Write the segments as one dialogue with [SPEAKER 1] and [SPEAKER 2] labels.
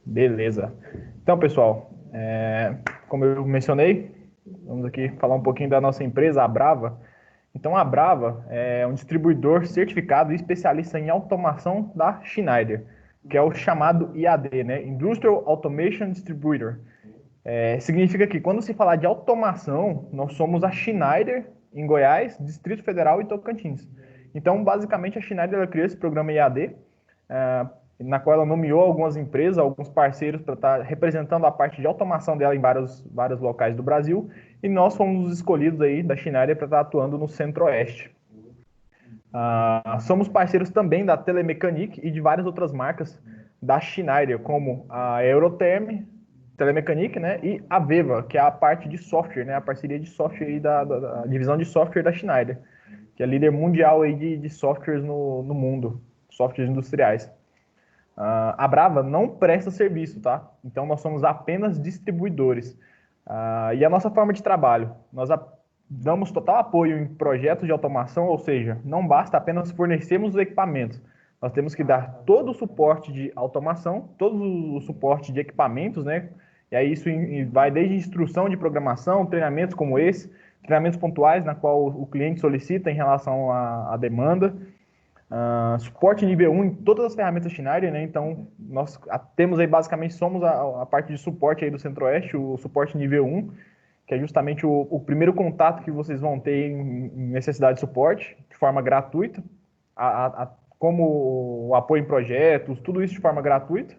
[SPEAKER 1] Beleza. Então, pessoal, como eu mencionei, vamos aqui falar um pouquinho da nossa empresa, a Brava. Então, a Brava é um distribuidor certificado e especialista em automação da Schneider, que é o chamado IAD, né? Industrial Automation Distributor. Significa que quando se falar de automação, nós somos a Schneider em Goiás, Distrito Federal e Tocantins. Então, basicamente, a Schneider ela criou esse programa IAD, na qual ela nomeou algumas empresas, alguns parceiros para estar representando a parte de automação dela em vários locais do Brasil, e nós fomos os escolhidos aí da Schneider para estar atuando no Centro-Oeste. Somos parceiros também da Telemecanique e de várias outras marcas da Schneider, como a Eurotherm, Telemecanique, né, e a Veva, que é a parte de software, né, a parceria de software aí da divisão de software da Schneider, que é líder mundial aí de softwares no mundo, softwares industriais. A Brava não presta serviço, tá? Então nós somos apenas distribuidores. E a nossa forma de trabalho, nós damos total apoio em projetos de automação, ou seja, não basta apenas fornecermos os equipamentos. Nós temos que dar todo o suporte de automação, todo o suporte de equipamentos, né? E aí isso vai desde instrução de programação, treinamentos como esse, treinamentos pontuais na qual o cliente solicita em relação à demanda. Suporte nível 1 em todas as ferramentas Schneider, né? Então, nós temos aí basicamente, somos a parte de suporte aí do Centro-Oeste, o suporte nível 1, que é justamente o primeiro contato que vocês vão ter em necessidade de suporte, de forma gratuita, como o apoio em projetos, tudo isso de forma gratuita.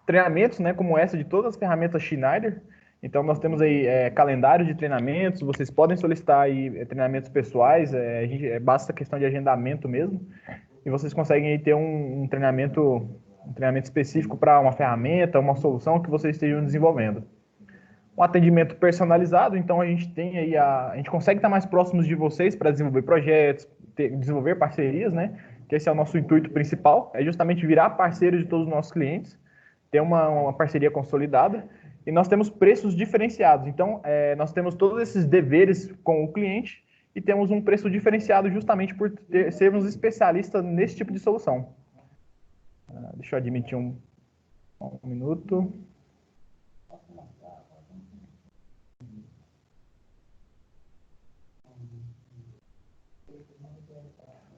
[SPEAKER 1] Treinamentos, né, como essa de todas as ferramentas Schneider. Então, nós temos aí calendário de treinamentos, vocês podem solicitar aí treinamentos pessoais, basta questão de agendamento mesmo, e vocês conseguem aí ter um treinamento específico para uma ferramenta, uma solução que vocês estejam desenvolvendo. Um atendimento personalizado, então a gente tem aí a gente consegue estar mais próximos de vocês para desenvolver projetos, desenvolver parcerias, né? Que esse é o nosso intuito principal, é justamente virar parceiro de todos os nossos clientes, ter uma parceria consolidada, e nós temos preços diferenciados. Então, nós temos todos esses deveres com o cliente e temos um preço diferenciado justamente por sermos especialistas nesse tipo de solução. Deixa eu admitir um minuto.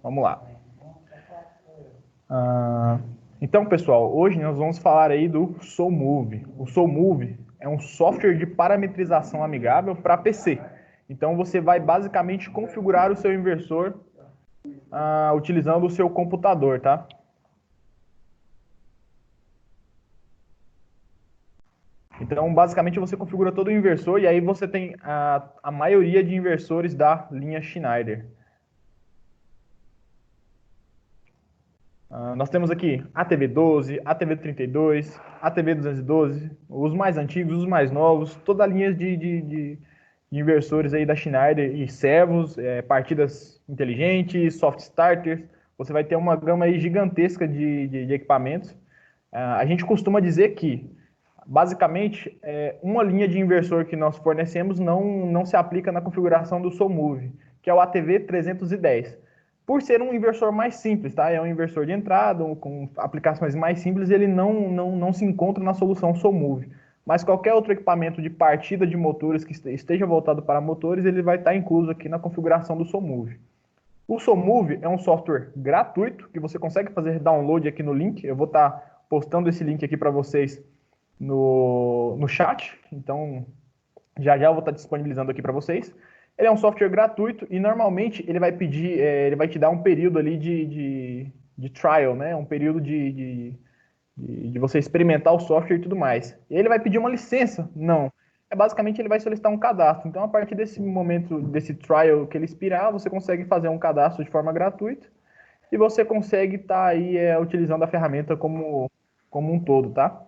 [SPEAKER 1] Vamos lá. Então, pessoal, hoje nós vamos falar aí do SoulMove. O SoulMove é um software de parametrização amigável para PC. Então, você vai basicamente configurar o seu inversor utilizando o seu computador, tá? Então, basicamente, você configura todo o inversor e aí você tem a maioria de inversores da linha Schneider. Nós temos aqui ATV12, ATV32, ATV212, os mais antigos, os mais novos, toda a linha de inversores aí da Schneider e servos, partidas inteligentes, soft starters. Você vai ter uma gama aí gigantesca de equipamentos. A gente costuma dizer que, basicamente, uma linha de inversor que nós fornecemos não se aplica na configuração do SoulMove, que é o ATV310. Por ser um inversor mais simples, tá? É um inversor de entrada, com aplicações mais simples, ele não se encontra na solução SoulMove. Mas qualquer outro equipamento de partida de motores que esteja voltado para motores, ele vai estar incluso aqui na configuração do SoulMove. O SoulMove é um software gratuito, que você consegue fazer download aqui no link. Eu vou estar postando esse link aqui para vocês no chat. Então, já eu vou estar disponibilizando aqui para vocês. Ele é um software gratuito e normalmente ele vai pedir, ele vai te dar um período ali de trial, né? Um período de você experimentar o software e tudo mais. E ele vai pedir uma licença? Não. Basicamente ele vai solicitar um cadastro. Então, a partir desse momento, desse trial que ele expirar, você consegue fazer um cadastro de forma gratuita e você consegue estar aí utilizando a ferramenta como um todo, tá?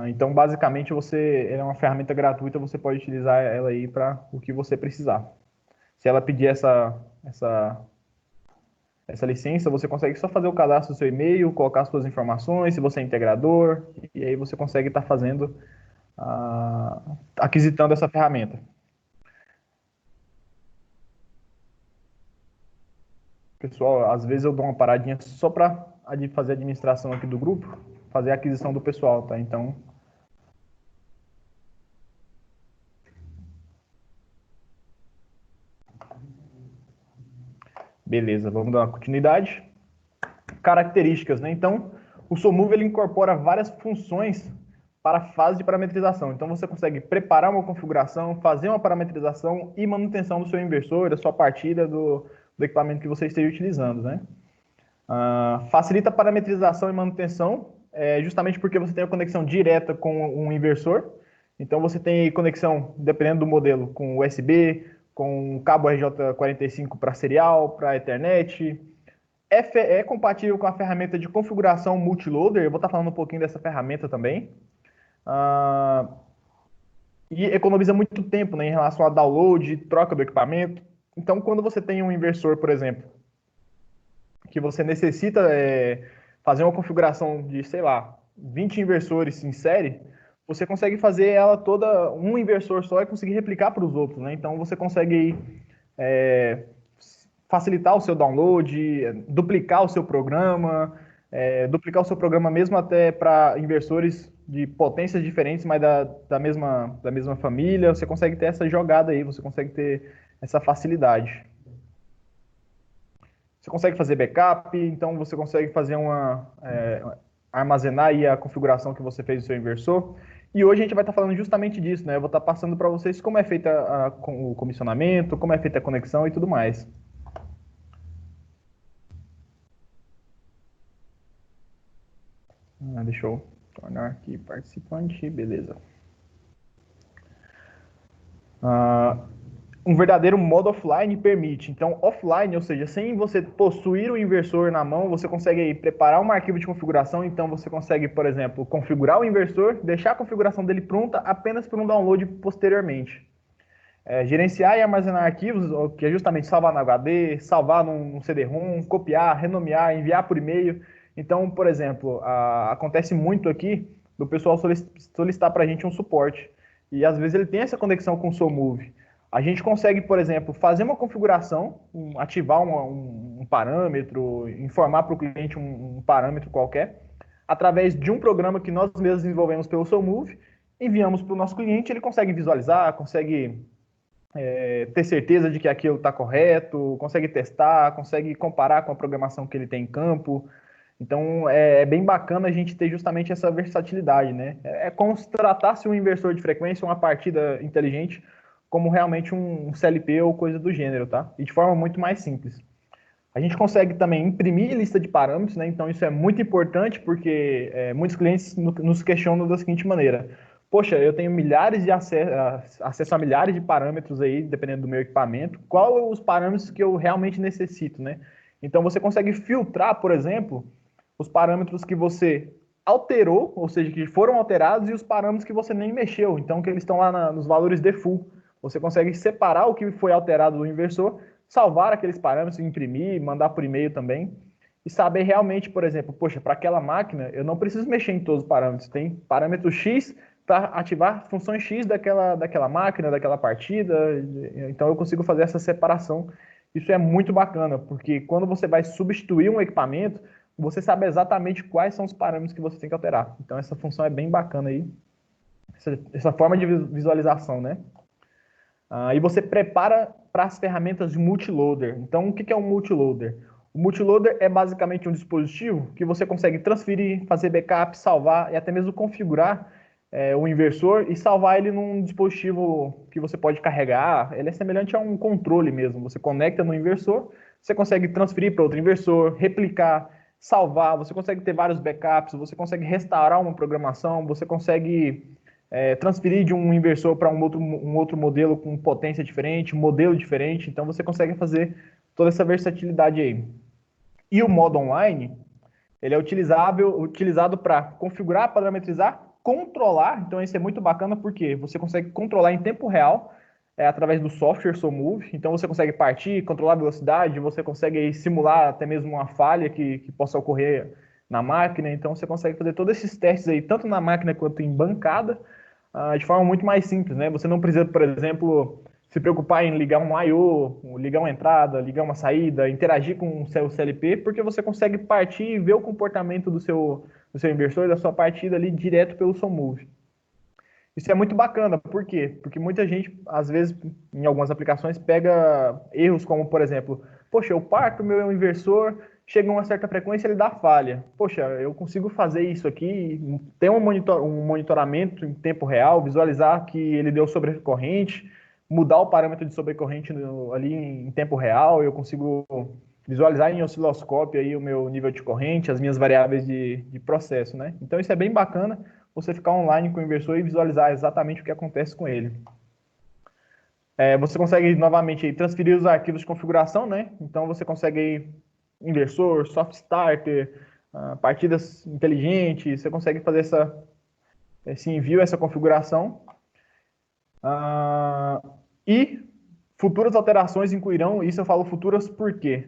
[SPEAKER 1] Então, basicamente, ela é uma ferramenta gratuita, você pode utilizar ela aí para o que você precisar. Se ela pedir essa licença, você consegue só fazer o cadastro do seu e-mail, colocar suas informações, se você é integrador, e aí você consegue estar fazendo, aquisitando essa ferramenta. Pessoal, às vezes eu dou uma paradinha só para a fazer a administração aqui do grupo, fazer a aquisição do pessoal, tá? Então, beleza, vamos dar uma continuidade. Características, né? Então, o SoMove ele incorpora várias funções para a fase de parametrização. Então, você consegue preparar uma configuração, fazer uma parametrização e manutenção do seu inversor, da sua partida, do equipamento que você esteja utilizando, né? Facilita a parametrização e manutenção, justamente porque você tem a conexão direta com um inversor. Então, você tem conexão, dependendo do modelo, com USB, com cabo RJ45 para serial, para Ethernet. É compatível com a ferramenta de configuração multiloader. Eu vou estar falando um pouquinho dessa ferramenta também. E economiza muito tempo, né, em relação a download, troca do equipamento. Então, quando você tem um inversor, por exemplo, que você necessita fazer uma configuração de, sei lá, 20 inversores em série, você consegue fazer ela toda, um inversor só, e conseguir replicar para os outros, né? Então, você consegue facilitar o seu download, duplicar o seu programa, mesmo até para inversores de potências diferentes, mas da mesma família. Você consegue ter essa jogada aí, você consegue ter essa facilidade. Você consegue fazer backup, então você consegue fazer armazenar aí a configuração que você fez do seu inversor. E hoje a gente vai estar falando justamente disso, né? Eu vou estar passando para vocês como é feita o comissionamento, como é feita a conexão e tudo mais. Deixa eu tornar aqui participante, beleza. Um verdadeiro modo offline permite. Então, offline, ou seja, sem você possuir o inversor na mão, você consegue aí preparar um arquivo de configuração. Então, você consegue, por exemplo, configurar o inversor, deixar a configuração dele pronta apenas para um download posteriormente. Gerenciar e armazenar arquivos, que é justamente salvar no HD, salvar num CD-ROM, copiar, renomear, enviar por e-mail. Então, por exemplo, acontece muito aqui do pessoal solicitar para a gente um suporte. E às vezes ele tem essa conexão com o SoMove. A gente consegue, por exemplo, fazer uma configuração, ativar um parâmetro, informar para o cliente um parâmetro qualquer, através de um programa que nós mesmos desenvolvemos pelo SoMove, enviamos para o nosso cliente, ele consegue visualizar, consegue ter certeza de que aquilo está correto, consegue testar, consegue comparar com a programação que ele tem em campo. Então, é bem bacana a gente ter justamente essa versatilidade, né? É como se tratasse um inversor de frequência, uma partida inteligente, como realmente um CLP ou coisa do gênero, tá? E de forma muito mais simples. A gente consegue também imprimir lista de parâmetros, né? Então, isso é muito importante porque muitos clientes nos questionam da seguinte maneira: poxa, eu tenho milhares de acesso a milhares de parâmetros aí, dependendo do meu equipamento. Qual os parâmetros que eu realmente necessito, né? Então, você consegue filtrar, por exemplo, os parâmetros que você alterou, ou seja, que foram alterados, e os parâmetros que você nem mexeu, então que eles estão lá nos valores default. Você consegue separar o que foi alterado do inversor, salvar aqueles parâmetros, imprimir, mandar por e-mail também, e saber realmente, por exemplo, poxa, para aquela máquina eu não preciso mexer em todos os parâmetros, tem parâmetro X para ativar funções X daquela máquina, daquela partida, então eu consigo fazer essa separação. Isso é muito bacana, porque quando você vai substituir um equipamento, você sabe exatamente quais são os parâmetros que você tem que alterar. Então essa função é bem bacana aí, essa forma de visualização, né? E você prepara para as ferramentas de multiloader. Então, o que é um multiloader? O multiloader é basicamente um dispositivo que você consegue transferir, fazer backup, salvar e até mesmo configurar o inversor e salvar ele num dispositivo que você pode carregar. Ele é semelhante a um controle mesmo. Você conecta no inversor, você consegue transferir para outro inversor, replicar, salvar, você consegue ter vários backups, você consegue restaurar uma programação, você consegue transferir de um inversor para um outro modelo com potência diferente, modelo diferente. Então você consegue fazer toda essa versatilidade aí. E o modo online, ele é utilizado para configurar, parametrizar, controlar. Então isso é muito bacana porque você consegue controlar em tempo real através do software SoMove. Então você consegue partir, controlar a velocidade, você consegue aí, simular até mesmo uma falha que possa ocorrer na máquina. Então você consegue fazer todos esses testes aí, tanto na máquina quanto em bancada, de forma muito mais simples, né? Você não precisa, por exemplo, se preocupar em ligar um I/O, ligar uma entrada, ligar uma saída, interagir com o seu CLP, porque você consegue partir e ver o comportamento do seu inversor, da sua partida ali direto pelo SoMove. Isso é muito bacana, por quê? Porque muita gente, às vezes, em algumas aplicações, pega erros como, por exemplo, poxa, eu parto meu inversor, chega a uma certa frequência, ele dá falha. Poxa, eu consigo fazer isso aqui, ter um monitoramento em tempo real, visualizar que ele deu sobrecorrente, mudar o parâmetro de sobrecorrente ali em tempo real, eu consigo visualizar em osciloscópio aí o meu nível de corrente, as minhas variáveis de processo, né? Então isso é bem bacana, você ficar online com o inversor e visualizar exatamente o que acontece com ele. Você consegue novamente transferir os arquivos de configuração, né? Então você consegue inversor, soft starter, partidas inteligentes, você consegue fazer esse envio, essa configuração. E futuras alterações incluirão, isso eu falo futuras porque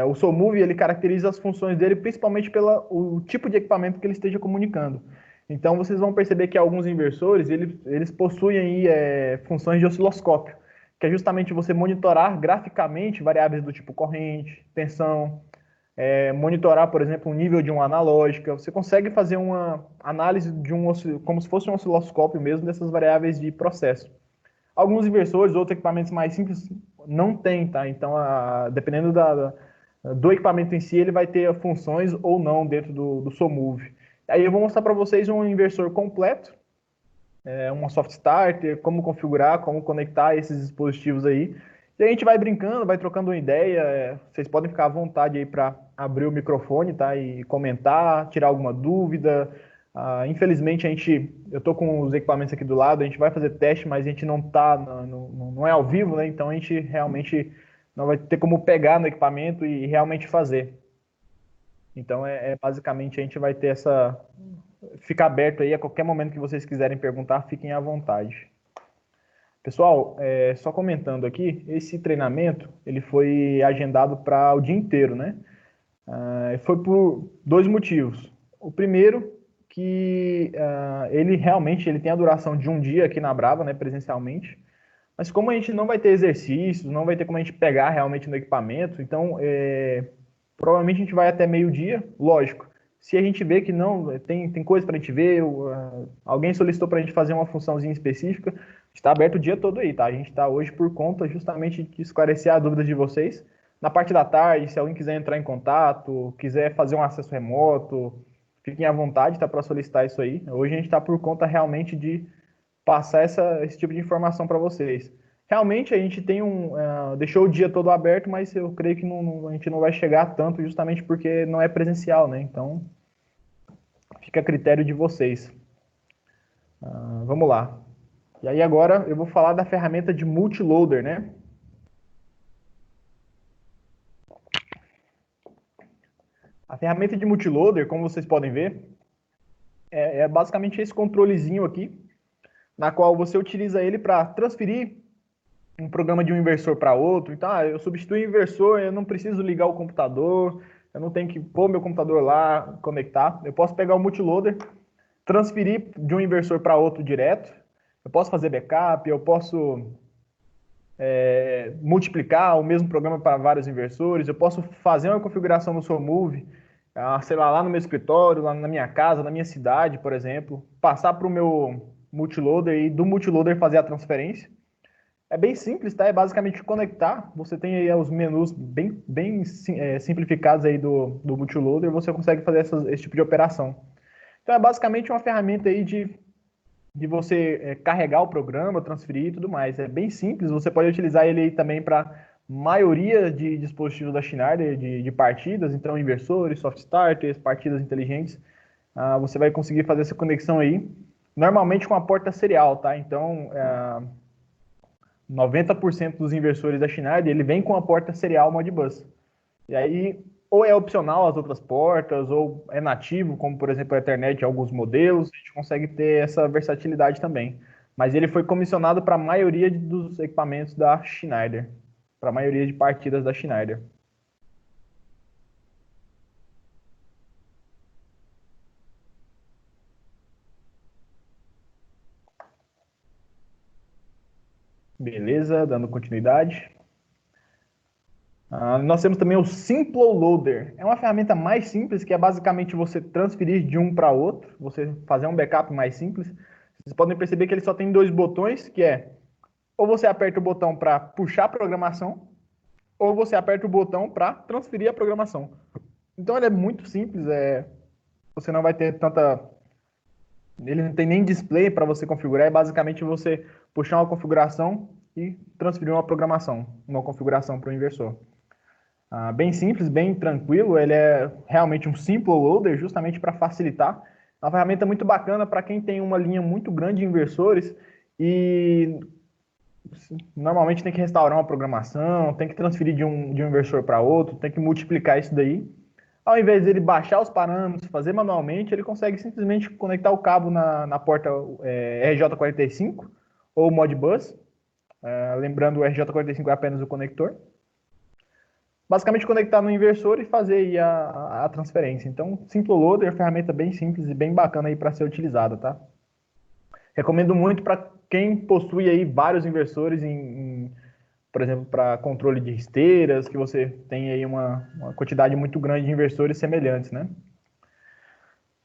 [SPEAKER 1] o SoMove ele caracteriza as funções dele principalmente pelo tipo de equipamento que ele esteja comunicando. Então vocês vão perceber que alguns inversores eles possuem aí, funções de osciloscópio, que é justamente você monitorar graficamente variáveis do tipo corrente, tensão, monitorar, por exemplo, o nível de uma analógica. Você consegue fazer uma análise como se fosse um osciloscópio mesmo dessas variáveis de processo. Alguns inversores, outros equipamentos mais simples, não tem, tá? Então, dependendo do equipamento em si, ele vai ter funções ou não dentro do SoMove. Aí eu vou mostrar para vocês um inversor completo, uma soft starter, como configurar, como conectar esses dispositivos aí. E a gente vai brincando, vai trocando uma ideia. Vocês podem ficar à vontade aí para abrir o microfone, tá? E comentar, tirar alguma dúvida. Infelizmente eu tô com os equipamentos aqui do lado, a gente vai fazer teste, mas a gente não é ao vivo, né? Então a gente realmente não vai ter como pegar no equipamento e realmente fazer. Então basicamente a gente vai ter fica aberto aí a qualquer momento que vocês quiserem perguntar, fiquem à vontade. Pessoal, só comentando aqui, esse treinamento ele foi agendado para o dia inteiro, né? Foi por dois motivos. O primeiro, que ele realmente ele tem a duração de um dia aqui na Brava, né, presencialmente. Mas como a gente não vai ter exercícios, não vai ter como a gente pegar realmente no equipamento, então provavelmente a gente vai até meio-dia, lógico. Se a gente vê que não, tem coisa para a gente ver, alguém solicitou para a gente fazer uma funçãozinha específica, está aberto o dia todo aí, tá? A gente está hoje por conta justamente de esclarecer a dúvida de vocês. Na parte da tarde, se alguém quiser entrar em contato, quiser fazer um acesso remoto, fiquem à vontade, tá, para solicitar isso aí. Hoje a gente está por conta realmente de passar esse tipo de informação para vocês. Realmente a gente deixou o dia todo aberto, mas eu creio que a gente não vai chegar tanto justamente porque não é presencial, né? Então fica a critério de vocês. Vamos lá. E aí agora eu vou falar da ferramenta de multiloader, né? A ferramenta de multiloader, como vocês podem ver, é basicamente esse controlezinho aqui, na qual você utiliza ele para transferir um programa de um inversor para outro. Então, eu substituo o inversor, eu não preciso ligar o computador, eu não tenho que pôr meu computador lá, conectar. Eu posso pegar o multiloader, transferir de um inversor para outro direto. Eu posso fazer backup, eu posso multiplicar o mesmo programa para vários inversores, eu posso fazer uma configuração no SoMove, sei lá no meu escritório, lá na minha casa, na minha cidade, por exemplo, passar para o meu multiloader e do multiloader fazer a transferência. É bem simples, tá? É basicamente conectar. Você tem aí os menus bem simplificados aí do multiloader, você consegue fazer esse tipo de operação. Então é basicamente uma ferramenta aí de você carregar o programa, transferir e tudo mais. É bem simples, você pode utilizar ele aí também para maioria de dispositivos da Schneider, de partidas, então inversores, soft starters, partidas inteligentes. Você vai conseguir fazer essa conexão aí, normalmente com a porta serial, tá? Então, 90% dos inversores da Schneider, ele vem com a porta serial Modbus. E aí, ou é opcional as outras portas, ou é nativo, como por exemplo a Ethernet em alguns modelos, a gente consegue ter essa versatilidade também. Mas ele foi comissionado para a maioria dos equipamentos da Schneider, para a maioria de partidas da Schneider. Beleza, dando continuidade. Nós temos também o Simple Loader. É uma ferramenta mais simples, que é basicamente você transferir de um para outro, você fazer um backup mais simples. Vocês podem perceber que ele só tem dois botões, que é ou você aperta o botão para puxar a programação, ou você aperta o botão para transferir a programação. Então ele é muito simples, você não vai ter tanta... Ele não tem nem display para você configurar, é basicamente você puxar uma configuração e transferir uma configuração para o inversor. Bem simples, bem tranquilo, ele é realmente um simple loader, justamente para facilitar. É uma ferramenta muito bacana para quem tem uma linha muito grande de inversores e normalmente tem que restaurar uma programação, tem que transferir de um inversor para outro, tem que multiplicar isso daí. Ao invés dele baixar os parâmetros, fazer manualmente, ele consegue simplesmente conectar o cabo na porta RJ45 ou Modbus. Lembrando, o RJ45 é apenas o conector. Basicamente conectar no inversor e fazer aí a transferência. Então, Simple Loader é uma ferramenta bem simples e bem bacana aí para ser utilizada, tá? Recomendo muito para quem possui aí vários inversores por exemplo, para controle de esteiras, que você tem aí uma quantidade muito grande de inversores semelhantes, né?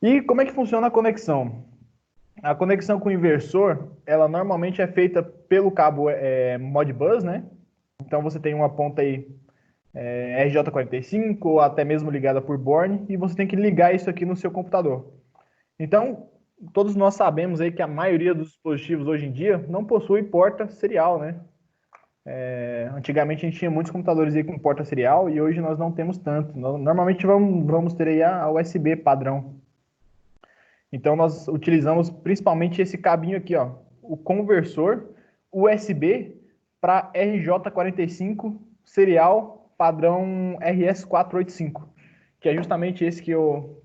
[SPEAKER 1] E como é que funciona a conexão? A conexão com o inversor, ela normalmente é feita pelo cabo Modbus, né? Então você tem uma ponta aí RJ45 ou até mesmo ligada por Born e você tem que ligar isso aqui no seu computador. Então, todos nós sabemos aí que a maioria dos dispositivos hoje em dia não possui porta serial, né? Antigamente a gente tinha muitos computadores aí com porta serial e hoje nós não temos tanto. Normalmente vamos ter aí a USB padrão. Então nós utilizamos principalmente esse cabinho aqui, ó, o conversor USB para RJ45 serial padrão RS485, que é justamente esse que eu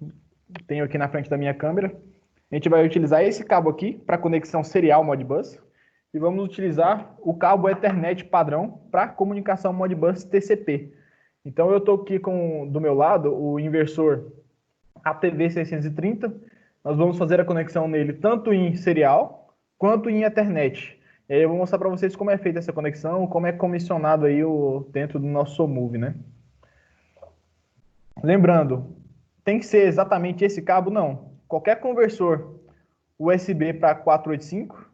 [SPEAKER 1] tenho aqui na frente da minha câmera. A gente vai utilizar esse cabo aqui para conexão serial Modbus e vamos utilizar o cabo Ethernet padrão para comunicação Modbus TCP. Então eu estou aqui do meu lado o inversor ATV630. Nós vamos fazer a conexão nele tanto em serial quanto em Ethernet. E aí eu vou mostrar para vocês como é feita essa conexão, como é comissionado aí dentro do nosso SoMove, né? Lembrando, tem que ser exatamente esse cabo? Não. Qualquer conversor USB para 485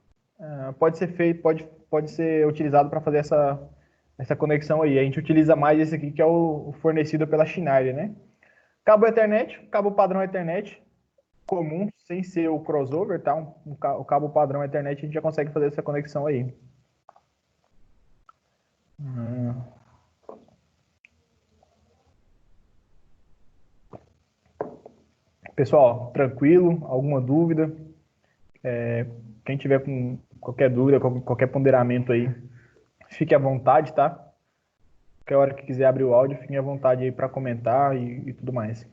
[SPEAKER 1] pode ser feito, pode ser utilizado para fazer essa conexão aí. A gente utiliza mais esse aqui, que é o fornecido pela Schneider, né? Cabo Ethernet, cabo padrão Ethernet, comum, sem ser o crossover, tá? O cabo padrão Ethernet, a gente já consegue fazer essa conexão aí. Pessoal, tranquilo? Alguma dúvida? Quem tiver com qualquer dúvida, qualquer ponderamento aí, fique à vontade, tá? Qualquer hora que quiser abrir o áudio, fique à vontade aí para comentar e tudo mais.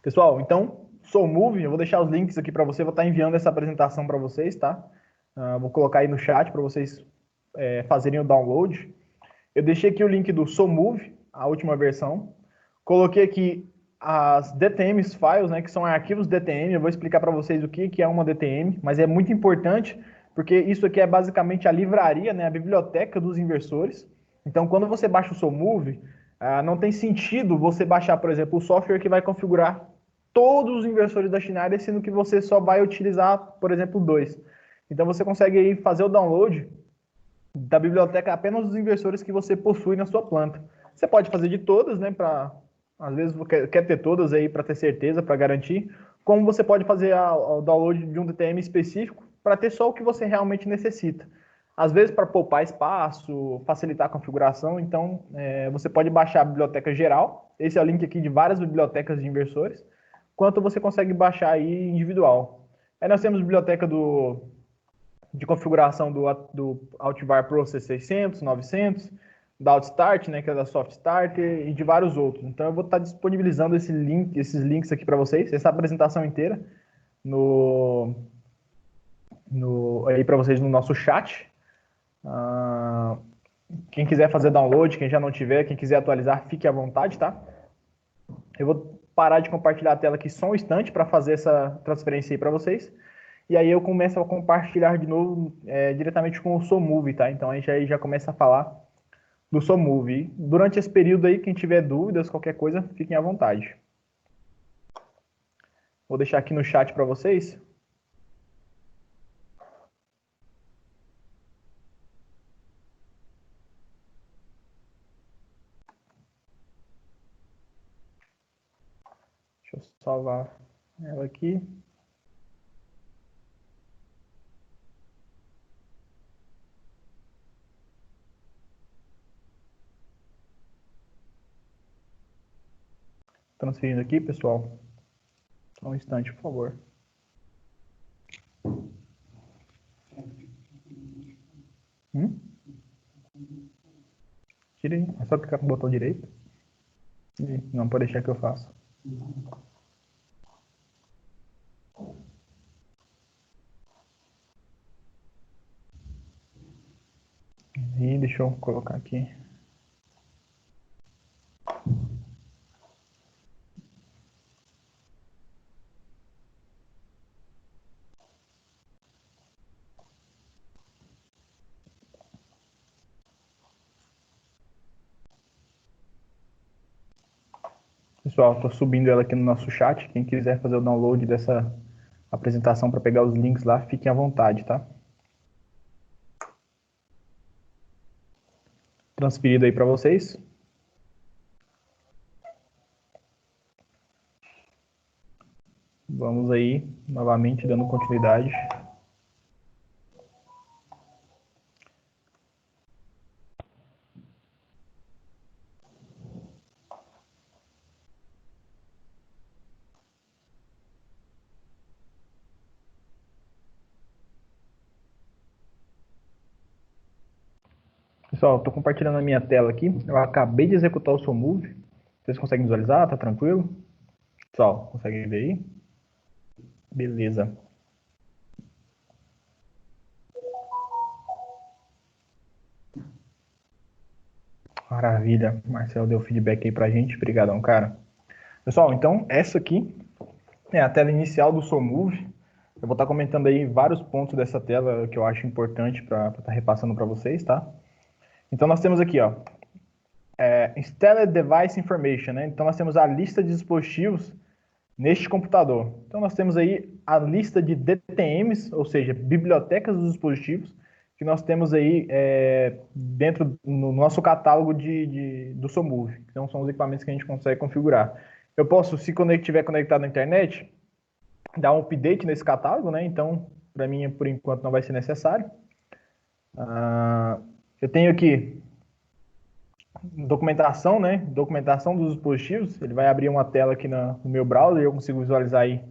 [SPEAKER 1] Pessoal, então, SoMove, eu vou deixar os links aqui para você, vou estar enviando essa apresentação para vocês, tá? Vou colocar aí no chat para vocês fazerem o download. Eu deixei aqui o link do SoMove, a última versão. Coloquei aqui as DTMs files, né, que são arquivos DTM. Eu vou explicar para vocês o que é uma DTM, mas é muito importante, porque isso aqui é basicamente a livraria, né, a biblioteca dos inversores. Então, quando você baixa o SoMove, não tem sentido você baixar, por exemplo, o software que vai configurar todos os inversores da Schneider, sendo que você só vai utilizar, por exemplo, dois. Então, você consegue aí fazer o download da biblioteca apenas dos inversores que você possui na sua planta. Você pode fazer de todas, né, às vezes quer ter todas aí para ter certeza, para garantir, como você pode fazer o download de um DTM específico para ter só o que você realmente necessita. Às vezes para poupar espaço, facilitar a configuração, então você pode baixar a biblioteca geral, esse é o link aqui de várias bibliotecas de inversores, quanto você consegue baixar aí individual. Aí nós temos a biblioteca de configuração do Altivar Pro C600, 900, da Outstart, né, que é da Soft Starter, e de vários outros. Então eu vou estar disponibilizando esses links aqui para vocês, essa apresentação inteira, aí para vocês no nosso chat. Quem quiser fazer download, quem já não tiver, quem quiser atualizar, fique à vontade, tá? Eu vou parar de compartilhar a tela aqui só um instante para fazer essa transferência aí para vocês. e aí eu começo a compartilhar de novo diretamente com o SoMove, tá? Então a gente aí já começa a falar do SoMove. Durante esse período aí, quem tiver dúvidas, qualquer coisa, fiquem à vontade. Vou deixar aqui no chat para vocês. Deixa eu salvar ela aqui. Transferindo aqui, pessoal. Só um instante, por favor. Tira aí. É só clicar no botão direito. Não, pode deixar que eu faço. E deixa eu colocar aqui. Pessoal, estou subindo ela aqui no nosso chat. Quem quiser fazer o download dessa apresentação para pegar os links lá, fiquem à vontade, tá? Transferido aí para vocês. Vamos aí, novamente, dando continuidade. Pessoal, estou compartilhando a minha tela aqui. Eu acabei de executar o SoMove. Vocês conseguem visualizar? Tá tranquilo? Pessoal, conseguem ver aí? Beleza. Maravilha. Marcelo deu feedback aí pra gente. Obrigadão, cara. Pessoal, então essa aqui é a tela inicial do SoMove. Eu vou estar comentando aí vários pontos dessa tela que eu acho importante para estar repassando para vocês, tá? Então nós temos aqui, ó, Installed Device Information, né? Então nós temos a lista de dispositivos neste computador. Então nós temos aí a lista de DTMs, ou seja, bibliotecas dos dispositivos, que nós temos aí dentro no nosso catálogo do SoMove. Então são os equipamentos que a gente consegue configurar. Eu posso, se estiver conectado na internet, dar um update nesse catálogo, né? Então, para mim, por enquanto, não vai ser necessário. Eu tenho aqui documentação, né? Documentação dos dispositivos. Ele vai abrir uma tela aqui no meu browser e eu consigo visualizar aí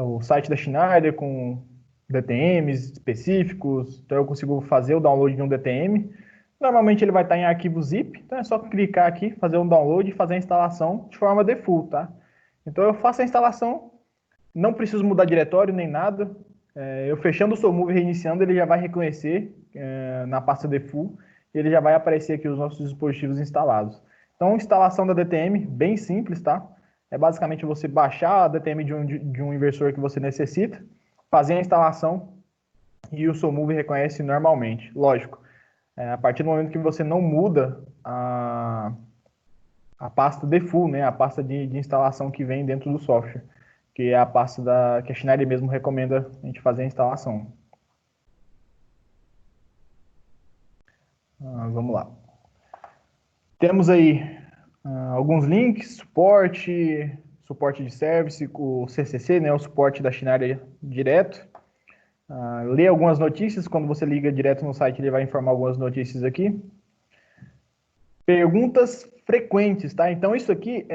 [SPEAKER 1] o site da Schneider com DTMs específicos. Então, eu consigo fazer o download de um DTM. Normalmente, ele vai estar em arquivo zip. Então, é só clicar aqui, fazer um download e fazer a instalação de forma default, tá? Então, eu faço a instalação. Não preciso mudar diretório nem nada. Eu fechando o SoMove e reiniciando, ele já vai reconhecer na pasta default e ele já vai aparecer aqui os nossos dispositivos instalados. Então, instalação da DTM, bem simples, tá? É basicamente você baixar a DTM de um inversor que você necessita, fazer a instalação e o SoMove reconhece normalmente. Lógico, a partir do momento que você não muda a pasta default, né? A pasta de instalação que vem dentro do software, que é a pasta que a Schneider mesmo recomenda a gente fazer a instalação. Vamos lá. Temos aí alguns links, suporte de service, o CCC, né, o suporte da Schneider direto. Lê algumas notícias, quando você liga direto no site, ele vai informar algumas notícias aqui. Perguntas frequentes, tá? Então, isso aqui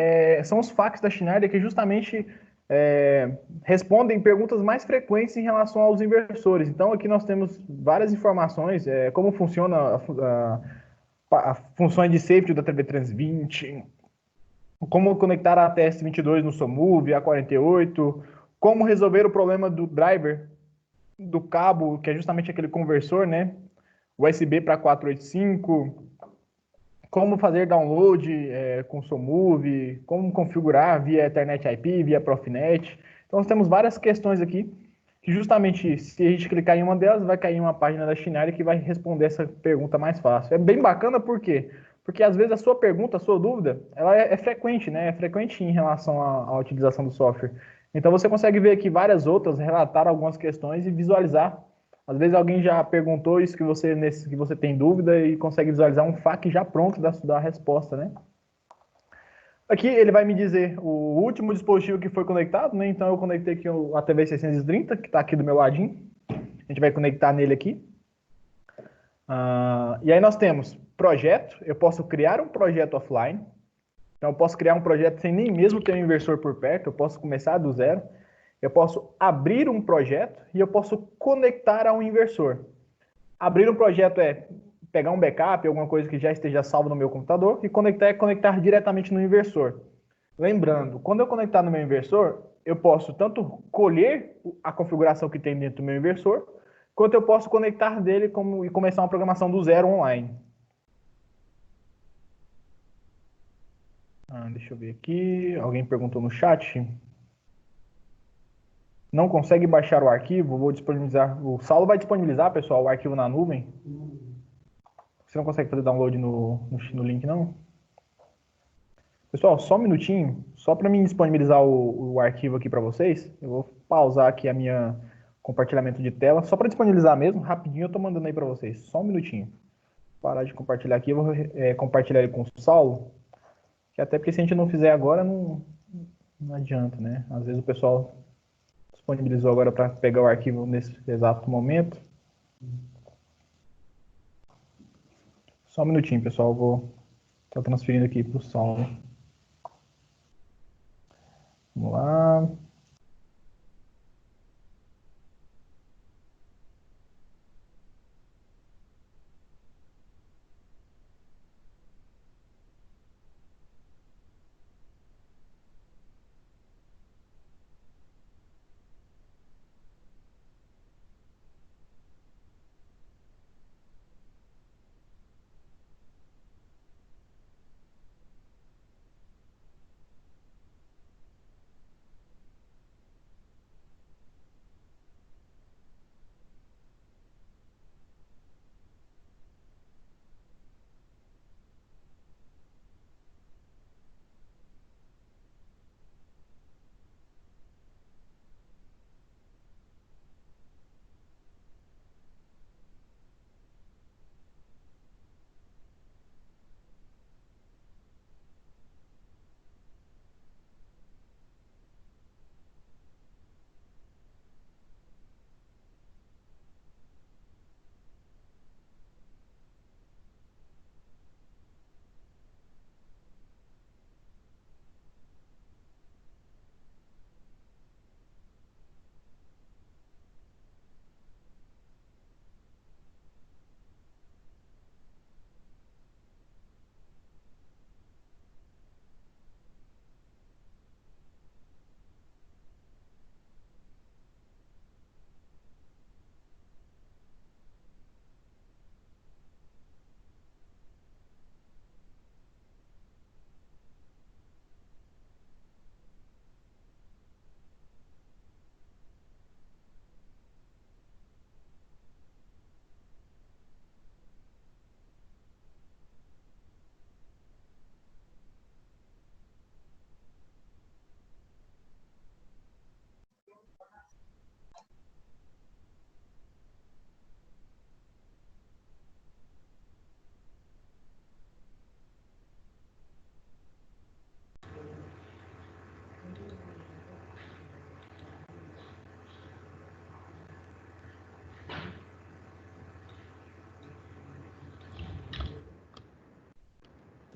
[SPEAKER 1] são os FAQs da Schneider que justamente respondem perguntas mais frequentes em relação aos inversores. Então, aqui nós temos várias informações, como funciona a funções de safety da TV320, como conectar a TS22 no SoMove, A48, como resolver o problema do driver do cabo, que é justamente aquele conversor, né? USB para 485, como fazer download com SoMove, como configurar via Ethernet IP, via Profinet. Então, nós temos várias questões aqui que justamente se a gente clicar em uma delas, vai cair em uma página da Schneider que vai responder essa pergunta mais fácil. É bem bacana, por quê? Porque às vezes a sua pergunta, a sua dúvida, ela é frequente, né? É frequente em relação à utilização do software. Então você consegue ver aqui várias outras, relatar algumas questões e visualizar. Às vezes alguém já perguntou isso que você tem dúvida e consegue visualizar um FAQ já pronto da resposta, né? Aqui ele vai me dizer o último dispositivo que foi conectado, né? Então eu conectei aqui a TV 630, que está aqui do meu ladinho. A gente vai conectar nele aqui. E aí nós temos projeto. Eu posso criar um projeto offline. Então eu posso criar um projeto sem nem mesmo ter um inversor por perto. Eu posso começar do zero. Eu posso abrir um projeto e eu posso conectar a um inversor. Abrir um projeto é pegar um backup, alguma coisa que já esteja salvo no meu computador, e conectar é conectar diretamente no inversor. Lembrando, quando eu conectar no meu inversor, eu posso tanto colher a configuração que tem dentro do meu inversor, quanto eu posso conectar dele e começar uma programação do zero online. Deixa eu ver aqui. Alguém perguntou no chat. Não consegue baixar o arquivo? Vou disponibilizar. O Saulo vai disponibilizar, pessoal, o arquivo na nuvem. Você não consegue fazer download no link, não? Pessoal, só um minutinho, só para mim disponibilizar o arquivo aqui para vocês. Eu vou pausar aqui a minha compartilhamento de tela, só para disponibilizar mesmo, rapidinho eu tô mandando aí para vocês. Só um minutinho. Parar de compartilhar aqui, eu vou compartilhar ele com o Saulo, que até porque se a gente não fizer agora, não adianta, né? Às vezes o pessoal disponibilizou agora para pegar o arquivo nesse exato momento. Só um minutinho, pessoal, eu vou estar transferindo aqui para o Saulo. Vamos lá.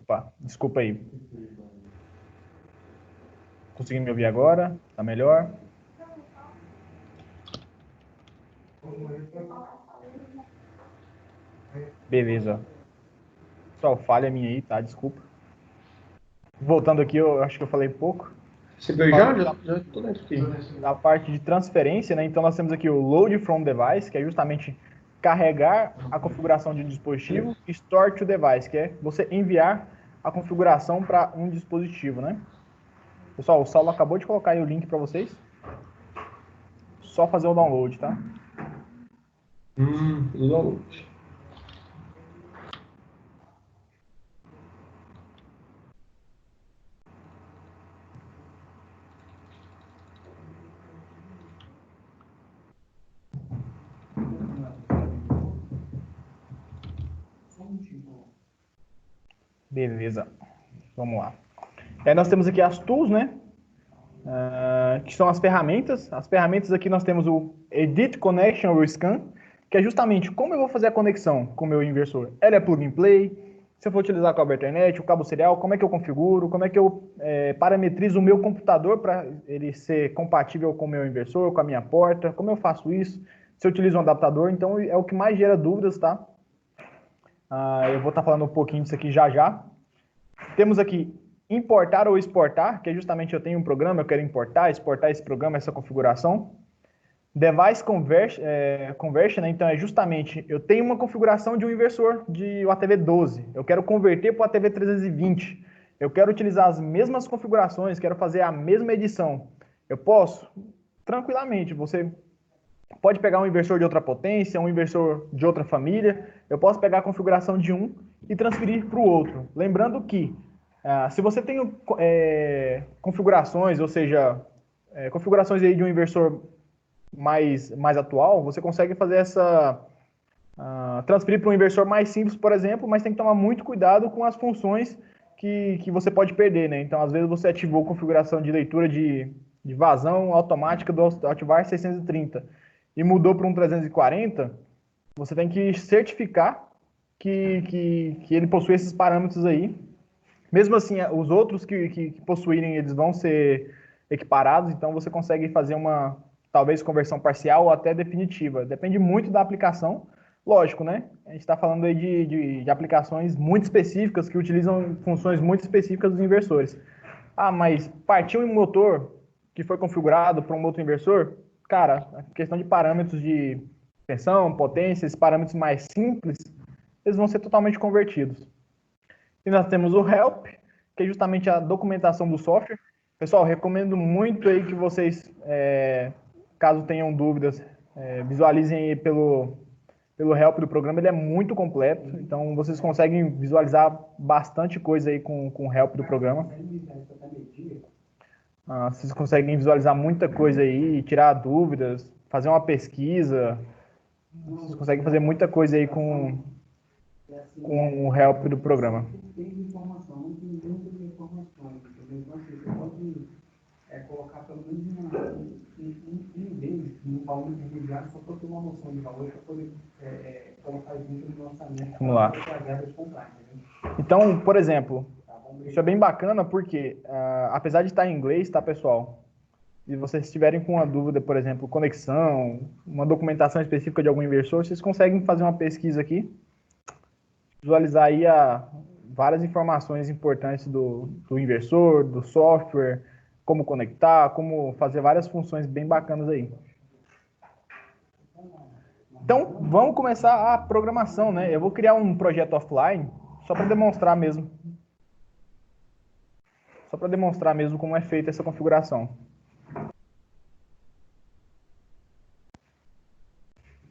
[SPEAKER 1] Opa, desculpa aí. Conseguindo me ouvir agora? Tá melhor? Beleza. Pessoal, falha minha aí, tá? Desculpa. Voltando aqui, eu acho que eu falei pouco.
[SPEAKER 2] Você viu já? Já tô dentro aqui.
[SPEAKER 1] Da parte de transferência, né? Então nós temos aqui o load from device, que é justamente carregar a configuração de um dispositivo, e store to device, que é você enviar a configuração para um dispositivo, né? Pessoal, o Saulo acabou de colocar aí o link para vocês. só fazer o download, tá?
[SPEAKER 2] O download.
[SPEAKER 1] Beleza, vamos lá. Aí nós temos aqui as tools, né? Que são as ferramentas. As ferramentas aqui nós temos o Edit Connection ou Scan, que é justamente como eu vou fazer a conexão com o meu inversor. Ela é plug and play. Se eu for utilizar o cabo Ethernet, o cabo serial, como é que eu configuro, como é que eu parametrizo o meu computador para ele ser compatível com o meu inversor, com a minha porta, como eu faço isso, se eu utilizo um adaptador, então é o que mais gera dúvidas, tá? Eu vou estar falando um pouquinho disso aqui já já. Temos aqui importar ou exportar, que é justamente eu tenho um programa, eu quero importar, exportar esse programa, essa configuração. Device Conversion, né? Então é justamente, eu tenho uma configuração de um inversor de ATV12, eu quero converter para o ATV320, eu quero utilizar as mesmas configurações, quero fazer a mesma edição. Eu posso? Tranquilamente, você pode pegar um inversor de outra potência, um inversor de outra família, eu posso pegar a configuração de um e transferir para o outro. Lembrando que, se você tem configurações, ou seja, configurações aí de um inversor mais atual, você consegue fazer transferir para um inversor mais simples, por exemplo, mas tem que tomar muito cuidado com as funções que você pode perder, né? Então, às vezes você ativou a configuração de leitura de vazão automática do Altivar 630 e mudou para um 340, você tem que certificar que ele possui esses parâmetros aí. Mesmo assim, os outros que possuírem, eles vão ser equiparados, então você consegue fazer uma, talvez, conversão parcial ou até definitiva. Depende muito da aplicação. Lógico, né? A gente está falando aí de aplicações muito específicas que utilizam funções muito específicas dos inversores. Mas partiu um motor que foi configurado para um outro inversor, cara, a questão de parâmetros de tensão, potência, esses parâmetros mais simples, eles vão ser totalmente convertidos. E nós temos o Help, que é justamente a documentação do software. Pessoal, recomendo muito aí que vocês, caso tenham dúvidas, visualizem aí pelo Help do programa. Ele é muito completo, então vocês conseguem visualizar bastante coisa aí com o Help do programa. Vocês conseguem visualizar muita coisa aí, tirar dúvidas, fazer uma pesquisa. Vocês conseguem fazer muita coisa aí com o help do programa. Colocar pelo menos um deles no valor intermediário só para ter uma noção de valor para poder colocar junto no lançamento. Vamos lá. Então, por exemplo, isso é bem bacana porque, apesar de estar em inglês, tá, pessoal? Se vocês estiverem com uma dúvida, por exemplo, conexão, uma documentação específica de algum inversor, vocês conseguem fazer uma pesquisa aqui, visualizar aí várias informações importantes do inversor, do software, como conectar, como fazer várias funções bem bacanas aí. Então, vamos começar a programação, né? Eu vou criar um projeto offline, só para demonstrar mesmo. Só para demonstrar mesmo como é feita essa configuração.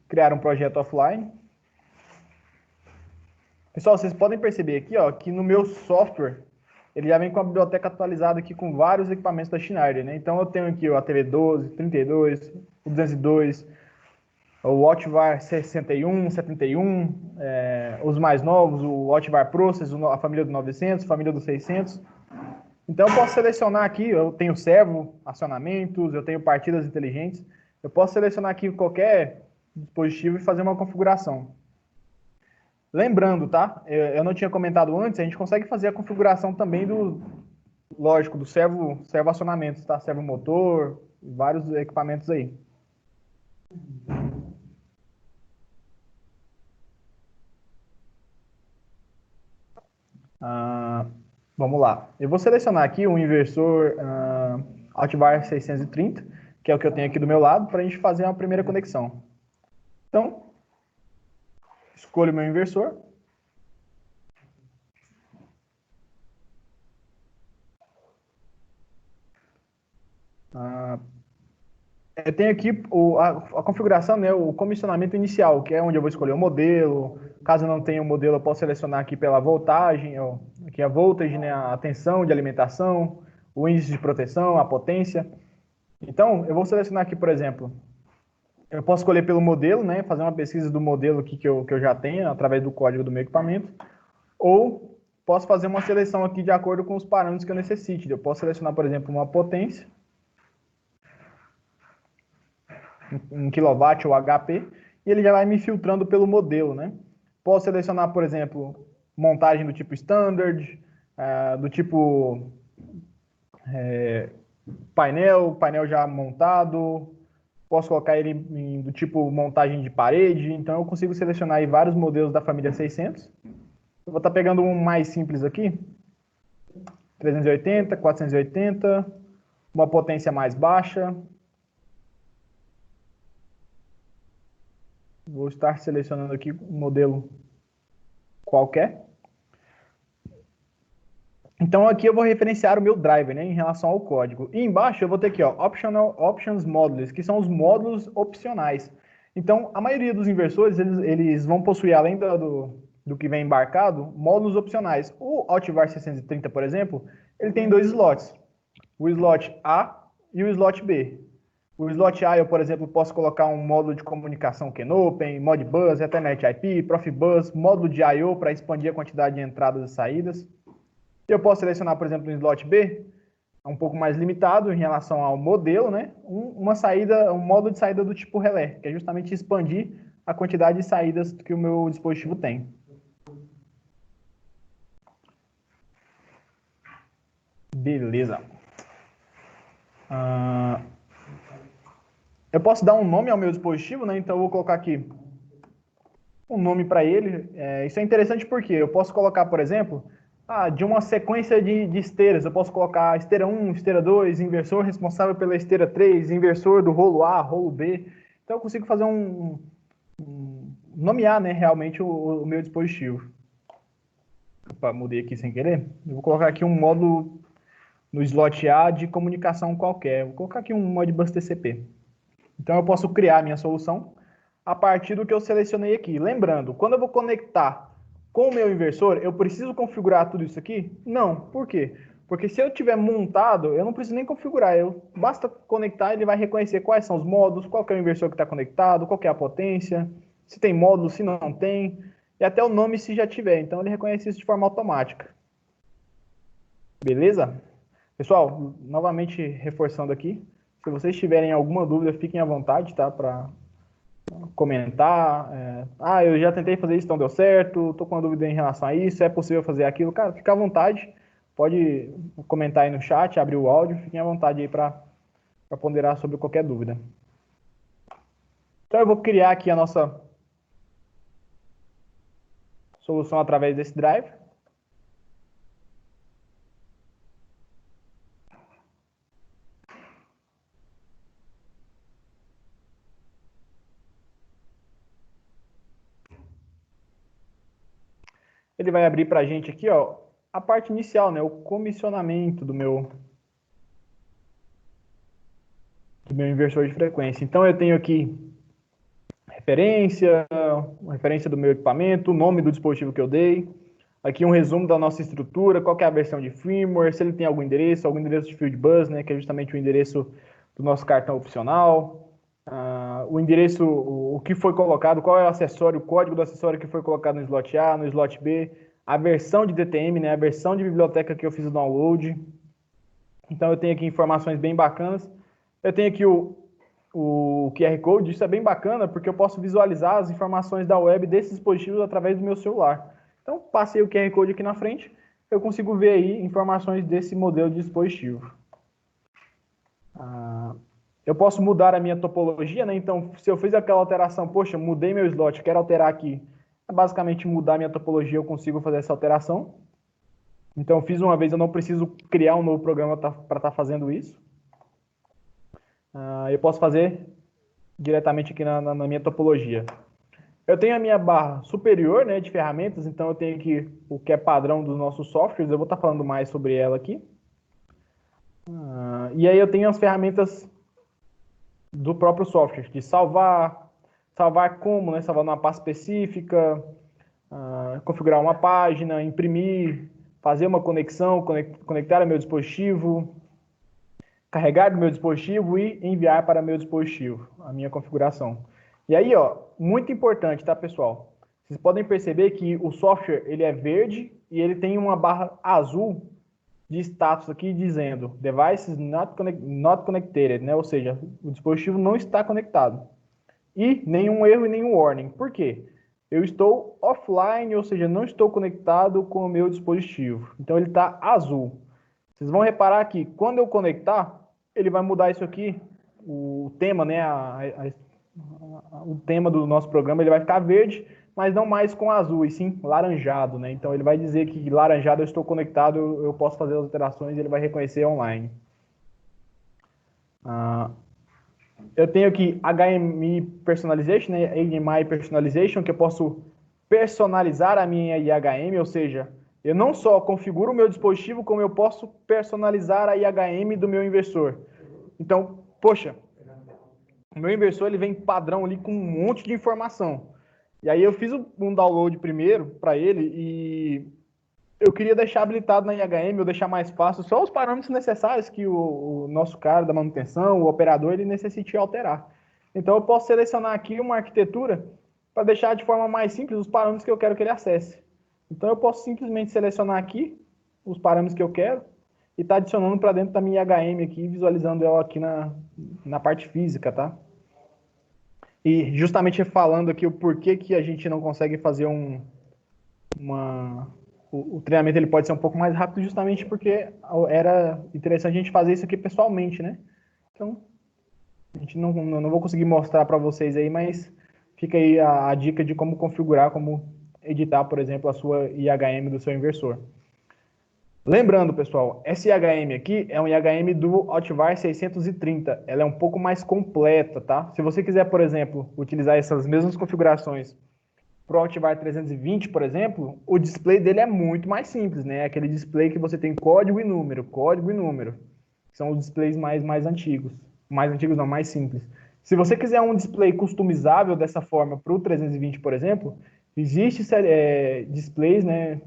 [SPEAKER 1] Criar um projeto offline. Pessoal, vocês podem perceber aqui, ó, que no meu software, ele já vem com a biblioteca atualizada aqui com vários equipamentos da Schneider, né? Então eu tenho aqui o ATV12, 32, o 202, o Altivar 61, 71, os mais novos, o Altivar Process, a família do 900, a família do 600. Então eu posso selecionar aqui, eu tenho servo, acionamentos, eu tenho partidas inteligentes, eu posso selecionar aqui qualquer dispositivo e fazer uma configuração. Lembrando, tá? Eu não tinha comentado antes, a gente consegue fazer a configuração também lógico, do servo acionamentos, tá? Servo motor, vários equipamentos aí. Vamos lá. Eu vou selecionar aqui um inversor Altivar 630, que é o que eu tenho aqui do meu lado, para a gente fazer uma primeira conexão. Então, escolho o meu inversor. Eu tenho aqui a configuração, né, o comissionamento inicial, que é onde eu vou escolher o modelo. Caso eu não tenha o modelo, eu posso selecionar aqui pela voltagem, ó, aqui a voltage, né, a tensão de alimentação, o índice de proteção, a potência. Então, eu vou selecionar aqui, por exemplo, eu posso escolher pelo modelo, né, fazer uma pesquisa do modelo aqui que eu já tenho, através do código do meu equipamento, ou posso fazer uma seleção aqui de acordo com os parâmetros que eu necessite. Eu posso selecionar, por exemplo, uma potência, em kW ou HP, e ele já vai me filtrando pelo modelo, né? Posso selecionar, por exemplo, montagem do tipo standard, do tipo painel já montado, posso colocar ele do tipo montagem de parede, então eu consigo selecionar aí vários modelos da família 600. Eu vou estar pegando um mais simples aqui, 380, 480, uma potência mais baixa. Vou estar selecionando aqui um modelo qualquer. Então aqui eu vou referenciar o meu driver, né, em relação ao código. E embaixo eu vou ter aqui, ó, Options Modules, que são os módulos opcionais. Então a maioria dos inversores, eles vão possuir, além do que vem embarcado, módulos opcionais. O Altivar 630, por exemplo, ele tem dois slots. O slot A e o slot B. O slot A, eu, por exemplo, posso colocar um módulo de comunicação Kenopen, Modbus, Ethernet IP, Profibus, módulo de I/O para expandir a quantidade de entradas e saídas. Eu posso selecionar, por exemplo, no slot B, um pouco mais limitado em relação ao modelo, né? Uma saída, um módulo de saída do tipo relé, que é justamente expandir a quantidade de saídas que o meu dispositivo tem. Beleza. Eu posso dar um nome ao meu dispositivo, né? Então eu vou colocar aqui um nome para ele. Isso é interessante porque eu posso colocar, por exemplo, de uma sequência de esteiras. Eu posso colocar esteira 1, esteira 2, inversor responsável pela esteira 3, inversor do rolo A, rolo B. Então eu consigo fazer nomear, né, realmente o meu dispositivo. Opa, mudei aqui sem querer. Eu vou colocar aqui um módulo no slot A de comunicação qualquer. Vou colocar aqui um Modbus TCP. Então eu posso criar a minha solução a partir do que eu selecionei aqui. Lembrando, quando eu vou conectar com o meu inversor, eu preciso configurar tudo isso aqui? Não. Por quê? Porque se eu tiver montado, eu não preciso nem configurar. Basta conectar, ele vai reconhecer quais são os módulos, qual é o inversor que está conectado, qual é a potência, se tem módulo, se não tem, e até o nome se já tiver. Então ele reconhece isso de forma automática. Beleza? Pessoal, novamente reforçando aqui, se vocês tiverem alguma dúvida, fiquem à vontade, tá? Para comentar. Eu já tentei fazer isso, não deu certo, estou com uma dúvida em relação a isso, é possível fazer aquilo? Cara, fica à vontade, pode comentar aí no chat, abrir o áudio, fiquem à vontade aí para ponderar sobre qualquer dúvida. Então eu vou criar aqui a nossa solução através desse drive. Ele vai abrir para a gente aqui, ó, a parte inicial, né, o comissionamento do meu inversor de frequência. Então eu tenho aqui referência do meu equipamento, o nome do dispositivo que eu dei, aqui um resumo da nossa estrutura, qual que é a versão de firmware, se ele tem algum endereço de field bus, né, que é justamente o endereço do nosso cartão opcional, o endereço, o que foi colocado, qual é o acessório, o código do acessório que foi colocado no slot A, no slot B, a versão de DTM, né, a versão de biblioteca que eu fiz o download. Então eu tenho aqui informações bem bacanas. Eu tenho aqui o QR Code, isso é bem bacana, porque eu posso visualizar as informações da web desses dispositivos através do meu celular. Então, passei o QR Code aqui na frente, eu consigo ver aí informações desse modelo de dispositivo. Eu posso mudar a minha topologia, né? Então, se eu fiz aquela alteração, poxa, mudei meu slot, quero alterar aqui, é basicamente mudar a minha topologia, eu consigo fazer essa alteração. Então, eu fiz uma vez, eu não preciso criar um novo programa para estar fazendo isso. Eu posso fazer diretamente aqui na minha topologia. Eu tenho a minha barra superior, né, de ferramentas, então eu tenho aqui o que é padrão dos nossos softwares, eu vou estar falando mais sobre ela aqui. E aí eu tenho as ferramentas do próprio software, de salvar como, né? Salvar numa pasta específica, configurar uma página, imprimir, fazer uma conexão, conectar ao meu dispositivo, carregar do meu dispositivo e enviar para meu dispositivo, a minha configuração. E aí, ó, muito importante, tá, pessoal? Vocês podem perceber que o software, ele é verde e ele tem uma barra azul de status aqui dizendo devices not connected, né? Ou seja, o dispositivo não está conectado. E nenhum erro e nenhum warning. Por quê? Eu estou offline, ou seja, não estou conectado com o meu dispositivo. Então ele está azul. Vocês vão reparar que quando eu conectar, ele vai mudar isso aqui, o tema, né? O tema do nosso programa ele vai ficar verde, mas não mais com azul, e sim laranjado, né? Então ele vai dizer que laranjado eu estou conectado, eu posso fazer as alterações e ele vai reconhecer online. Eu tenho aqui HMI Personalization, né? HMI Personalization, que eu posso personalizar a minha IHM, ou seja, eu não só configuro o meu dispositivo, como eu posso personalizar a IHM do meu inversor. Então, poxa, o meu inversor ele vem padrão ali com um monte de informação. E aí eu fiz um download primeiro para ele e eu queria deixar habilitado na IHM, ou deixar mais fácil, só os parâmetros necessários que o nosso cara da manutenção, o operador, ele necessite alterar. Então eu posso selecionar aqui uma arquitetura para deixar de forma mais simples os parâmetros que eu quero que ele acesse. Então eu posso simplesmente selecionar aqui os parâmetros que eu quero e estar adicionando para dentro da minha IHM aqui, visualizando ela aqui na parte física, tá? E justamente falando aqui o porquê que a gente não consegue fazer o treinamento ele pode ser um pouco mais rápido justamente porque era interessante a gente fazer isso aqui pessoalmente, né? Então, a gente não vou conseguir mostrar para vocês aí, mas fica aí a dica de como configurar, como editar, por exemplo, a sua IHM do seu inversor. Lembrando, pessoal, essa IHM aqui é um IHM do Altivar 630. Ela é um pouco mais completa, tá? Se você quiser, por exemplo, utilizar essas mesmas configurações para o Altivar 320, por exemplo, o display dele é muito mais simples, né? Aquele display que você tem código e número, código e número. São os displays mais antigos. Mais antigos não, mais simples. Se você quiser um display customizável dessa forma para o 320, por exemplo, existem displays, né,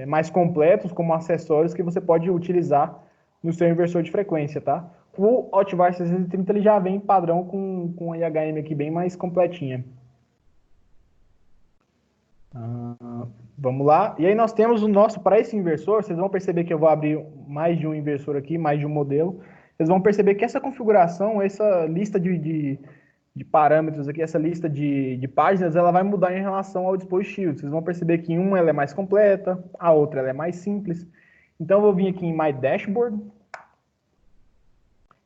[SPEAKER 1] mais completos como acessórios que você pode utilizar no seu inversor de frequência, tá? O Altivar 630 ele já vem padrão com a IHM aqui bem mais completinha. Vamos lá. E aí nós temos o nosso, para esse inversor, vocês vão perceber que eu vou abrir mais de um inversor aqui, mais de um modelo. Vocês vão perceber que essa configuração, essa lista de parâmetros aqui, essa lista de páginas, ela vai mudar em relação ao dispositivo. Vocês vão perceber que em uma ela é mais completa, a outra ela é mais simples. Então eu vou vir aqui em My Dashboard.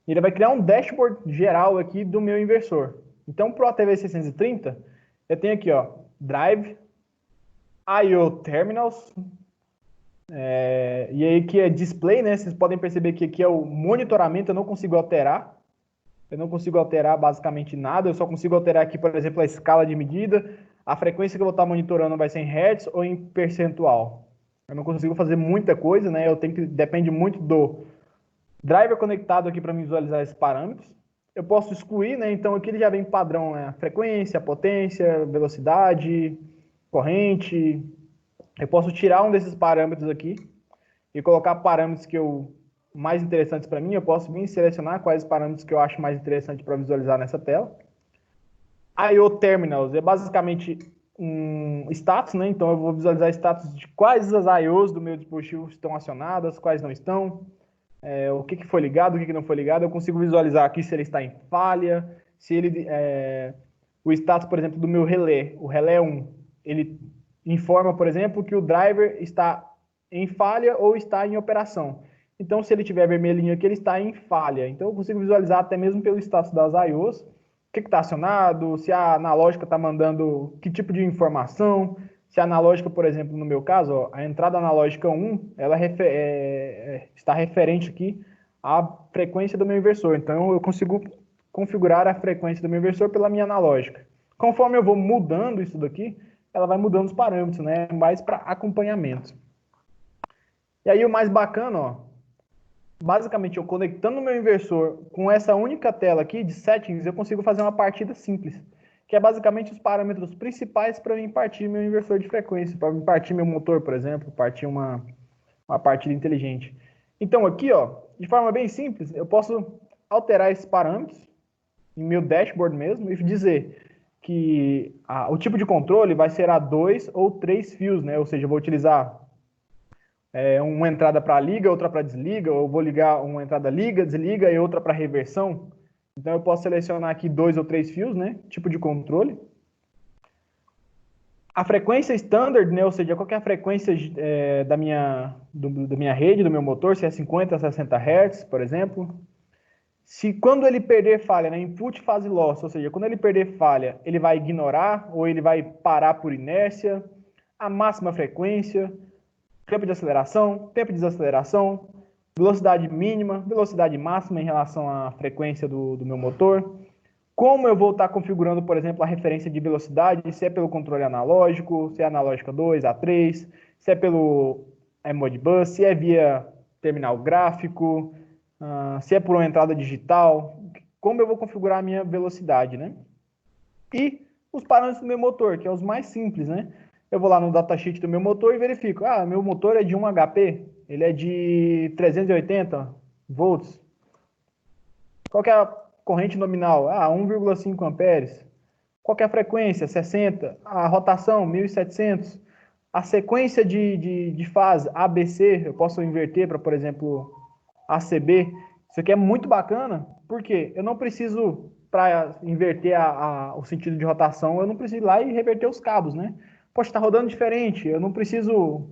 [SPEAKER 1] E ele vai criar um dashboard geral aqui do meu inversor. Então para o ATV 630, eu tenho aqui, ó, Drive, I/O Terminals, e aí que é display, né? Vocês podem perceber que aqui é o monitoramento, eu não consigo alterar. Eu não consigo alterar basicamente nada, eu só consigo alterar aqui, por exemplo, a escala de medida, a frequência que eu vou estar monitorando vai ser em Hertz ou em percentual. Eu não consigo fazer muita coisa, né? Depende muito do driver conectado aqui para visualizar esses parâmetros. Eu posso excluir, né? Então aqui ele já vem padrão, né? A frequência, a potência, velocidade, corrente. Eu posso tirar um desses parâmetros aqui e colocar parâmetros mais interessantes para mim. Eu posso vir selecionar quais parâmetros que eu acho mais interessante para visualizar nessa tela. I/O Terminals é basicamente um status, né? Então eu vou visualizar status de quais as I/Os do meu dispositivo estão acionadas, quais não estão, o que foi ligado, o que não foi ligado. Eu consigo visualizar aqui se ele está em falha, se ele o status, por exemplo, do meu relé, o relé 1, ele informa, por exemplo, que o driver está em falha ou está em operação. Então, se ele tiver vermelhinho aqui, ele está em falha. Então, eu consigo visualizar até mesmo pelo status das I/Os, o que está acionado, se a analógica está mandando que tipo de informação, se a analógica, por exemplo, no meu caso, ó, a entrada analógica 1, ela está referente aqui à frequência do meu inversor. Então, eu consigo configurar a frequência do meu inversor pela minha analógica. Conforme eu vou mudando isso daqui, ela vai mudando os parâmetros, né? Mais para acompanhamento. E aí o mais bacana, ó, basicamente, eu conectando o meu inversor com essa única tela aqui de settings, eu consigo fazer uma partida simples, que é basicamente os parâmetros principais para mim partir meu inversor de frequência, para mim partir meu motor, por exemplo, partir uma partida inteligente. Então aqui, ó, de forma bem simples, eu posso alterar esses parâmetros em meu dashboard mesmo e dizer que o tipo de controle vai ser a 2 ou 3 fios, né? Ou seja, eu vou utilizar uma entrada para liga, outra para desliga, ou vou ligar uma entrada liga, desliga e outra para reversão. Então eu posso selecionar aqui 2 ou 3 fios, né? Tipo de controle. A frequência standard, né? Ou seja, qual que é a frequência da minha rede, do meu motor, se é 50, 60 Hz, por exemplo. Se quando ele perder falha, né? Input phase loss, ou seja, quando ele perder falha, ele vai ignorar ou ele vai parar por inércia. A máxima frequência, tempo de aceleração, tempo de desaceleração, velocidade mínima, velocidade máxima em relação à frequência do meu motor. Como eu vou estar configurando, por exemplo, a referência de velocidade, se é pelo controle analógico, se é analógica 2, A3, se é pelo Modbus, se é via terminal gráfico, se é por uma entrada digital, como eu vou configurar a minha velocidade, né? E os parâmetros do meu motor, que é os mais simples, né? Eu vou lá no datasheet do meu motor e verifico, meu motor é de 1 HP, ele é de 380 volts. Qual que é a corrente nominal? 1,5 amperes. Qual que é a frequência? 60. A rotação, 1.700. A sequência de fase ABC, eu posso inverter para, por exemplo, ACB. Isso aqui é muito bacana, porque eu não preciso, para inverter o sentido de rotação, eu não preciso ir lá e reverter os cabos, né? Poxa, está rodando diferente, eu não preciso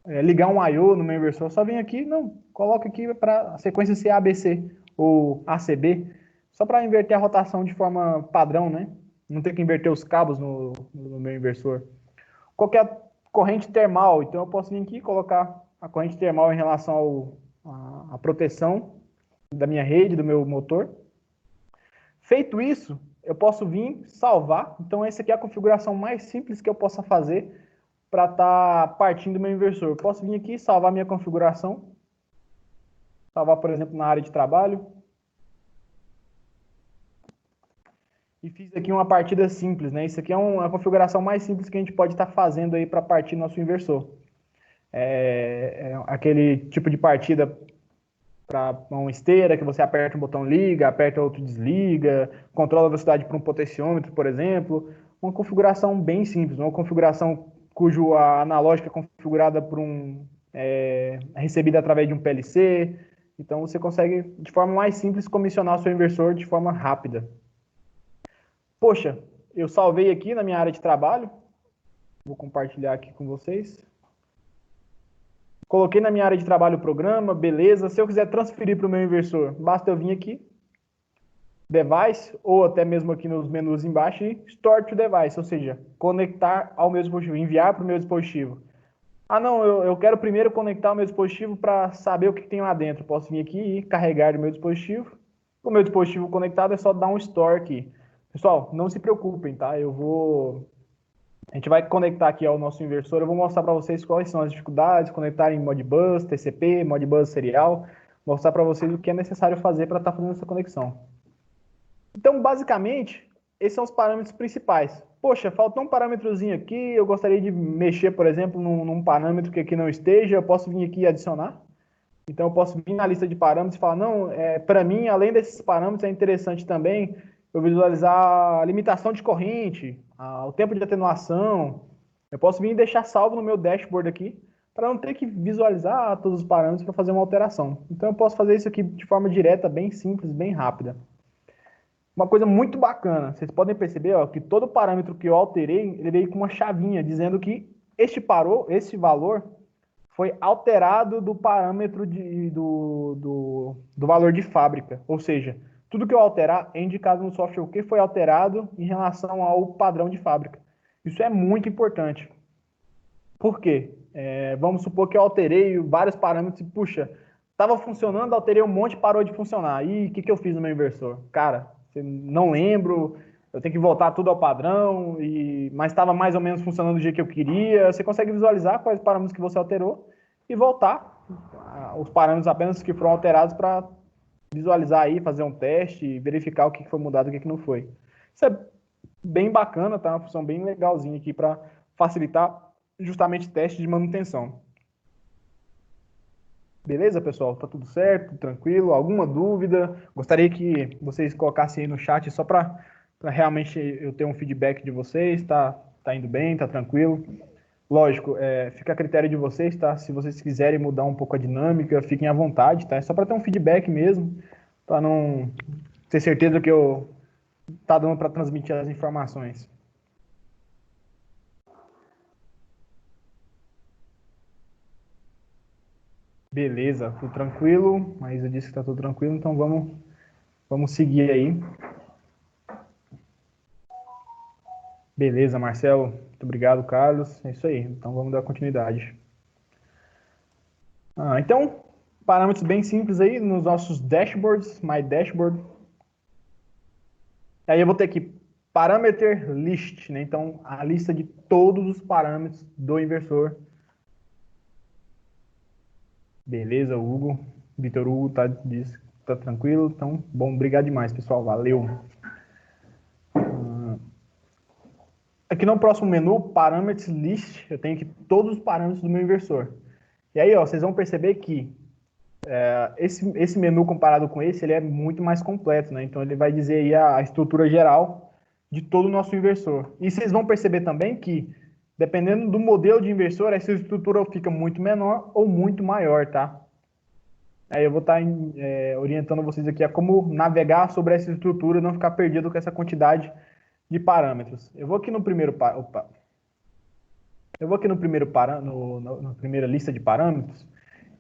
[SPEAKER 1] ligar um I/O no meu inversor, eu só venho aqui, não, coloco aqui para a sequência ser ABC ou ACB, só para inverter a rotação de forma padrão, né? Não ter que inverter os cabos no meu inversor. Qualquer corrente termal, então eu posso vir aqui e colocar a corrente termal em relação à proteção da minha rede, do meu motor. Feito isso, eu posso vir salvar. Então essa aqui é a configuração mais simples que eu possa fazer para estar partindo do meu inversor. Eu posso vir aqui e salvar minha configuração. Salvar, por exemplo, na área de trabalho. E fiz aqui uma partida simples, né? Isso aqui é uma configuração mais simples que a gente pode estar fazendo aí para partir nosso inversor. É aquele tipo de partida para uma esteira, que você aperta um botão liga, aperta outro desliga, controla a velocidade para um potenciômetro, por exemplo. Uma configuração bem simples, uma configuração cujo a analógica é configurada por recebida através de um PLC. Então você consegue, de forma mais simples, comissionar o seu inversor de forma rápida. Poxa, eu salvei aqui na minha área de trabalho. Vou compartilhar aqui com vocês. Coloquei na minha área de trabalho o programa, beleza. Se eu quiser transferir para o meu inversor, basta eu vir aqui, Device, ou até mesmo aqui nos menus embaixo, e Store to Device, ou seja, conectar ao meu dispositivo, enviar para o meu dispositivo. Não, eu quero primeiro conectar o meu dispositivo para saber o que tem lá dentro. Posso vir aqui e carregar o meu dispositivo. O meu dispositivo conectado é só dar um Store aqui. Pessoal, não se preocupem, tá? A gente vai conectar aqui ao nosso inversor, eu vou mostrar para vocês quais são as dificuldades, conectar em Modbus, TCP, Modbus serial, mostrar para vocês o que é necessário fazer para estar fazendo essa conexão. Então, basicamente, esses são os parâmetros principais. Poxa, faltou um parâmetrozinho aqui, eu gostaria de mexer, por exemplo, num parâmetro que aqui não esteja, eu posso vir aqui e adicionar. Então, eu posso vir na lista de parâmetros e falar, não, para mim, além desses parâmetros, é interessante também eu visualizar a limitação de corrente, o tempo de atenuação. Eu posso vir e deixar salvo no meu dashboard aqui, para não ter que visualizar todos os parâmetros para fazer uma alteração. Então, eu posso fazer isso aqui de forma direta, bem simples, bem rápida. Uma coisa muito bacana, vocês podem perceber que todo parâmetro que eu alterei, ele veio com uma chavinha, dizendo que esse valor foi alterado do parâmetro do valor de fábrica. Ou seja, tudo que eu alterar é indicado no software o que foi alterado em relação ao padrão de fábrica. Isso é muito importante. Por quê? Vamos supor que eu alterei vários parâmetros e, puxa, estava funcionando, alterei um monte e parou de funcionar. E o que eu fiz no meu inversor? Cara, não lembro, eu tenho que voltar tudo ao padrão, mas estava mais ou menos funcionando do jeito que eu queria. Você consegue visualizar quais parâmetros que você alterou e voltar os parâmetros apenas que foram alterados para visualizar aí, fazer um teste, verificar o que foi mudado e o que não foi. Isso é bem bacana, tá? Uma função bem legalzinha aqui para facilitar justamente testes de manutenção. Beleza, pessoal? Tá tudo certo, tudo tranquilo? Alguma dúvida? Gostaria que vocês colocassem aí no chat só para realmente eu ter um feedback de vocês. Tá indo bem, tá tranquilo? Lógico, fica a critério de vocês, tá? Se vocês quiserem mudar um pouco a dinâmica, fiquem à vontade, tá? É só para ter um feedback mesmo, para não ter certeza que eu tá dando para transmitir as informações. Beleza, tudo tranquilo. Mas eu disse que tá tudo tranquilo, então vamos seguir aí. Beleza, Marcelo. Muito obrigado, Carlos. É isso aí. Então vamos dar continuidade. Então, parâmetros bem simples aí nos nossos dashboards, My Dashboard. Aí eu vou ter aqui Parameter List, né? Então, a lista de todos os parâmetros do inversor. Beleza, Hugo. Vitor Hugo diz que tá tranquilo. Então, bom, obrigado demais, pessoal. Valeu. Aqui no próximo menu, Parameters List, eu tenho aqui todos os parâmetros do meu inversor. E aí, ó, vocês vão perceber que esse menu comparado com esse, ele é muito mais completo, né? Então, ele vai dizer aí a estrutura geral de todo o nosso inversor. E vocês vão perceber também que, dependendo do modelo de inversor, essa estrutura fica muito menor ou muito maior, tá? Aí eu vou estar orientando vocês aqui a como navegar sobre essa estrutura e não ficar perdido com essa quantidade de parâmetros. Eu vou aqui no primeiro na primeira lista de parâmetros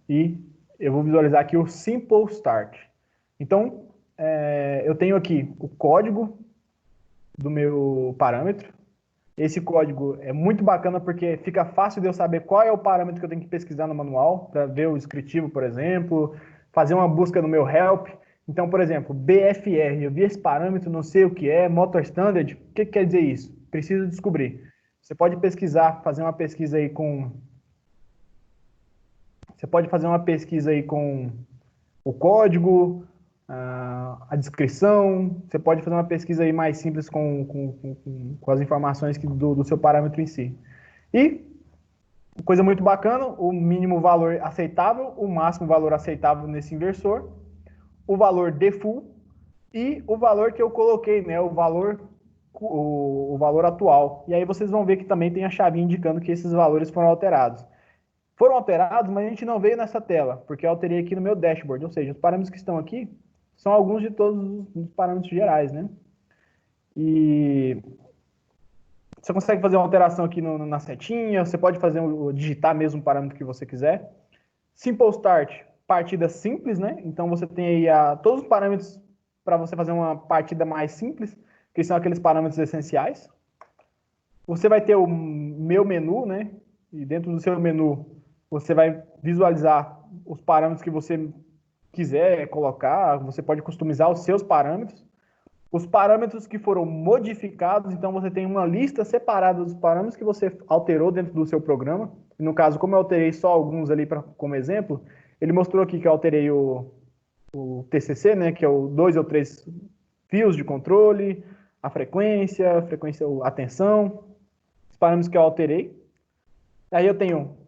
[SPEAKER 1] e eu vou visualizar aqui o Simple Start. Então, eu tenho aqui o código do meu parâmetro. Esse código é muito bacana porque fica fácil de eu saber qual é o parâmetro que eu tenho que pesquisar no manual, para ver o descritivo, por exemplo, fazer uma busca no meu help. Então, por exemplo, BFR, eu vi esse parâmetro, não sei o que é, Motor Standard, o que quer dizer isso? Preciso descobrir. Você pode pesquisar, fazer uma pesquisa aí com... Você pode fazer uma pesquisa aí com o código, a descrição, você pode fazer uma pesquisa aí mais simples com as informações do seu parâmetro em si. E, coisa muito bacana, o mínimo valor aceitável, o máximo valor aceitável nesse inversor, o valor default e o valor que eu coloquei, né, o valor atual. E aí vocês vão ver que também tem a chavinha indicando que esses valores foram alterados. Foram alterados, mas a gente não veio nessa tela, porque eu alterei aqui no meu dashboard, ou seja, os parâmetros que estão aqui são alguns de todos os parâmetros gerais, né? E você consegue fazer uma alteração aqui na setinha, você pode digitar mesmo o parâmetro que você quiser. Simple Start, partida simples, né? Então você tem aí todos os parâmetros para você fazer uma partida mais simples, que são aqueles parâmetros essenciais. Você vai ter o meu menu, né? E dentro do seu menu você vai visualizar os parâmetros que você quiser colocar, você pode customizar os seus parâmetros. Os parâmetros que foram modificados, então você tem uma lista separada dos parâmetros que você alterou dentro do seu programa. No caso, como eu alterei só alguns ali como exemplo, ele mostrou aqui que eu alterei o TCC, né, que é o 2 ou 3 fios de controle, a frequência, a tensão, os parâmetros que eu alterei. Aí eu tenho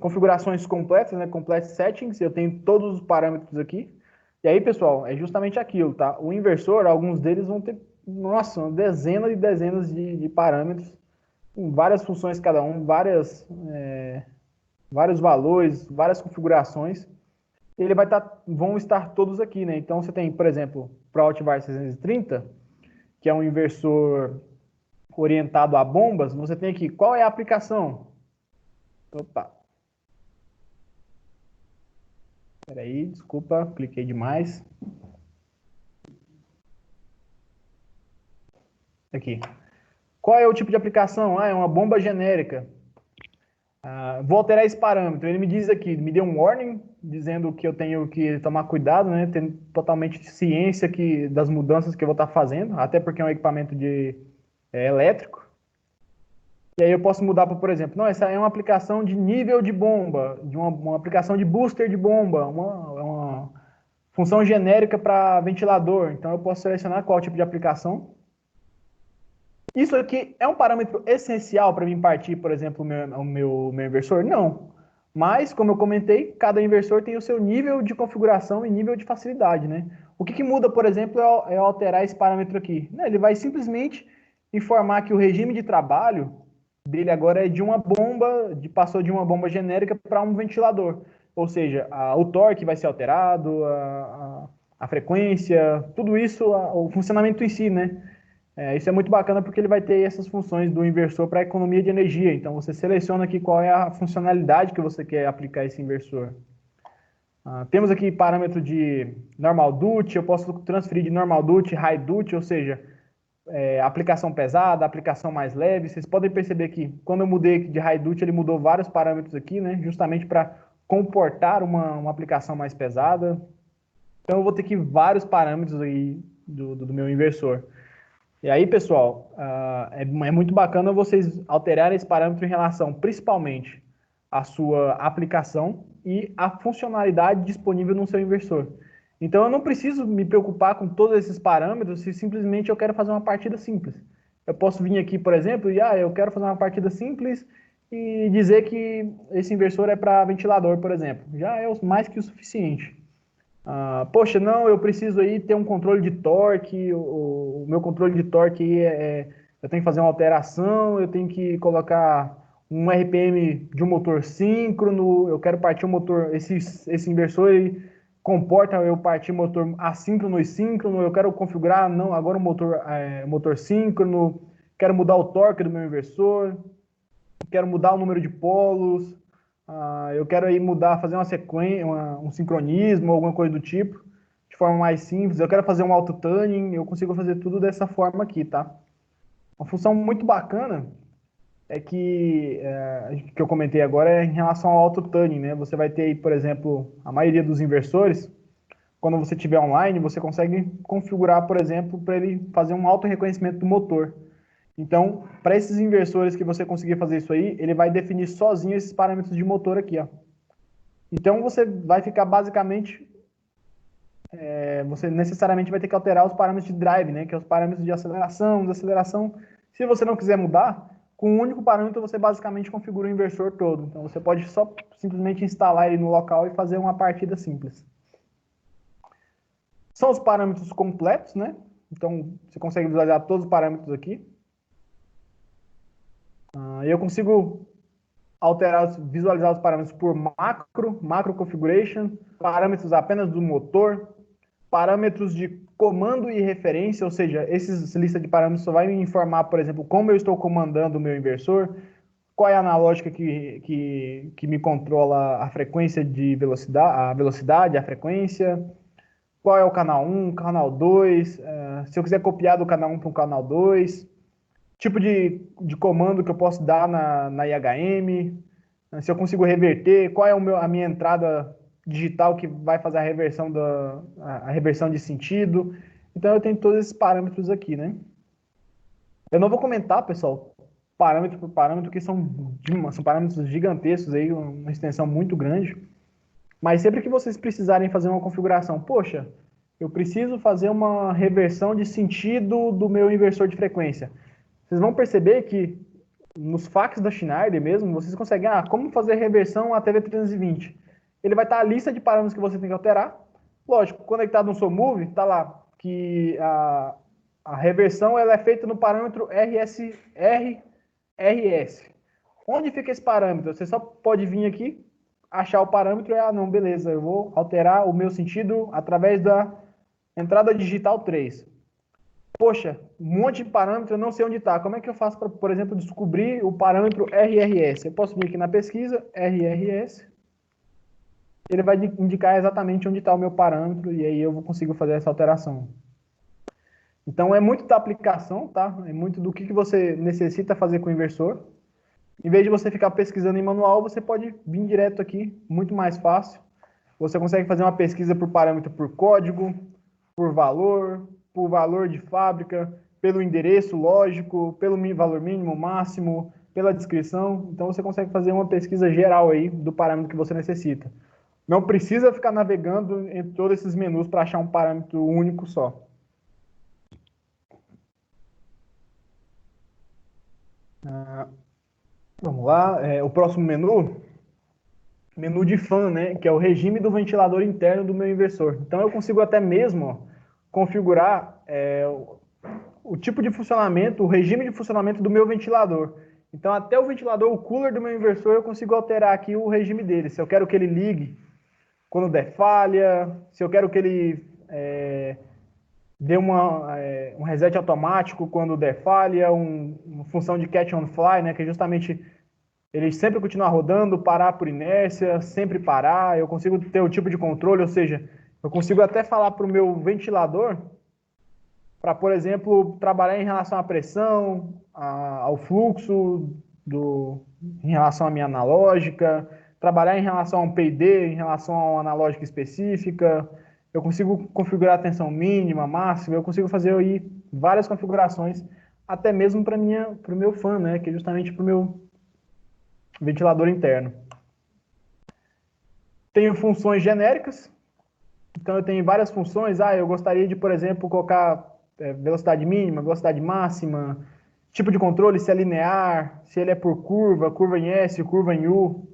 [SPEAKER 1] configurações completas, né, complete settings, eu tenho todos os parâmetros aqui. E aí, pessoal, é justamente aquilo, tá? O inversor, alguns deles vão ter, nossa, dezenas e dezenas de parâmetros, com várias funções cada um, vários valores, várias configurações. Ele vão estar todos aqui, né? Então, você tem, por exemplo, para o Altivar 630, que é um inversor orientado a bombas, você tem aqui, qual é a aplicação? Opa. Espera aí, desculpa, cliquei demais. Aqui. Qual é o tipo de aplicação? É uma bomba genérica. Vou alterar esse parâmetro. Ele me diz aqui, me deu um warning, dizendo que eu tenho que tomar cuidado, né? Tendo totalmente ciência das mudanças que eu vou estar fazendo, até porque é um equipamento elétrico. E aí eu posso mudar para, por exemplo, não, essa é uma aplicação de nível de bomba, de uma aplicação de booster de bomba, uma função genérica para ventilador. Então eu posso selecionar qual tipo de aplicação. Isso aqui é um parâmetro essencial para mim partir, por exemplo, o meu inversor? Não. Mas, como eu comentei, cada inversor tem o seu nível de configuração e nível de facilidade, né? O que muda, por exemplo, é alterar esse parâmetro aqui. Ele vai simplesmente informar que o regime de trabalho dele agora é de uma bomba, passou de uma bomba genérica para um ventilador. Ou seja, o torque vai ser alterado, a frequência, tudo isso, o funcionamento em si, né? Isso é muito bacana porque ele vai ter essas funções do inversor para economia de energia. Então você seleciona aqui qual é a funcionalidade que você quer aplicar esse inversor. Temos aqui parâmetro de normal duty, eu posso transferir de normal duty, high duty, ou seja, aplicação pesada, aplicação mais leve. Vocês podem perceber que quando eu mudei de high duty, ele mudou vários parâmetros aqui, né? Justamente para comportar uma aplicação mais pesada. Então eu vou ter aqui vários parâmetros aí do meu inversor. E aí, pessoal, é muito bacana vocês alterarem esse parâmetro em relação, principalmente, à sua aplicação e à funcionalidade disponível no seu inversor. Então, eu não preciso me preocupar com todos esses parâmetros se simplesmente eu quero fazer uma partida simples. Eu posso vir aqui, por exemplo, e eu quero fazer uma partida simples e dizer que esse inversor é para ventilador, por exemplo. Já é mais que o suficiente. Poxa, não, eu preciso aí ter um controle de torque, o meu controle de torque aí eu tenho que fazer uma alteração, eu tenho que colocar um RPM de um motor síncrono, eu quero partir o motor, esse inversor ele comporta eu partir motor assíncrono e síncrono, eu quero configurar, não, agora o motor síncrono, quero mudar o torque do meu inversor, quero mudar o número de polos, eu quero aí mudar, fazer uma sequência, um sincronismo, alguma coisa do tipo, de forma mais simples. Eu quero fazer um auto-tuning, eu consigo fazer tudo dessa forma aqui, tá? Uma função muito bacana é que eu comentei agora é em relação ao auto-tuning, né? Você vai ter aí, por exemplo, a maioria dos inversores, quando você estiver online, você consegue configurar, por exemplo, para ele fazer um auto-reconhecimento do motor. Então, para esses inversores que você conseguir fazer isso aí, ele vai definir sozinho esses parâmetros de motor aqui, ó. Então, você vai ficar basicamente, você necessariamente vai ter que alterar os parâmetros de drive, né, que é os parâmetros de aceleração, desaceleração. Se você não quiser mudar, com um único parâmetro você basicamente configura o inversor todo. Então, você pode só simplesmente instalar ele no local e fazer uma partida simples. São os parâmetros completos, né? Então, você consegue visualizar todos os parâmetros aqui. Eu consigo visualizar os parâmetros por macro configuration, parâmetros apenas do motor, parâmetros de comando e referência, ou seja, essa lista de parâmetros só vai me informar, por exemplo, como eu estou comandando o meu inversor, qual é a analógica que me controla a frequência de velocidade, a frequência, qual é o canal 1, canal 2, se eu quiser copiar do canal 1 para o canal 2, tipo de comando que eu posso dar na IHM, se eu consigo reverter, qual é a minha entrada digital que vai fazer a reversão de sentido. Então eu tenho todos esses parâmetros aqui, né? Eu não vou comentar, pessoal, parâmetro por parâmetro, que são parâmetros gigantescos aí, uma extensão muito grande. Mas sempre que vocês precisarem fazer uma configuração, poxa, eu preciso fazer uma reversão de sentido do meu inversor de frequência. Vocês vão perceber que nos fax da Schneider mesmo, vocês conseguem, como fazer reversão a TV320. Ele vai estar a lista de parâmetros que você tem que alterar. Lógico, conectado no seu Move, está lá que a reversão ela é feita no parâmetro RS. Onde fica esse parâmetro? Você só pode vir aqui, achar o parâmetro e, não, beleza, eu vou alterar o meu sentido através da entrada digital 3. Poxa, um monte de parâmetro, eu não sei onde está. Como é que eu faço para, por exemplo, descobrir o parâmetro RRS? Eu posso vir aqui na pesquisa, RRS, ele vai indicar exatamente onde está o meu parâmetro e aí eu consigo fazer essa alteração. Então, é muito da aplicação, tá? É muito do que você necessita fazer com o inversor. Em vez de você ficar pesquisando em manual, você pode vir direto aqui, muito mais fácil. Você consegue fazer uma pesquisa por parâmetro por código, por valor de fábrica, pelo endereço lógico, pelo valor mínimo, máximo, pela descrição. Então você consegue fazer uma pesquisa geral aí do parâmetro que você necessita. Não precisa ficar navegando em todos esses menus para achar um parâmetro único só. Vamos lá, o próximo menu de fan, né, que é o regime do ventilador interno do meu inversor. Então eu consigo até mesmo configurar o tipo de funcionamento, o regime de funcionamento do meu ventilador. Então até o ventilador, o cooler do meu inversor, eu consigo alterar aqui o regime dele. Se eu quero que ele ligue quando der falha, se eu quero que ele dê um reset automático quando der falha, uma função de catch on fly, né, que é justamente ele sempre continuar rodando, parar por inércia, sempre parar. Eu consigo ter o tipo de controle, ou seja, eu consigo até falar para o meu ventilador para, por exemplo, trabalhar em relação à pressão, ao fluxo, em relação à minha analógica, trabalhar em relação a um PD, em relação a uma analógica específica. Eu consigo configurar a tensão mínima, máxima, eu consigo fazer aí várias configurações, até mesmo para o meu fan, né, que é justamente para o meu ventilador interno. Tenho funções genéricas, então eu tenho várias funções. Eu gostaria de, por exemplo, colocar velocidade mínima, velocidade máxima, tipo de controle, se é linear, se ele é por curva, curva em S, curva em U.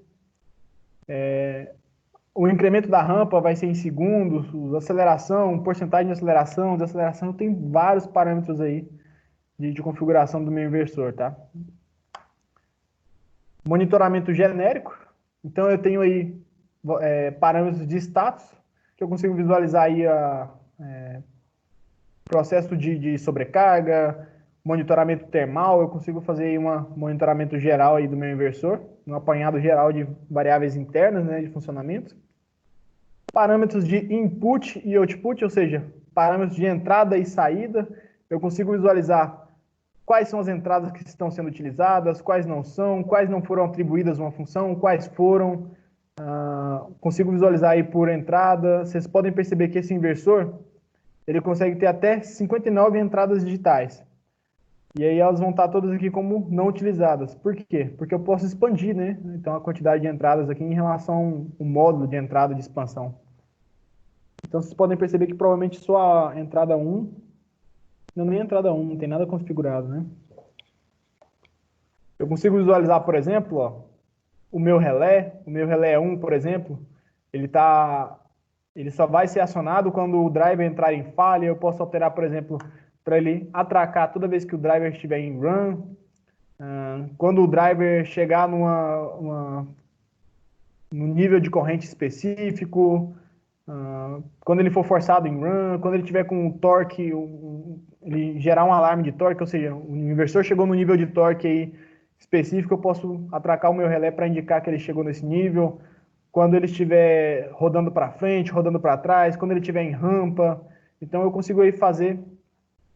[SPEAKER 1] O incremento da rampa vai ser em segundos, aceleração, porcentagem de aceleração, desaceleração. Tem vários parâmetros aí de configuração do meu inversor, tá? Monitoramento genérico. Então eu tenho aí parâmetros de status, que eu consigo visualizar aí processo de sobrecarga, monitoramento termal, eu consigo fazer aí um monitoramento geral aí do meu inversor, um apanhado geral de variáveis internas, né, de funcionamento. Parâmetros de input e output, ou seja, parâmetros de entrada e saída, eu consigo visualizar quais são as entradas que estão sendo utilizadas, quais não são, quais não foram atribuídas uma função, quais foram. Consigo visualizar aí por entrada. Vocês podem perceber que esse inversor, ele consegue ter até 59 entradas digitais. E aí elas vão estar todas aqui como não utilizadas. Por quê? Porque eu posso expandir, né? Então a quantidade de entradas aqui em relação ao módulo de entrada de expansão. Então vocês podem perceber que provavelmente só a entrada 1, não nem a entrada 1, não tem nada configurado, né? Eu consigo visualizar, por exemplo, ó, o meu relé 1, por exemplo, ele só vai ser acionado quando o driver entrar em falha. Eu posso alterar, por exemplo, para ele atracar toda vez que o driver estiver em run. Quando o driver chegar num nível de corrente específico, quando ele for forçado em run, quando ele tiver com o torque, ele gerar um alarme de torque, ou seja, o inversor chegou no nível de torque aí específico, eu posso atracar o meu relé para indicar que ele chegou nesse nível. Quando ele estiver rodando para frente, rodando para trás, quando ele estiver em rampa. Então eu consigo aí fazer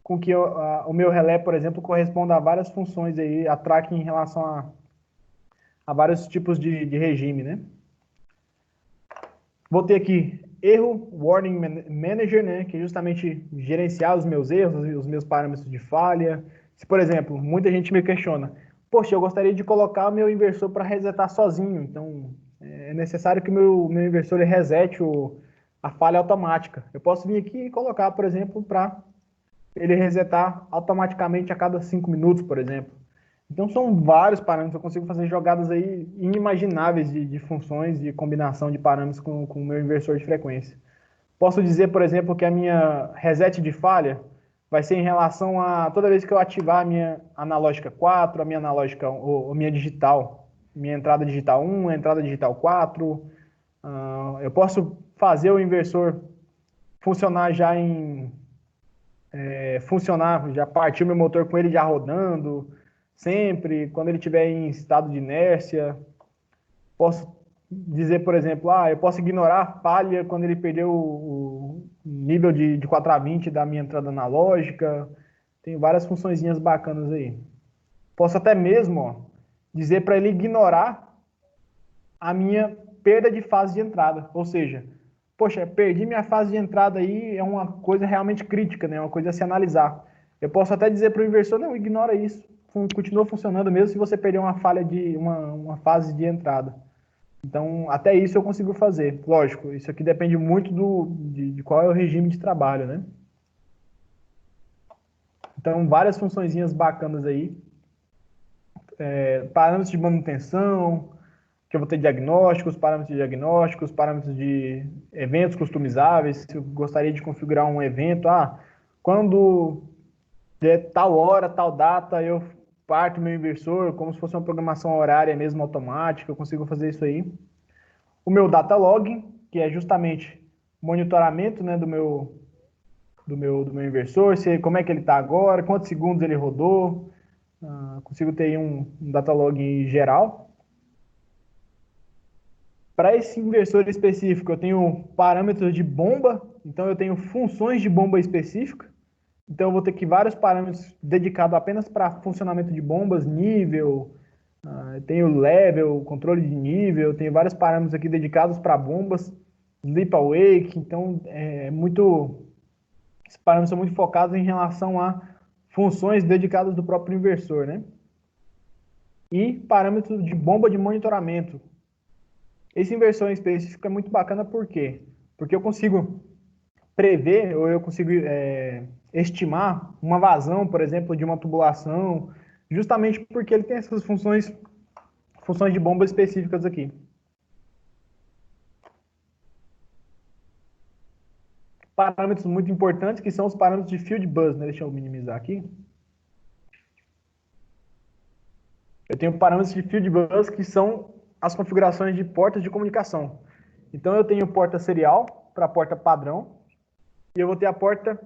[SPEAKER 1] com que o meu relé, por exemplo, corresponda a várias funções aí, atraque em relação a vários tipos de regime, né? Vou ter aqui erro Warning Manager, né, que é justamente gerenciar os meus erros, os meus parâmetros de falha. Se, por exemplo, muita gente me questiona, poxa, eu gostaria de colocar o meu inversor para resetar sozinho, então é necessário que o meu inversor ele resete a falha automática. Eu posso vir aqui e colocar, por exemplo, para ele resetar automaticamente a cada 5 minutos, por exemplo. Então são vários parâmetros, eu consigo fazer jogadas aí inimagináveis de funções e combinação de parâmetros com o meu inversor de frequência. Posso dizer, por exemplo, que a minha reset de falha vai ser em relação a toda vez que eu ativar a minha analógica 4, a minha analógica, ou minha digital, minha entrada digital 1, a entrada digital 4. Eu posso fazer o inversor funcionar já partir o meu motor com ele já rodando, sempre, quando ele estiver em estado de inércia. Posso dizer, por exemplo, eu posso ignorar a falha quando ele perdeu o nível de 4 a 20 da minha entrada analógica. Tem várias funçõezinhas bacanas aí. Posso até mesmo dizer para ele ignorar a minha perda de fase de entrada. Ou seja, poxa, perdi minha fase de entrada aí, é uma coisa realmente crítica, né? Uma coisa a se analisar. Eu posso até dizer para o inversor, não, ignora isso. continua funcionando mesmo se você perder uma falha de uma fase de entrada. Então, até isso eu consigo fazer. Lógico, isso aqui depende muito de qual é o regime de trabalho, né? Então, várias funçõezinhas bacanas aí. Parâmetros de manutenção, que eu vou ter diagnósticos, parâmetros de eventos customizáveis. Se eu gostaria de configurar um evento, quando der tal hora, tal data, eu parto meu inversor, como se fosse uma programação horária mesmo automática, eu consigo fazer isso aí. O meu data log, que é justamente monitoramento, né, do meu inversor, como é que ele está agora, quantos segundos ele rodou, consigo ter aí um data log geral. Para esse inversor específico, eu tenho parâmetros de bomba, então eu tenho funções de bomba específica. Então eu vou ter aqui vários parâmetros dedicados apenas para funcionamento de bombas, nível, tenho level, controle de nível, tenho vários parâmetros aqui dedicados para bombas, sleep awake, então esses parâmetros são muito focados em relação a funções dedicadas do próprio inversor, né? E parâmetros de bomba de monitoramento. Esse inversor em específico é muito bacana por quê? Porque eu consigo prever, ou eu consigo estimar uma vazão, por exemplo, de uma tubulação, justamente porque ele tem essas funções de bomba específicas aqui. Parâmetros muito importantes, que são os parâmetros de field bus, né? Deixa eu minimizar aqui. Eu tenho parâmetros de field bus, que são as configurações de portas de comunicação. Então, eu tenho porta serial para porta padrão, e eu vou ter a porta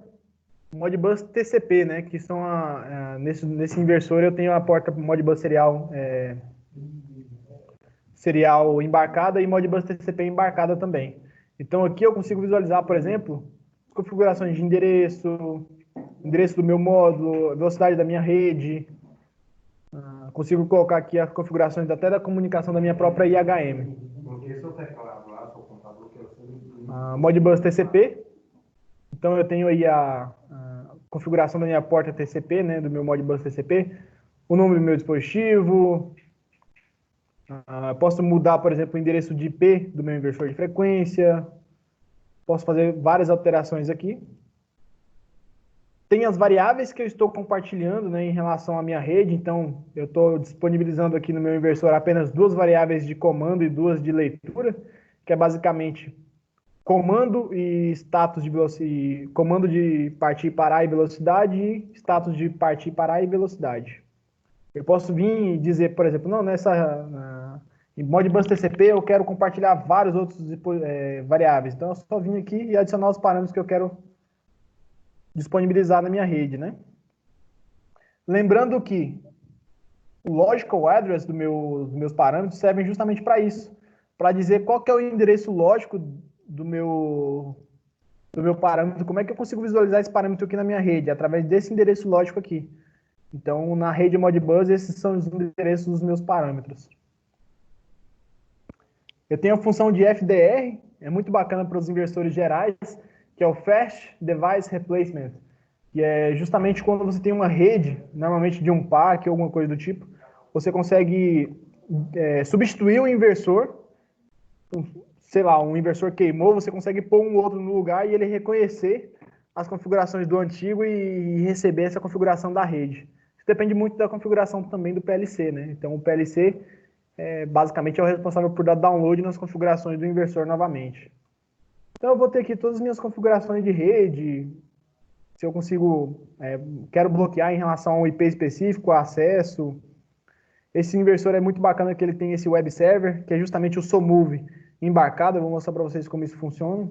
[SPEAKER 1] Modbus TCP, né? Que são nesse inversor eu tenho a porta Modbus serial embarcada e Modbus TCP embarcada também. Então aqui eu consigo visualizar, por exemplo, configurações de endereço do meu módulo, velocidade da minha rede. Consigo colocar aqui as configurações até da comunicação da minha própria IHM.
[SPEAKER 3] Coloquei seu teclado lá, seu computador, que eu sei.
[SPEAKER 1] Modbus TCP. Então eu tenho aí a configuração da minha porta TCP, né, do meu Modbus TCP, o nome do meu dispositivo, posso mudar, por exemplo, o endereço de IP do meu inversor de frequência, posso fazer várias alterações aqui. Tem as variáveis que eu estou compartilhando, né, em relação à minha rede, então eu estou disponibilizando aqui no meu inversor apenas duas variáveis de comando e duas de leitura, que é basicamente comando e status de velocidade, comando de partir, parar e velocidade e status de partir, parar e velocidade. Eu posso vir e dizer, por exemplo, não, em Modbus TCP eu quero compartilhar vários outros variáveis. Então eu só vim aqui e adicionar os parâmetros que eu quero disponibilizar na minha rede, né? Lembrando que o logical address dos meus parâmetros servem justamente para isso, para dizer qual que é o endereço lógico do meu parâmetro, como é que eu consigo visualizar esse parâmetro aqui na minha rede, através desse endereço lógico aqui. Então, na rede Modbus, esses são os endereços dos meus parâmetros. Eu tenho a função de FDR, é muito bacana para os inversores gerais, que é o Fast Device Replacement, que é justamente quando você tem uma rede, normalmente de um pack ou alguma coisa do tipo, você consegue substituir o inversor, sei lá, um inversor queimou, você consegue pôr um outro no lugar e ele reconhecer as configurações do antigo e receber essa configuração da rede. Isso depende muito da configuração também do PLC, né? Então o PLC basicamente é o responsável por dar download nas configurações do inversor novamente. Então eu vou ter aqui todas as minhas configurações de rede, se eu consigo, quero bloquear em relação a um IP específico, acesso. Esse inversor é muito bacana que ele tem esse web server, que é justamente o SOMove embarcado. Eu vou mostrar para vocês como isso funciona.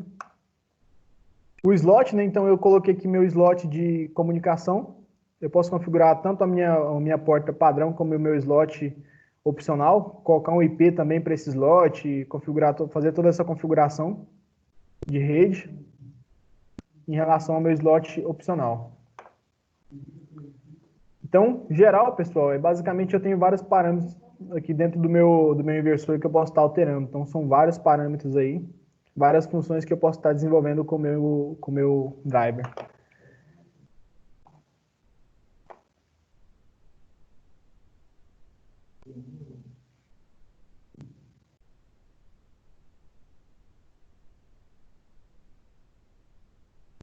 [SPEAKER 1] O slot, né? Então eu coloquei aqui meu slot de comunicação. Eu posso configurar tanto a minha porta padrão como o meu slot opcional, colocar um IP também para esse slot, fazer toda essa configuração de rede em relação ao meu slot opcional. Então, geral, pessoal, basicamente eu tenho vários parâmetros aqui dentro do meu inversor que eu posso estar alterando. Então, são vários parâmetros aí, várias funções que eu posso estar desenvolvendo com o meu driver.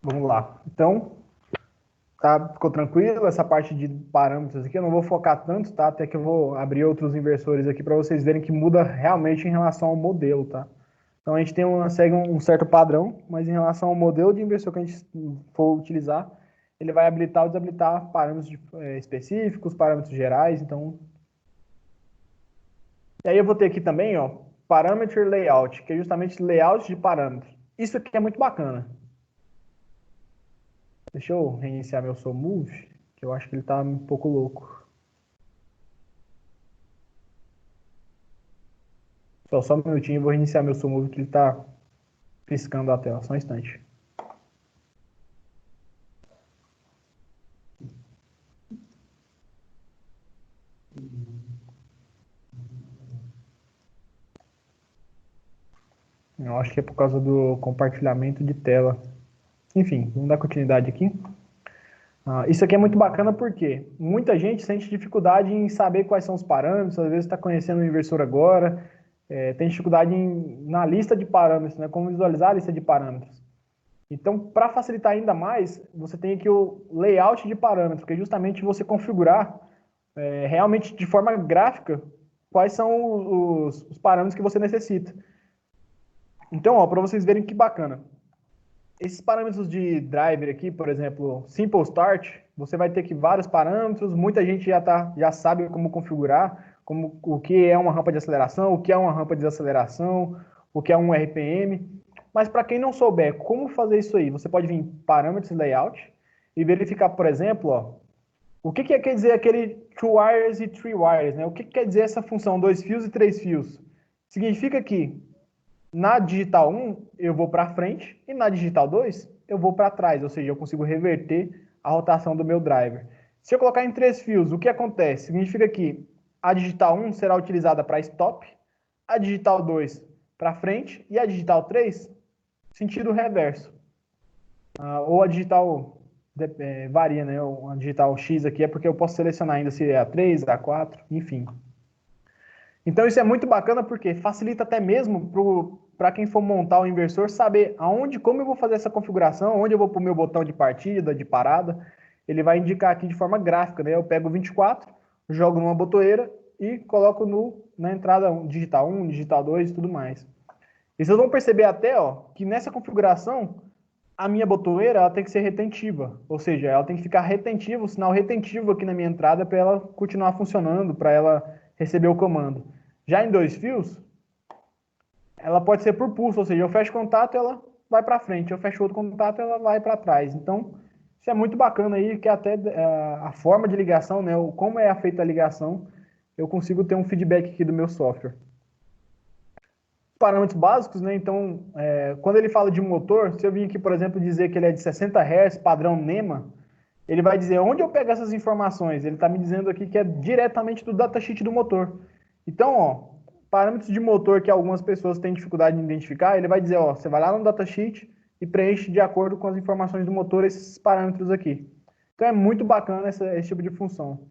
[SPEAKER 1] Vamos lá. Então, tá, ficou tranquilo? Essa parte de parâmetros aqui eu não vou focar tanto, tá? Até que eu vou abrir outros inversores aqui para vocês verem que muda realmente em relação ao modelo, tá? Então a gente segue um certo padrão, mas em relação ao modelo de inversor que a gente for utilizar, ele vai habilitar ou desabilitar parâmetros específicos, parâmetros gerais, então... E aí eu vou ter aqui também, ó, Parameter Layout, que é justamente layout de parâmetros. Isso aqui é muito bacana. Deixa eu reiniciar meu SoMove, que eu acho que ele tá um pouco louco. Só um minutinho, eu vou reiniciar meu SoMove, que ele tá piscando a tela. Só um instante. Eu acho que é por causa do compartilhamento de tela. Enfim, vamos dar continuidade aqui. Isso aqui é muito bacana porque muita gente sente dificuldade em saber quais são os parâmetros, às vezes está conhecendo o inversor agora, tem dificuldade na lista de parâmetros, né, como visualizar a lista de parâmetros. Então, para facilitar ainda mais, você tem aqui o layout de parâmetros, que é justamente você configurar realmente de forma gráfica quais são os parâmetros que você necessita. Então, para vocês verem que bacana. Esses parâmetros de driver aqui, por exemplo, Simple Start, você vai ter aqui vários parâmetros, muita gente já sabe como configurar, o que é uma rampa de aceleração, o que é uma rampa de desaceleração, o que é um RPM. Mas para quem não souber como fazer isso aí, você pode vir em parâmetros layout e verificar, por exemplo, ó, o que quer dizer aquele two wires e three wires, né? O que quer dizer essa função 2 fios e 3 fios? Significa que na digital 1 eu vou para frente e na digital 2 eu vou para trás, ou seja, eu consigo reverter a rotação do meu driver. Se eu colocar em 3 fios, o que acontece? Significa que a digital 1 será utilizada para stop, a digital 2 para frente e a digital 3 sentido reverso. Ou a digital varia, né? A digital X aqui é porque eu posso selecionar ainda se é a 3, a 4, enfim. Então isso é muito bacana porque facilita até mesmo para quem for montar o inversor saber como eu vou fazer essa configuração, onde eu vou pôr meu botão de partida, de parada. Ele vai indicar aqui de forma gráfica, né? Eu pego o 24, jogo numa botoeira e coloco na entrada digital 1, digital 2 e tudo mais. E vocês vão perceber até, ó, que nessa configuração a minha botoeira ela tem que ser retentiva, ou seja, ela tem que ficar retentiva, o sinal retentivo aqui na minha entrada para ela continuar funcionando, para ela receber o comando. Já em 2 fios, ela pode ser por pulso, ou seja, eu fecho contato, ela vai para frente, eu fecho outro contato, ela vai para trás. Então, isso é muito bacana aí, que até a forma de ligação, né, como é feita a ligação, eu consigo ter um feedback aqui do meu software. Parâmetros básicos, né? Então, quando ele fala de motor, se eu vir aqui, por exemplo, dizer que ele é de 60 Hz, padrão NEMA, ele vai dizer onde eu pego essas informações. Ele está me dizendo aqui que é diretamente do datasheet do motor. Então, ó, parâmetros de motor que algumas pessoas têm dificuldade em identificar, ele vai dizer, ó, você vai lá no datasheet e preenche de acordo com as informações do motor esses parâmetros aqui. Então é muito bacana esse tipo de função.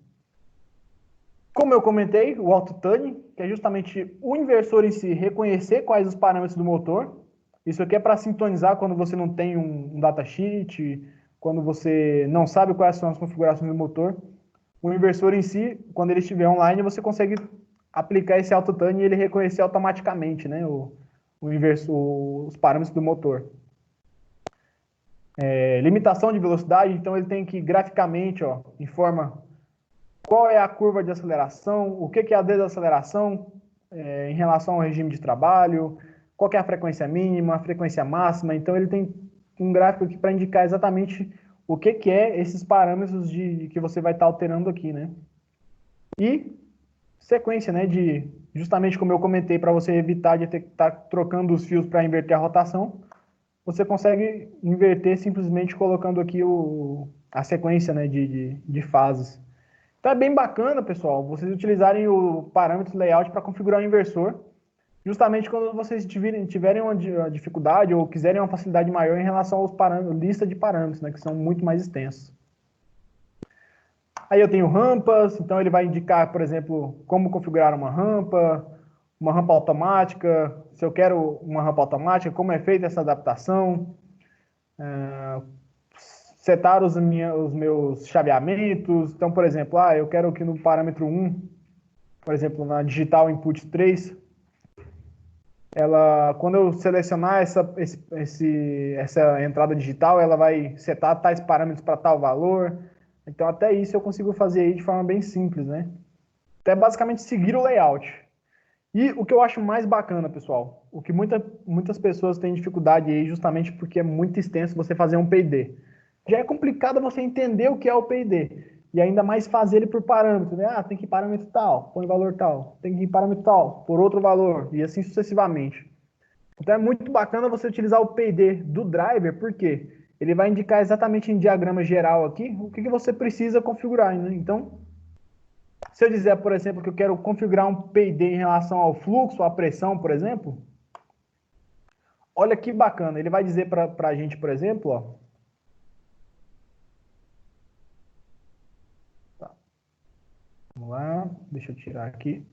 [SPEAKER 1] Como eu comentei, o auto-tuning, que é justamente o inversor em si reconhecer quais os parâmetros do motor. Isso aqui é para sintonizar quando você não tem um datasheet, quando você não sabe quais são as configurações do motor. O inversor em si, quando ele estiver online, você consegue aplicar esse auto-tuning e ele reconhecer automaticamente, né, os parâmetros do motor. Limitação de velocidade, então ele tem que graficamente, ó, informa qual é a curva de aceleração, o que é a desaceleração em relação ao regime de trabalho, qual é a frequência mínima, a frequência máxima. Então, ele tem um gráfico aqui para indicar exatamente o que é esses parâmetros que você vai estar alterando aqui, né? E sequência, né, justamente como eu comentei, para você evitar de ter que estar trocando os fios para inverter a rotação, você consegue inverter simplesmente colocando aqui a sequência, né, de fases. Então é bem bacana, pessoal, vocês utilizarem o parâmetro layout para configurar o inversor, justamente quando vocês tiverem uma dificuldade ou quiserem uma facilidade maior em relação aos parâmetros, lista de parâmetros, né, que são muito mais extensos. Aí eu tenho rampas, então ele vai indicar, por exemplo, como configurar uma rampa automática, se eu quero uma rampa automática, como é feita essa adaptação, setar os meus chaveamentos. Então, por exemplo, eu quero que no parâmetro 1, por exemplo, na digital input 3, quando eu selecionar essa entrada digital, ela vai setar tais parâmetros para tal valor. Então, até isso eu consigo fazer aí de forma bem simples, né? Até basicamente seguir o layout. E o que eu acho mais bacana, pessoal, o que muitas pessoas têm dificuldade aí justamente porque é muito extenso você fazer um P&D. Já é complicado você entender o que é o P&D. E ainda mais fazer ele por parâmetro, né? Tem que ir parâmetro tal, põe valor tal. Tem que ir parâmetro tal, por outro valor. E assim sucessivamente. Então é muito bacana você utilizar o P&D do driver, porque ele vai indicar exatamente em diagrama geral aqui o que você precisa configurar, né? Então, se eu dizer, por exemplo, que eu quero configurar um P&D em relação ao fluxo, à pressão, por exemplo, olha que bacana. Ele vai dizer para a gente, por exemplo, ó, tá, vamos lá, deixa eu tirar aqui.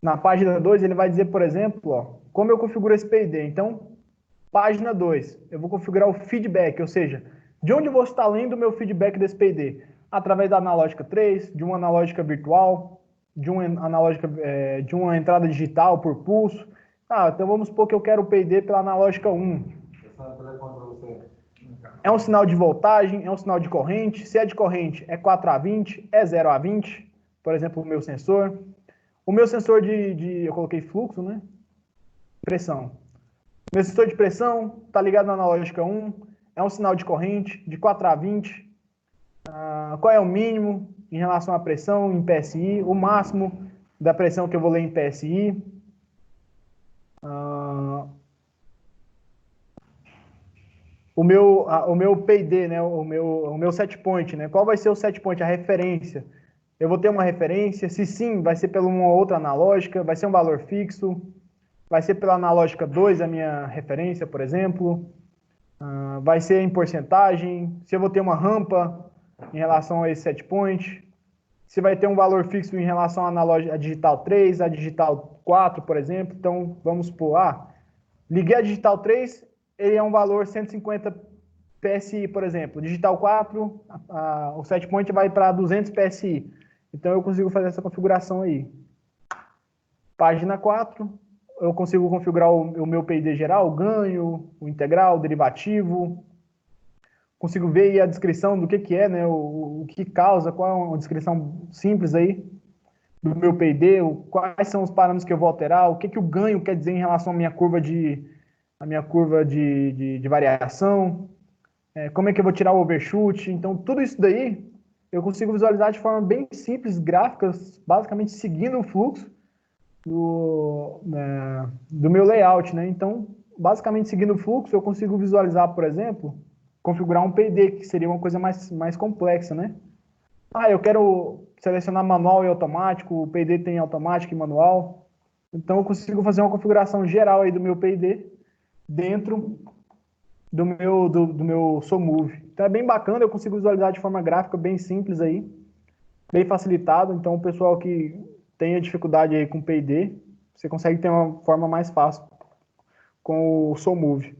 [SPEAKER 1] Na página 2 ele vai dizer, por exemplo, ó, como eu configuro esse P&D. Então, página 2, eu vou configurar o feedback, ou seja, de onde eu vou estar lendo o meu feedback desse P&D? Através da analógica 3, de uma analógica virtual, de uma entrada digital por pulso. Então vamos supor que eu quero o P&D pela analógica 1. É um sinal de voltagem, é um sinal de corrente. Se é de corrente, é 4A20, é 0A20, por exemplo, o meu sensor. O meu sensor eu coloquei fluxo, né? Pressão. Meu sensor de pressão está ligado na analógica 1, é um sinal de corrente de 4A20. Qual é o mínimo em relação à pressão em PSI? O máximo da pressão que eu vou ler em PSI? O meu P&D, né? O meu set point, né? Qual vai ser o set point, a referência? Eu vou ter uma referência? Se sim, vai ser pela uma outra analógica? Vai ser um valor fixo? Vai ser pela analógica 2 a minha referência, por exemplo? Vai ser em porcentagem? Se eu vou ter uma rampa em relação a esse set point? Se vai ter um valor fixo em relação à analógica, a digital 3, a digital 4, por exemplo? Então, vamos supor, liguei a digital 3, ele é um valor 150 PSI, por exemplo. Digital 4, o set point vai para 200 PSI. Então, eu consigo fazer essa configuração aí. Página 4, eu consigo configurar o meu P&D geral, o ganho, o integral, o derivativo. Consigo ver aí a descrição do que é, né, o que causa, qual é uma descrição simples aí do meu P&D, quais são os parâmetros que eu vou alterar, o que o ganho quer dizer em relação à minha curva de variação, como é que eu vou tirar o overshoot. Então, tudo isso daí eu consigo visualizar de forma bem simples, gráficas, basicamente seguindo o fluxo do meu layout, né? Então, basicamente seguindo o fluxo, eu consigo visualizar, por exemplo, configurar um P&D, que seria uma coisa mais complexa, né? Eu quero selecionar manual e automático, o P&D tem automático e manual. Então, eu consigo fazer uma configuração geral aí do meu P&D dentro do meu SoMove. Então, é bem bacana, eu consigo visualizar de forma gráfica bem simples aí, bem facilitado. Então, o pessoal que tenha dificuldade aí com P&D, você consegue ter uma forma mais fácil com o SoMove.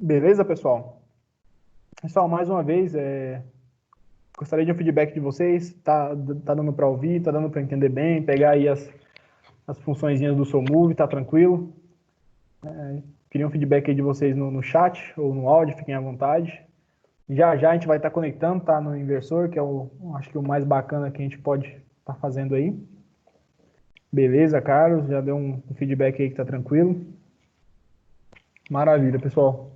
[SPEAKER 1] Beleza, pessoal? Pessoal, mais uma vez, gostaria de um feedback de vocês. Tá dando para ouvir, tá dando para entender bem, pegar aí as funçõezinhas do SoMove, tá tranquilo? Queria um feedback aí de vocês no chat ou no áudio, fiquem à vontade. Já a gente vai estar conectando, tá, no inversor, que é acho que o mais bacana que a gente pode estar fazendo aí. Beleza, Carlos, já deu um feedback aí que tá tranquilo. Maravilha, pessoal.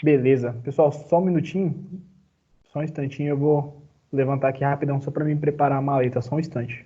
[SPEAKER 1] Beleza. Pessoal, só um minutinho, só um instantinho, eu vou levantar aqui rapidão só para me preparar a maleta, só um instante.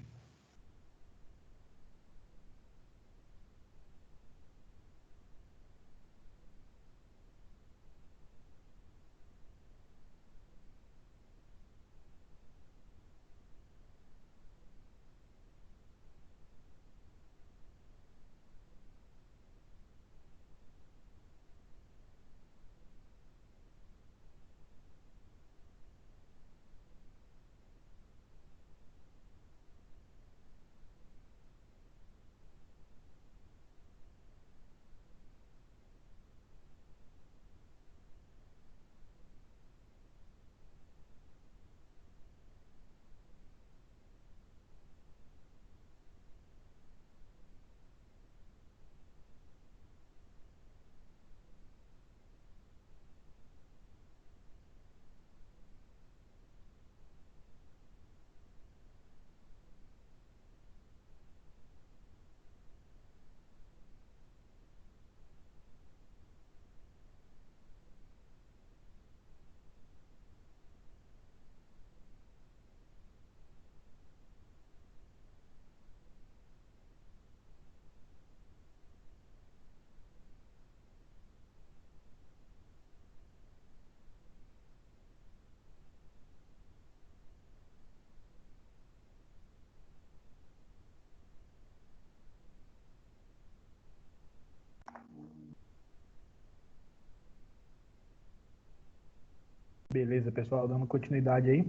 [SPEAKER 1] Beleza, pessoal, dando continuidade aí.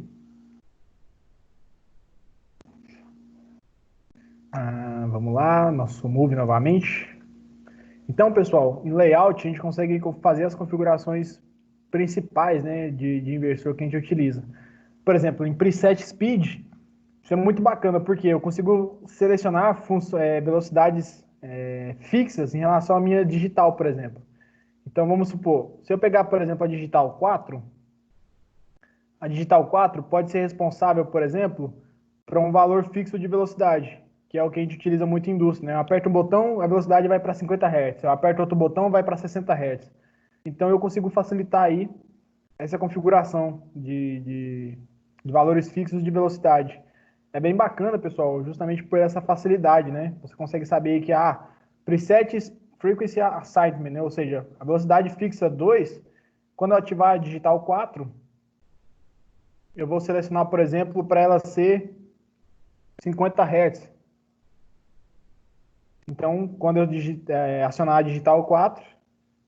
[SPEAKER 1] Vamos lá, nosso move novamente. Então, pessoal, em layout a gente consegue fazer as configurações principais, né, de inversor que a gente utiliza. Por exemplo, em preset speed, isso é muito bacana, porque eu consigo selecionar velocidades fixas em relação à minha digital, por exemplo. Então, vamos supor, se eu pegar, por exemplo, a digital 4 pode ser responsável, por exemplo, para um valor fixo de velocidade, que é o que a gente utiliza muito em indústria, né? Eu aperto um botão, a velocidade vai para 50 Hz. Eu aperto outro botão, vai para 60 Hz. Então, eu consigo facilitar aí essa configuração de valores fixos de velocidade. É bem bacana, pessoal, justamente por essa facilidade, né? Você consegue saber que preset frequency assignment, né? Ou seja, a velocidade fixa 2, quando eu ativar a digital 4, eu vou selecionar, por exemplo, para ela ser 50 Hz. Então, quando eu acionar a digital 4,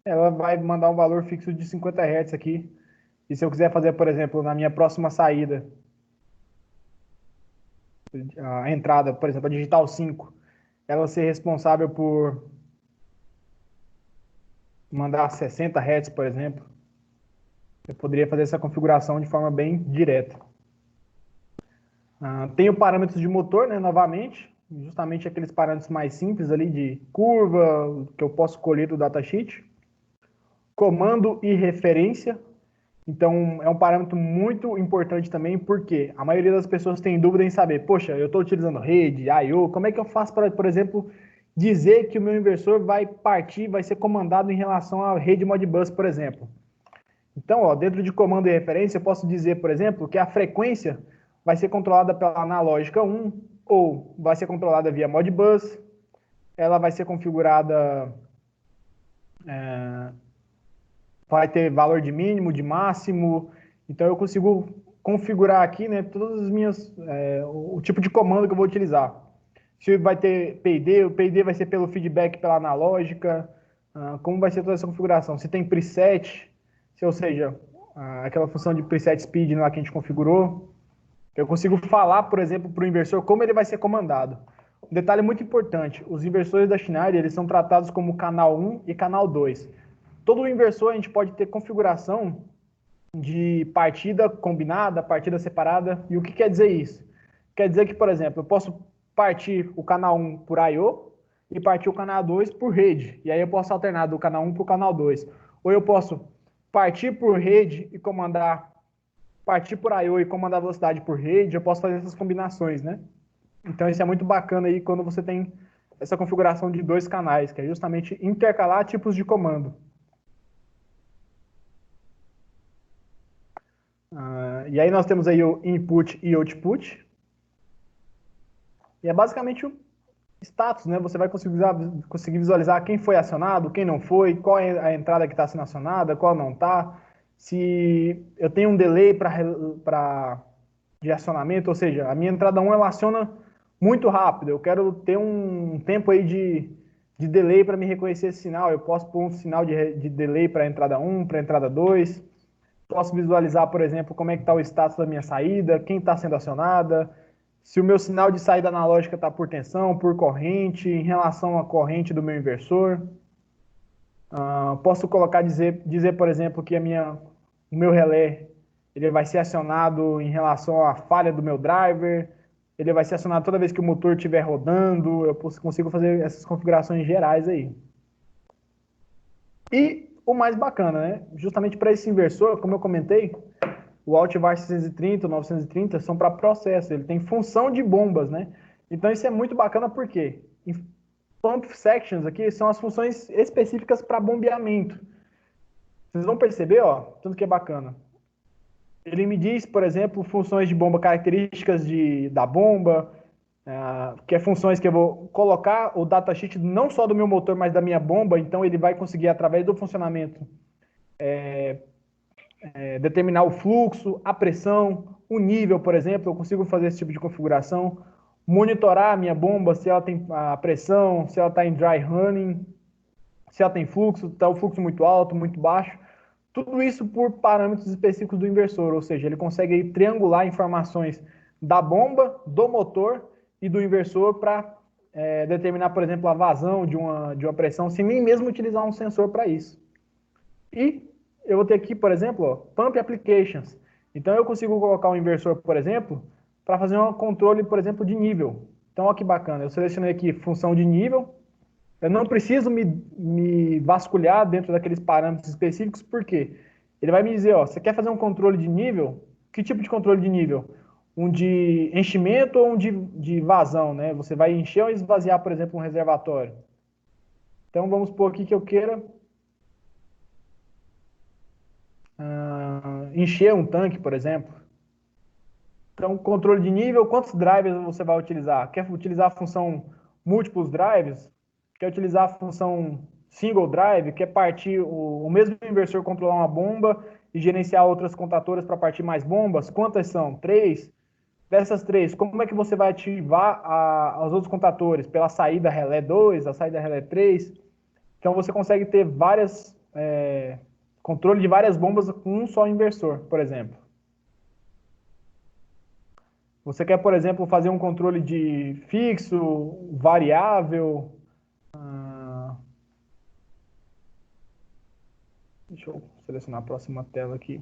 [SPEAKER 1] ela vai mandar um valor fixo de 50 Hz aqui. E se eu quiser fazer, por exemplo, na minha próxima saída, a entrada, por exemplo, a digital 5, ela ser responsável por mandar 60 Hz, por exemplo, eu poderia fazer essa configuração de forma bem direta. Tenho parâmetros de motor, né, novamente, justamente aqueles parâmetros mais simples ali de curva, que eu posso escolher do datasheet. Comando e referência. Então, é um parâmetro muito importante também, porque a maioria das pessoas tem dúvida em saber, poxa, eu estou utilizando rede, I/O, como é que eu faço para, por exemplo, dizer que o meu inversor vai partir, vai ser comandado em relação à rede Modbus, por exemplo? Então, ó, dentro de comando e referência, eu posso dizer, por exemplo, que a frequência vai ser controlada pela analógica 1, ou vai ser controlada via Modbus, ela vai ser configurada, vai ter valor de mínimo, de máximo, então eu consigo configurar aqui, né, todas as minhas, o tipo de comando que eu vou utilizar. Se vai ter PID, o PID vai ser pelo feedback pela analógica, como vai ser toda essa configuração. Se tem preset, ou seja, aquela função de preset speed lá que a gente configurou. Eu consigo falar, por exemplo, para o inversor como ele vai ser comandado. Um detalhe muito importante, os inversores da Schneider, eles são tratados como canal 1 e canal 2. Todo inversor a gente pode ter configuração de partida combinada, partida separada. E o que quer dizer isso? Quer dizer que, por exemplo, eu posso partir o canal 1 por I/O e partir o canal 2 por rede. E aí eu posso alternar do canal 1 para o canal 2. Ou eu posso partir por rede e partir por I/O e comandar a velocidade por rede. Eu posso fazer essas combinações, né? Então isso é muito bacana aí quando você tem essa configuração de dois canais, que é justamente intercalar tipos de comando. E aí nós temos aí o input e output. E é basicamente o status, né? Você vai conseguir visualizar quem foi acionado, quem não foi, qual é a entrada que está sendo acionada, qual não está. Se eu tenho um delay de acionamento, ou seja, a minha entrada 1 ela aciona muito rápido. Eu quero ter um tempo aí de delay para me reconhecer esse sinal. Eu posso pôr um sinal de delay para a entrada 1, para a entrada 2. Posso visualizar, por exemplo, como é que está o status da minha saída, quem está sendo acionada, se o meu sinal de saída analógica está por tensão, por corrente, em relação à corrente do meu inversor. Posso dizer, por exemplo, que o meu relé ele vai ser acionado em relação à falha do meu driver, ele vai ser acionado toda vez que o motor estiver rodando, eu consigo fazer essas configurações gerais aí. E o mais bacana, né? Justamente para esse inversor, como eu comentei, o Altivar 630, o 930 são para processo, ele tem função de bombas, né? Então isso é muito bacana porque pump sections aqui são as funções específicas para bombeamento. Vocês vão perceber, ó, tanto que é bacana. Ele me diz, por exemplo, funções de bomba, características da bomba, que é funções que eu vou colocar o datasheet não só do meu motor, mas da minha bomba, então ele vai conseguir, através do funcionamento, determinar o fluxo, a pressão, o nível, por exemplo, eu consigo fazer esse tipo de configuração, monitorar a minha bomba, se ela tem a pressão, se ela está em dry running, se ela tem fluxo, está o fluxo muito alto, muito baixo. Tudo isso por parâmetros específicos do inversor, ou seja, ele consegue aí triangular informações da bomba, do motor e do inversor para determinar, por exemplo, a vazão de uma pressão, sem nem mesmo utilizar um sensor para isso. E eu vou ter aqui, por exemplo, ó, Pump Applications. Então eu consigo colocar um inversor, por exemplo, para fazer um controle, por exemplo, de nível. Então, olha que bacana, eu selecionei aqui função de nível. Eu não preciso me vasculhar dentro daqueles parâmetros específicos, porque ele vai me dizer, ó, você quer fazer um controle de nível? Que tipo de controle de nível? Um de enchimento ou um de vazão, né? Você vai encher ou esvaziar, por exemplo, um reservatório. Então, vamos supor aqui que eu queira encher um tanque, por exemplo. Então, controle de nível, quantos drivers você vai utilizar? Quer utilizar a função múltiplos drivers? Quer utilizar a função single drive? Quer partir o mesmo inversor controlar uma bomba e gerenciar outras contatoras para partir mais bombas? Quantas são? 3? Dessas 3, como é que você vai ativar os outros contatores? Pela saída relé 2, a saída relé 3? Então, você consegue ter controle de várias bombas com um só inversor, por exemplo. Você quer, por exemplo, fazer um controle de fixo, variável. Deixa eu selecionar a próxima tela aqui.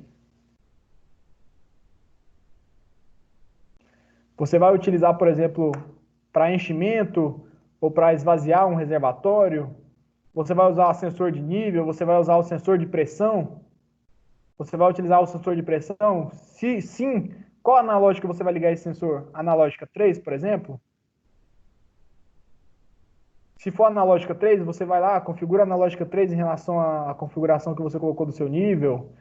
[SPEAKER 1] Você vai utilizar, por exemplo, para enchimento ou para esvaziar um reservatório. Você vai usar o sensor de nível, você vai usar o sensor de pressão. Você vai utilizar o sensor de pressão? Se sim, qual analógica você vai ligar esse sensor? Analógica 3, por exemplo? Se for analógica 3, você vai lá, configura a analógica 3 em relação à configuração que você colocou do seu nível.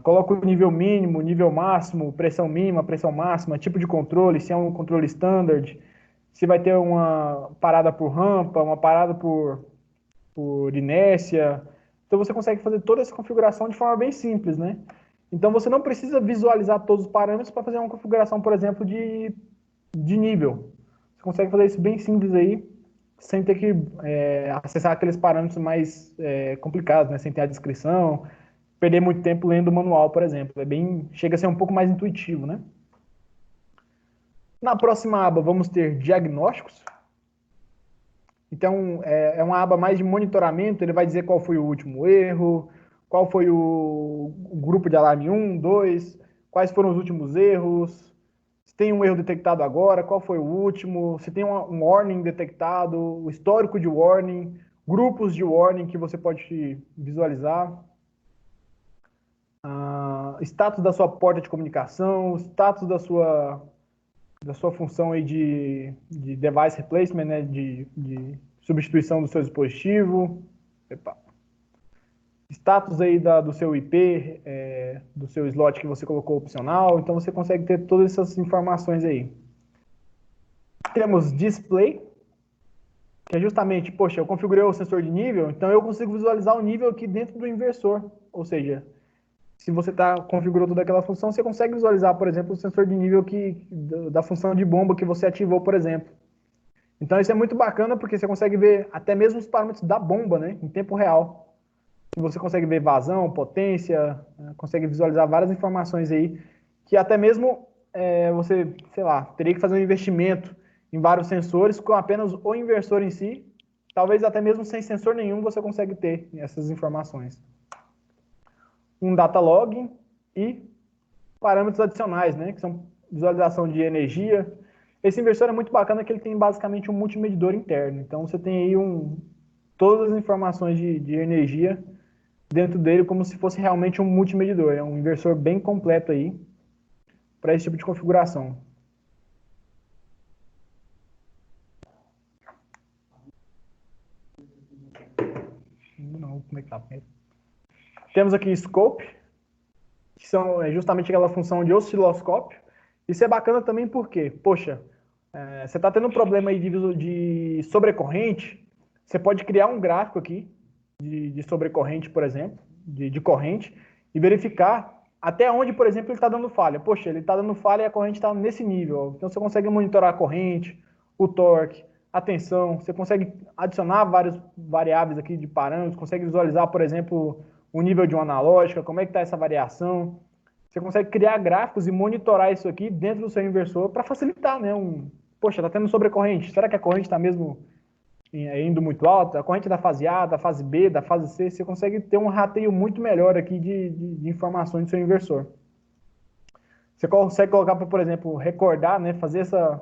[SPEAKER 1] Coloca o nível mínimo, nível máximo, pressão mínima, pressão máxima, tipo de controle, se é um controle standard, se vai ter uma parada por rampa, uma parada por inércia. Então você consegue fazer toda essa configuração de forma bem simples, né? Então você não precisa visualizar todos os parâmetros para fazer uma configuração, por exemplo, de nível. Você consegue fazer isso bem simples aí, sem ter que acessar aqueles parâmetros mais complicados, né? Sem ter a descrição, perder muito tempo lendo o manual, por exemplo. Chega a ser um pouco mais intuitivo, né? Na próxima aba vamos ter diagnósticos. Então, é uma aba mais de monitoramento, ele vai dizer qual foi o último erro, qual foi o grupo de alarme 1, 2, quais foram os últimos erros, se tem um erro detectado agora, qual foi o último, se tem um warning detectado, o histórico de warning, grupos de warning que você pode visualizar, status da sua porta de comunicação, status da sua função aí de device replacement, né, de substituição do seu dispositivo. Epa. Status aí do seu IP, do seu slot que você colocou opcional. Então você consegue ter todas essas informações aí. Temos display, que é justamente, poxa, eu configurei o sensor de nível, então eu consigo visualizar o nível aqui dentro do inversor. Ou seja, se você configurou toda aquela função, você consegue visualizar, por exemplo, o sensor de nível da função de bomba que você ativou, por exemplo. Então isso é muito bacana porque você consegue ver até mesmo os parâmetros da bomba, né, em tempo real. Você consegue ver vazão, potência, consegue visualizar várias informações aí que até mesmo você, sei lá, teria que fazer um investimento em vários sensores com apenas o inversor em si. Talvez até mesmo sem sensor nenhum você consegue ter essas informações. Um data log e parâmetros adicionais, né, que são visualização de energia. Esse inversor é muito bacana que ele tem basicamente um multimedidor interno. Então você tem aí todas as informações de energia dentro dele como se fosse realmente um multimedidor. É um inversor bem completo aí para esse tipo de configuração. Não, como é que tá? Temos aqui scope, que são justamente aquela função de osciloscópio. Isso é bacana também porque, poxa, você está tendo um problema aí de sobrecorrente, você pode criar um gráfico aqui de sobrecorrente, por exemplo, de corrente, e verificar até onde, por exemplo, ele está dando falha. Poxa, ele está dando falha e a corrente está nesse nível. Então você consegue monitorar a corrente, o torque, a tensão, você consegue adicionar várias variáveis aqui de parâmetros, consegue visualizar, por exemplo, o nível de uma analógica, como é que está essa variação. Você consegue criar gráficos e monitorar isso aqui dentro do seu inversor para facilitar, né? Poxa, está tendo sobrecorrente. Será que a corrente está mesmo indo muito alta? A corrente da fase A, da fase B, da fase C, você consegue ter um rateio muito melhor aqui de informações do seu inversor. Você consegue colocar para, por exemplo, recordar, né? Fazer essa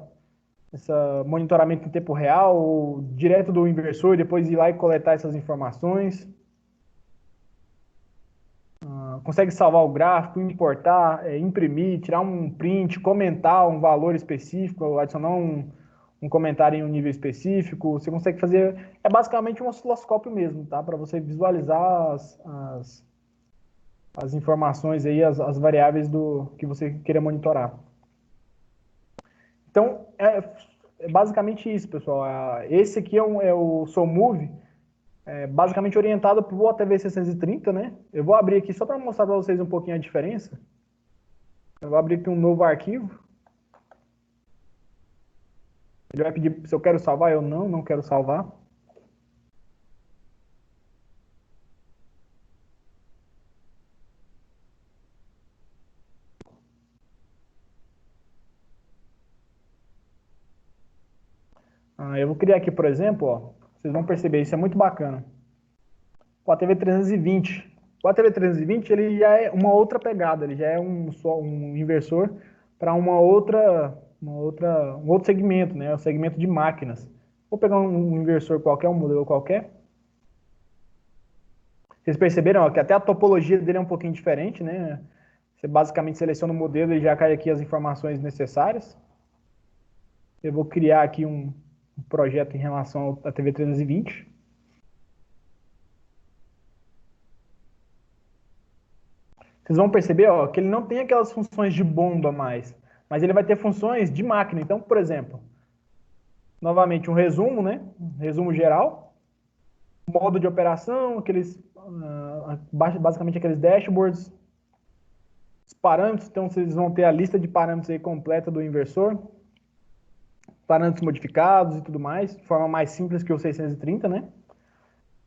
[SPEAKER 1] monitoramento em tempo real, ou direto do inversor, depois ir lá e coletar essas informações. Consegue salvar o gráfico, importar, imprimir, tirar um print, comentar um valor específico, adicionar um comentário em um nível específico. Você consegue fazer... É basicamente um osciloscópio mesmo, tá? Para você visualizar as informações aí, as variáveis que você queira monitorar. Então, é basicamente isso, pessoal. Esse aqui é o SoulMove, basicamente orientado para o ATV 630, né? Eu vou abrir aqui só para mostrar para vocês um pouquinho a diferença. Eu vou abrir aqui um novo arquivo. Ele vai pedir se eu quero salvar. Eu não quero salvar. Eu vou criar aqui, por exemplo, ó, vocês vão perceber, isso é muito bacana. O ATV 320. O ATV 320 ele já é uma outra pegada, ele já é um inversor para um outro segmento, né? O segmento de máquinas. Vou pegar um inversor qualquer, um modelo qualquer. Vocês perceberam ó, que até a topologia dele é um pouquinho diferente, né? Você basicamente seleciona o modelo e já cai aqui as informações necessárias. Eu vou criar aqui um projeto em relação ao ATV 320. Vocês vão perceber ó, que ele não tem aquelas funções de bomba mais, mas ele vai ter funções de máquina. Então, por exemplo, novamente um resumo, né? Um resumo geral, modo de operação, basicamente aqueles dashboards, os parâmetros. Então, vocês vão ter a lista de parâmetros aí completa do inversor, parâmetros modificados e tudo mais, de forma mais simples que o 630, né?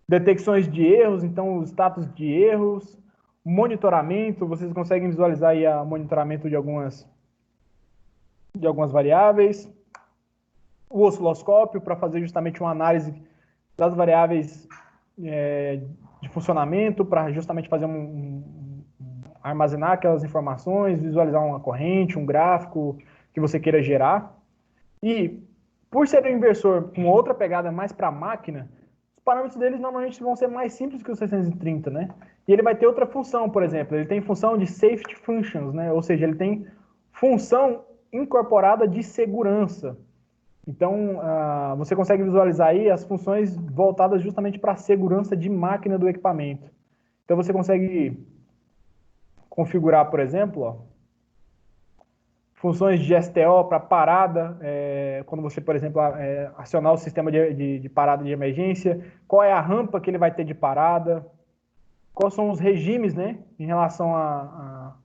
[SPEAKER 1] Detecções de erros, então o status de erros, monitoramento, vocês conseguem visualizar aí o monitoramento de algumas variáveis, o osciloscópio para fazer justamente uma análise das variáveis de funcionamento, para justamente fazer armazenar aquelas informações, visualizar uma corrente, um gráfico que você queira gerar. E por ser um inversor com outra pegada mais para a máquina, os parâmetros deles normalmente vão ser mais simples que o 630, né? E ele vai ter outra função, por exemplo, ele tem função de safety functions, né? Ou seja, ele tem função incorporada de segurança. Então, você consegue visualizar aí as funções voltadas justamente para a segurança de máquina do equipamento. Então, você consegue configurar, por exemplo, ó, funções de STO para parada, quando você, por exemplo, acionar o sistema de parada de emergência, qual é a rampa que ele vai ter de parada, quais são os regimes, né, em relação a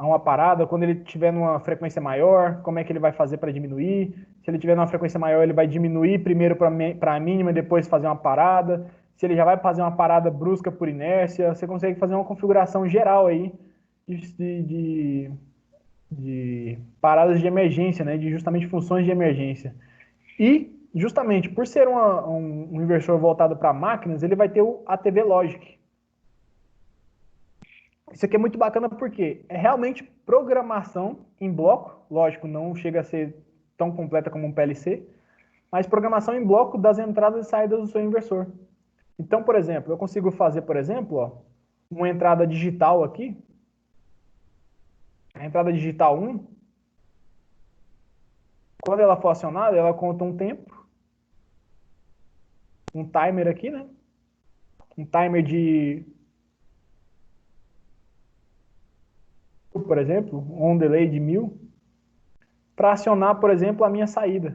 [SPEAKER 1] uma parada, quando ele estiver numa frequência maior, como é que ele vai fazer para diminuir, se ele estiver numa frequência maior, ele vai diminuir primeiro para a mínima, depois fazer uma parada, se ele já vai fazer uma parada brusca por inércia, você consegue fazer uma configuração geral aí de paradas de emergência, né, de justamente funções de emergência. E, justamente, por ser um inversor voltado para máquinas, ele vai ter o ATV Logic. Isso aqui é muito bacana porque é realmente programação em bloco, lógico, não chega a ser tão completa como um PLC, mas programação em bloco das entradas e saídas do seu inversor. Então, por exemplo, eu consigo fazer, por exemplo, ó, uma entrada digital aqui, a entrada digital 1, quando ela for acionada, ela conta um tempo, um timer aqui, né? Um timer por exemplo, um delay de 1000, para acionar, por exemplo, a minha saída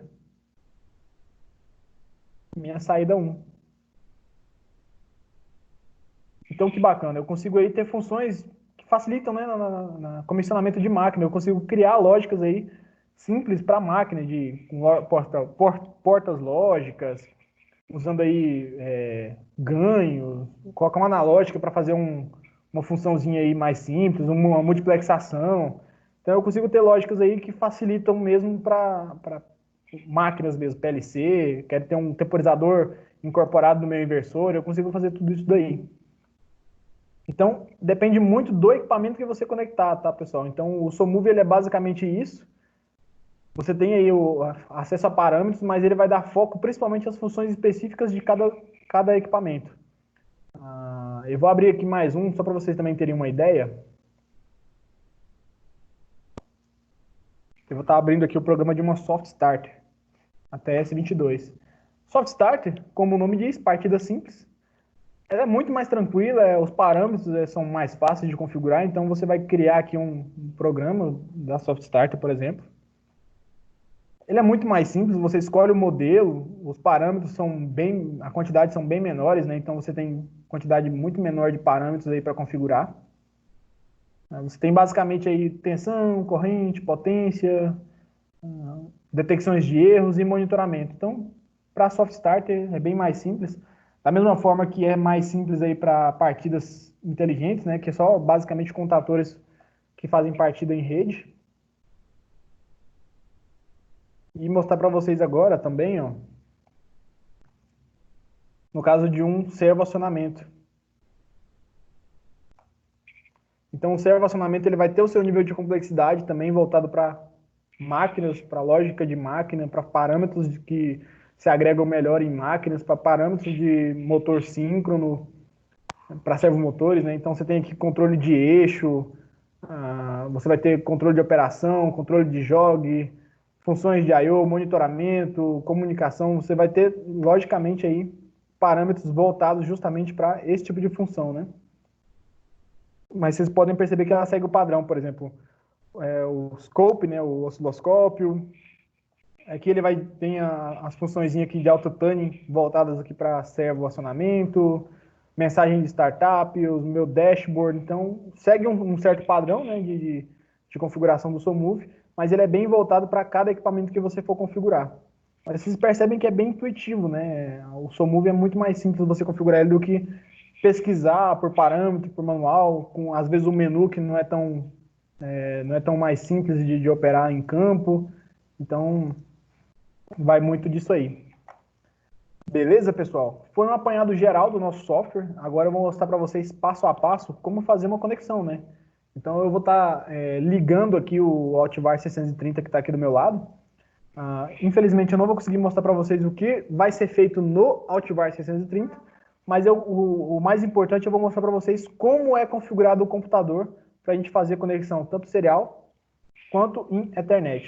[SPEAKER 1] 1. Então, que bacana, eu consigo aí ter funções que facilitam, né, na comissionamento de máquina, eu consigo criar lógicas aí simples para máquina, com portas lógicas, usando aí ganhos, colocar uma analógica para fazer uma funçãozinha aí mais simples, uma multiplexação. Então eu consigo ter lógicas aí que facilitam mesmo para máquinas mesmo, PLC, quero ter um temporizador incorporado no meu inversor, eu consigo fazer tudo isso daí. Então, depende muito do equipamento que você conectar, tá, pessoal? Então, o SoMove, ele é basicamente isso. Você tem aí o acesso a parâmetros, mas ele vai dar foco principalmente às funções específicas de cada equipamento. Eu vou abrir aqui mais um, só para vocês também terem uma ideia. Eu vou estar abrindo aqui o programa de uma Soft Starter, a TS22. Soft Starter, como o nome diz, partida simples. Ela é muito mais tranquila, os parâmetros são mais fáceis de configurar, então você vai criar aqui um programa da Soft Starter, por exemplo. Ele é muito mais simples, você escolhe o modelo, os parâmetros a quantidade são bem menores, né? Então você tem quantidade muito menor de parâmetros aí para configurar. Você tem basicamente aí tensão, corrente, potência, detecções de erros e monitoramento. Então, para Soft Starter é bem mais simples. Da mesma forma que é mais simples aí para partidas inteligentes, né? Que é só basicamente contatores que fazem partida em rede. E mostrar para vocês agora também, ó, no caso de um servo acionamento. Então, o servo acionamento ele vai ter o seu nível de complexidade também voltado para máquinas, para lógica de máquina, para parâmetros que se agregam melhor em máquinas, para parâmetros de motor síncrono, para servomotores, né? Então, você tem aqui controle de eixo, você vai ter controle de operação, controle de jog, funções de I/O, monitoramento, comunicação. Você vai ter, logicamente, aí parâmetros voltados justamente para esse tipo de função, né? Mas vocês podem perceber que ela segue o padrão, por exemplo, o scope, né, o osciloscópio. Aqui ele tem as funções aqui de auto-tuning voltadas aqui para servo acionamento, mensagem de startup, o meu dashboard. Então, segue um certo padrão, né, de configuração do SoMove, mas ele é bem voltado para cada equipamento que você for configurar. Mas vocês percebem que é bem intuitivo, né? O SoMove é muito mais simples você configurar ele do que pesquisar por parâmetro, por manual, com às vezes o menu que não é tão mais simples de operar em campo. Então, vai muito disso aí. Beleza, pessoal? Foi um apanhado geral do nosso software. Agora eu vou mostrar para vocês passo a passo como fazer uma conexão, né? Então eu vou estar ligando aqui o Altivar 630 que está aqui do meu lado. Infelizmente eu não vou conseguir mostrar para vocês o que vai ser feito no Altivar 630, mas o mais importante eu vou mostrar para vocês como é configurado o computador para a gente fazer conexão tanto serial quanto em Ethernet.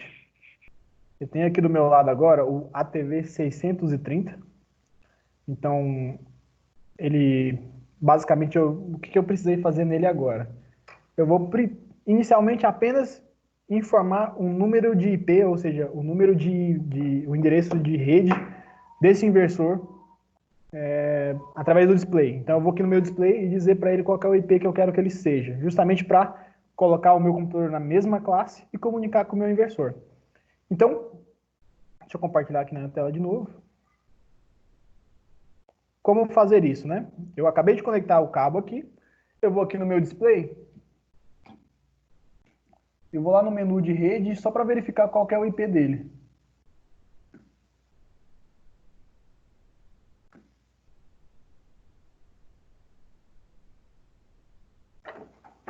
[SPEAKER 1] Eu tenho aqui do meu lado agora o ATV 630. Então, ele basicamente o que eu precisei fazer nele agora? Eu vou inicialmente apenas informar um número de IP, ou seja, o número o endereço de rede desse inversor através do display. Então eu vou aqui no meu display e dizer para ele qual é o IP que eu quero que ele seja, justamente para colocar o meu computador na mesma classe e comunicar com o meu inversor. Então, deixa eu compartilhar aqui na tela de novo. Como fazer isso, né? Eu acabei de conectar o cabo aqui, eu vou aqui no meu display, eu vou lá no menu de rede só para verificar qual que é o IP dele.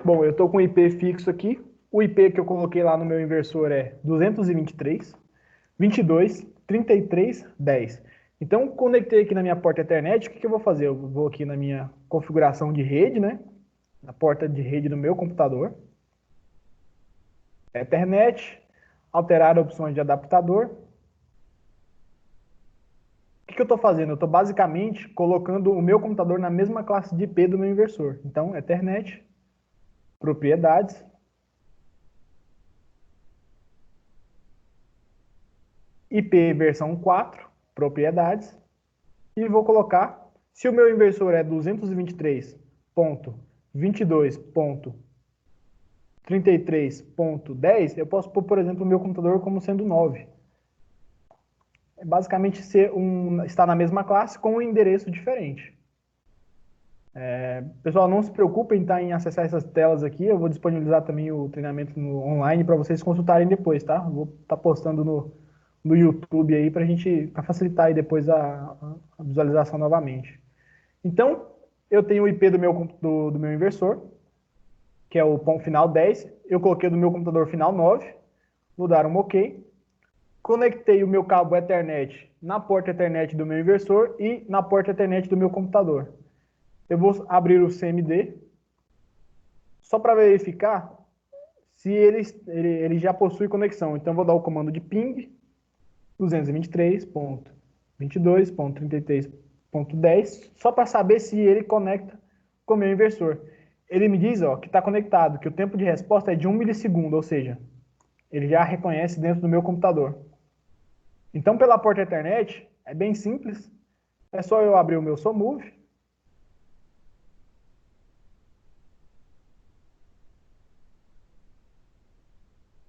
[SPEAKER 1] Bom, eu estou com o IP fixo aqui. O IP que eu coloquei lá no meu inversor é 223, 22, 33, 10. Então, conectei aqui na minha porta Ethernet, o que eu vou fazer? Eu vou aqui na minha configuração de rede, né? Na porta de rede do meu computador. Ethernet, alterar opções de adaptador. O que eu estou fazendo? Eu estou basicamente colocando o meu computador na mesma classe de IP do meu inversor. Então, Ethernet, propriedades, IP versão 4, propriedades, e vou colocar, se o meu inversor é 223.22.33.10, eu posso pôr, por exemplo, o meu computador como sendo 9. É basicamente está na mesma classe com um endereço diferente. Pessoal, não se preocupem, tá, em acessar essas telas aqui. Eu vou disponibilizar também o treinamento online para vocês consultarem depois, tá? Eu vou estar postando no YouTube aí para facilitar aí depois a visualização novamente. Então, eu tenho o IP do meu inversor, que é o ponto final 10. Eu coloquei do meu computador final 9. Vou dar um OK. Conectei o meu cabo Ethernet na porta Ethernet do meu inversor e na porta Ethernet do meu computador. Eu vou abrir o CMD só para verificar se ele já possui conexão. Então, eu vou dar o comando de ping 223.22.33.10 só para saber se ele conecta com o meu inversor. Ele me diz que está conectado, que o tempo de resposta é de 1 milissegundo, ou seja, ele já reconhece dentro do meu computador. Então, pela porta Ethernet, é bem simples. É só eu abrir o meu SOMove.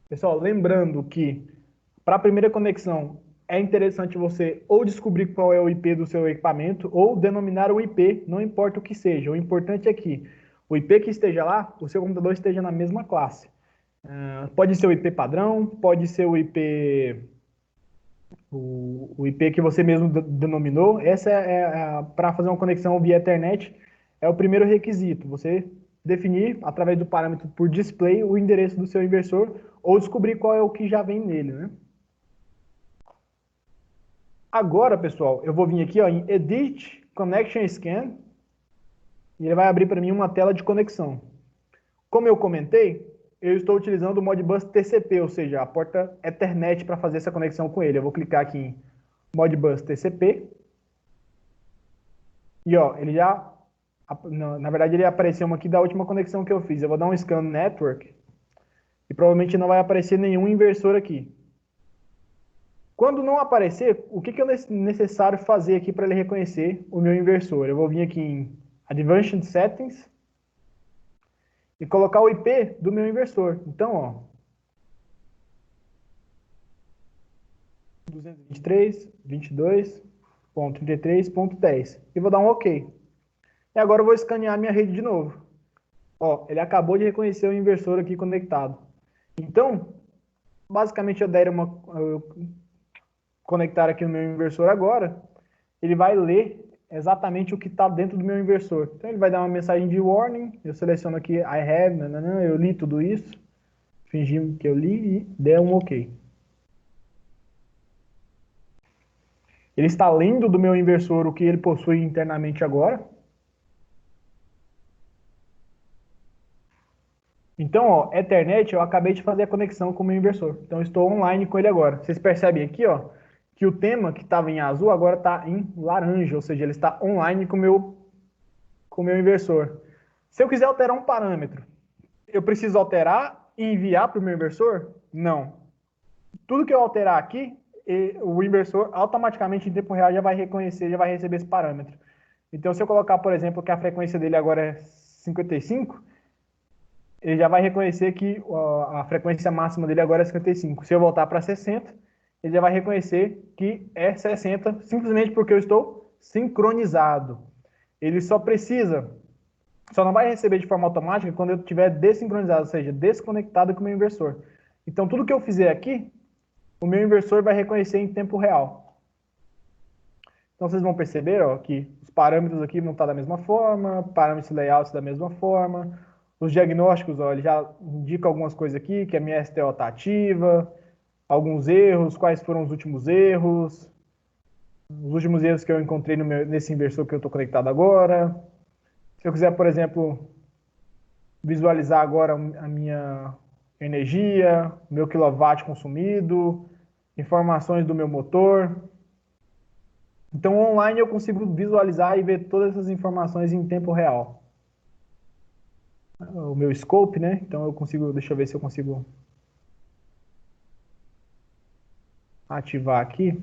[SPEAKER 1] Pessoal, lembrando que para a primeira conexão é interessante você ou descobrir qual é o IP do seu equipamento ou denominar o IP, não importa o que seja. O importante é que o IP que esteja lá, o seu computador esteja na mesma classe. Pode ser o IP padrão, pode ser o IP que você mesmo denominou. Essa para fazer uma conexão via Ethernet, é o primeiro requisito. Você definir, através do parâmetro por display, o endereço do seu inversor ou descobrir qual é o que já vem nele, né? Agora, pessoal, eu vou vir aqui em Edit Connection Scan e ele vai abrir para mim uma tela de conexão. Como eu comentei, eu estou utilizando o Modbus TCP, ou seja, a porta Ethernet para fazer essa conexão com ele. Eu vou clicar aqui em Modbus TCP e ele já, na verdade ele apareceu uma aqui da última conexão que eu fiz. Eu vou dar um Scan Network e provavelmente não vai aparecer nenhum inversor aqui. Quando não aparecer, o que é necessário fazer aqui para ele reconhecer o meu inversor? Eu vou vir aqui em Advanced Settings e colocar o IP do meu inversor. Então, 223.22.33.10 e vou dar um OK. E agora eu vou escanear minha rede de novo. Ele acabou de reconhecer o inversor aqui conectado. Então, basicamente eu conectar aqui no meu inversor agora, ele vai ler exatamente o que está dentro do meu inversor. Então ele vai dar uma mensagem de warning, eu seleciono aqui I have, eu li tudo isso, fingindo que eu li e der um OK. Ele está lendo do meu inversor o que ele possui internamente agora. Então, Ethernet, eu acabei de fazer a conexão com o meu inversor. Então, eu estou online com ele agora. Vocês percebem aqui, que o tema que estava em azul agora está em laranja, ou seja, ele está online com o meu inversor. Se eu quiser alterar um parâmetro, eu preciso alterar e enviar para o meu inversor? Não. Tudo que eu alterar aqui, o inversor automaticamente em tempo real já vai reconhecer, já vai receber esse parâmetro. Então, se eu colocar, por exemplo, que a frequência dele agora é 55, ele já vai reconhecer que a frequência máxima dele agora é 55. Se eu voltar para 60, ele já vai reconhecer que é 60, simplesmente porque eu estou sincronizado. Ele só não vai receber de forma automática quando eu estiver desincronizado, ou seja, desconectado com o meu inversor. Então, tudo que eu fizer aqui, o meu inversor vai reconhecer em tempo real. Então, vocês vão perceber que os parâmetros aqui vão estar da mesma forma, parâmetros layouts da mesma forma, os diagnósticos, ele já indica algumas coisas aqui, que a minha STO está ativa, alguns erros, quais foram os últimos erros que eu encontrei nesse inversor que eu estou conectado agora. Se eu quiser, por exemplo, visualizar agora a minha energia, meu quilowatt consumido, informações do meu motor. Então, online eu consigo visualizar e ver todas essas informações em tempo real. O meu scope, né? Então eu consigo, deixa eu ver se eu consigo ativar aqui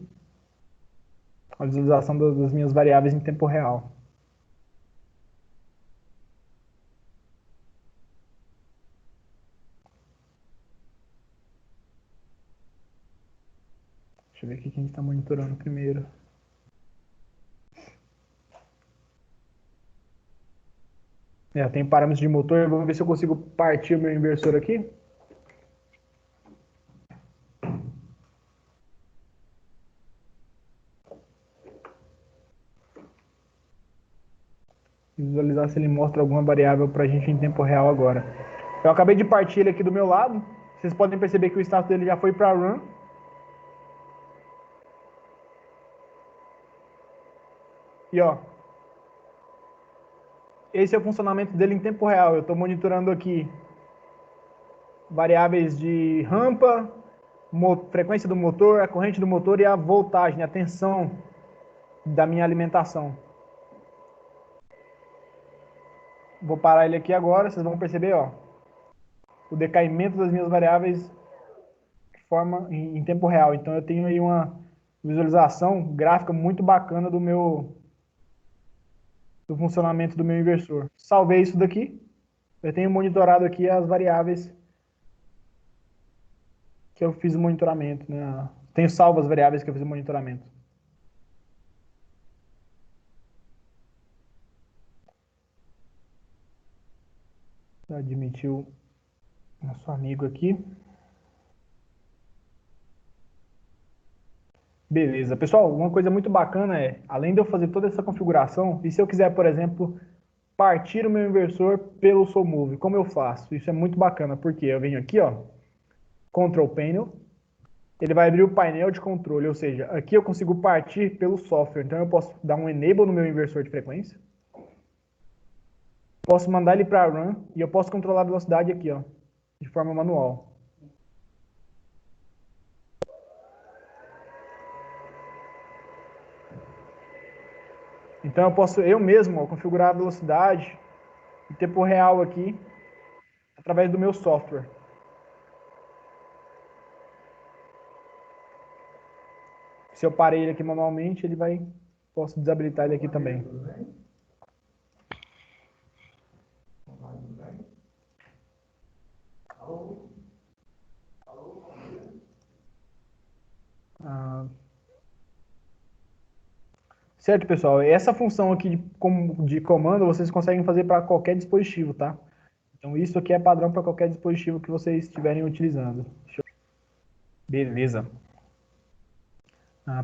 [SPEAKER 1] a visualização das minhas variáveis em tempo real. Deixa eu ver aqui quem está monitorando primeiro. Eu tenho parâmetros de motor, vamos ver se eu consigo partir o meu inversor aqui. Visualizar se ele mostra alguma variável para a gente em tempo real agora. Eu acabei de partir ele aqui do meu lado. Vocês podem perceber que o status dele já foi para run. E ó, esse é o funcionamento dele em tempo real. Eu estou monitorando aqui variáveis de rampa, frequência do motor, a corrente do motor e a voltagem, a tensão da minha alimentação. Vou parar ele aqui agora, vocês vão perceber, ó, o decaimento das minhas variáveis de forma em tempo real. Então eu tenho aí uma visualização gráfica muito bacana do funcionamento do meu inversor. Salvei isso daqui. Eu tenho monitorado aqui as variáveis que eu fiz o monitoramento, né? Tenho salvo as variáveis que eu fiz o monitoramento. Admitiu nosso amigo aqui. Beleza. Pessoal, uma coisa muito bacana é, além de eu fazer toda essa configuração, e se eu quiser, por exemplo, partir o meu inversor pelo SoulMove, como eu faço? Isso é muito bacana, porque eu venho aqui, ó, Control Panel, ele vai abrir o painel de controle, ou seja, aqui eu consigo partir pelo software, então eu posso dar um Enable no meu inversor de frequência, posso mandar ele para Run, e eu posso controlar a velocidade aqui, ó, de forma manual. Então eu posso eu mesmo ó, configurar a velocidade em tempo real aqui, através do meu software. Se eu parei ele aqui manualmente, ele vai, posso desabilitar ele aqui também. Certo, pessoal? Essa função aqui de comando vocês conseguem fazer para qualquer dispositivo, tá? Então isso aqui é padrão para qualquer dispositivo que vocês estiverem utilizando. Beleza.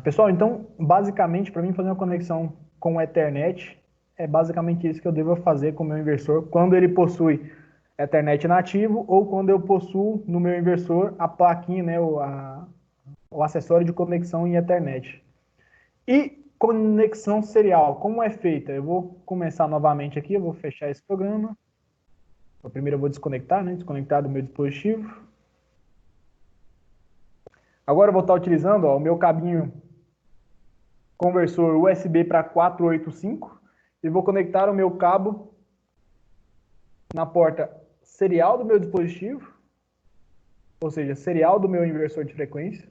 [SPEAKER 1] Pessoal, então, basicamente, para mim fazer uma conexão com o Ethernet, é basicamente isso que eu devo fazer com o meu inversor quando ele possui Ethernet nativo ou quando eu possuo no meu inversor a plaquinha, né, o acessório de conexão em Ethernet. E conexão serial, como é feita? Eu vou começar novamente aqui, eu vou fechar esse programa. Primeiro eu vou desconectar, né, desconectar do meu dispositivo. Agora eu vou estar utilizando ó, o meu cabinho conversor USB para 485 e vou conectar o meu cabo na porta serial do meu dispositivo, ou seja, serial do meu inversor de frequência.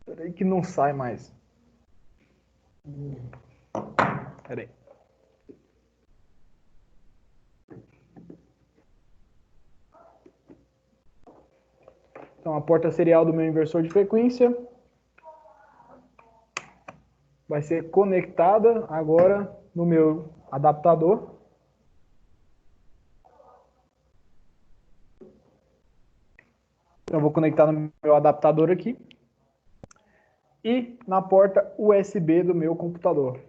[SPEAKER 1] Peraí que não sai mais. Peraí. Então, a porta serial do meu inversor de frequência vai ser conectada agora no meu adaptador. Então, eu vou conectar no meu adaptador aqui. E na porta USB do meu computador.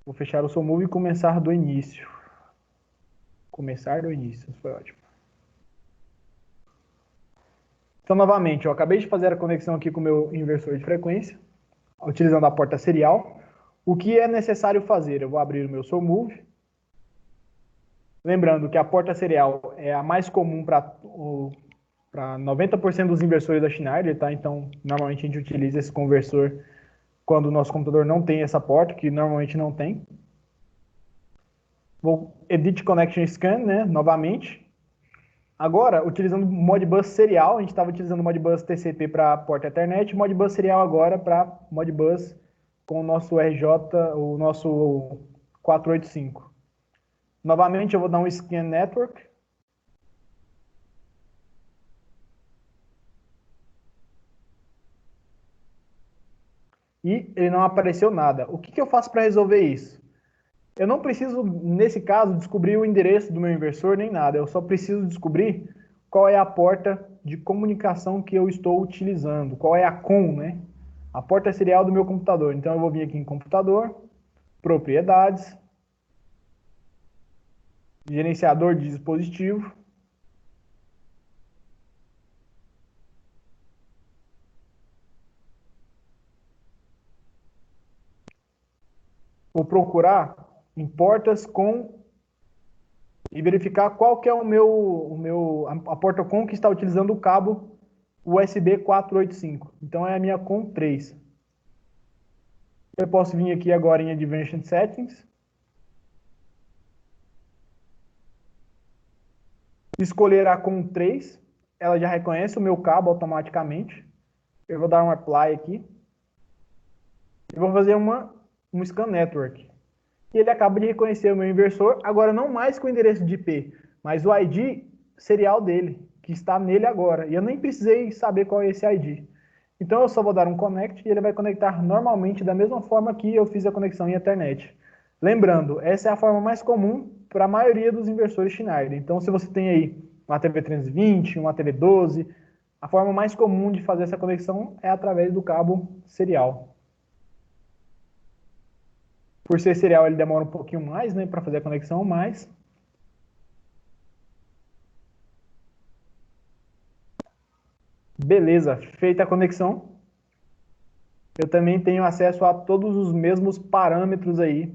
[SPEAKER 1] Vou fechar o SoulMove e começar do início. Começar do início, isso foi ótimo. Então, novamente, eu acabei de fazer a conexão aqui com o meu inversor de frequência, utilizando a porta serial. O que é necessário fazer? Eu vou abrir o meu SoulMove. Lembrando que a porta serial é a mais comum para 90% dos inversores da Schneider, tá? Então, normalmente a gente utiliza esse conversor quando o nosso computador não tem essa porta, que normalmente não tem. Vou Edit Connection Scan, né? Novamente. Agora, utilizando Modbus serial, a gente estava utilizando Modbus TCP para porta Ethernet, Modbus serial agora para Modbus com o nosso RJ, o nosso 485. Novamente, eu vou dar um Scan Network. e ele não apareceu nada. O que eu faço para resolver isso? Eu não preciso, nesse caso, descobrir o endereço do meu inversor nem nada. Eu só preciso descobrir qual é a porta de comunicação que eu estou utilizando. Qual é a COM, né? A porta serial do meu computador. Então eu vou vir aqui em computador, propriedades, gerenciador de dispositivo. Vou procurar em portas com e verificar qual que é a porta com que está utilizando o cabo USB 485. Então é a minha COM 3. Eu posso vir aqui agora em Advanced Settings, escolher a COM 3, ela já reconhece o meu cabo automaticamente. Eu vou dar um Apply aqui. E vou fazer um Scan Network. E ele acaba de reconhecer o meu inversor, agora não mais com o endereço de IP, mas o ID serial dele, que está nele agora. E eu nem precisei saber qual é esse ID. Então eu só vou dar um connect e ele vai conectar normalmente da mesma forma que eu fiz a conexão em Ethernet. Lembrando, essa é a forma mais comum para a maioria dos inversores Schneider. Então se você tem aí uma TV320, uma TV12, a forma mais comum de fazer essa conexão é através do cabo serial. Por ser serial, ele demora um pouquinho mais, né, para fazer a conexão, mas beleza, feita a conexão, eu também tenho acesso a todos os mesmos parâmetros aí.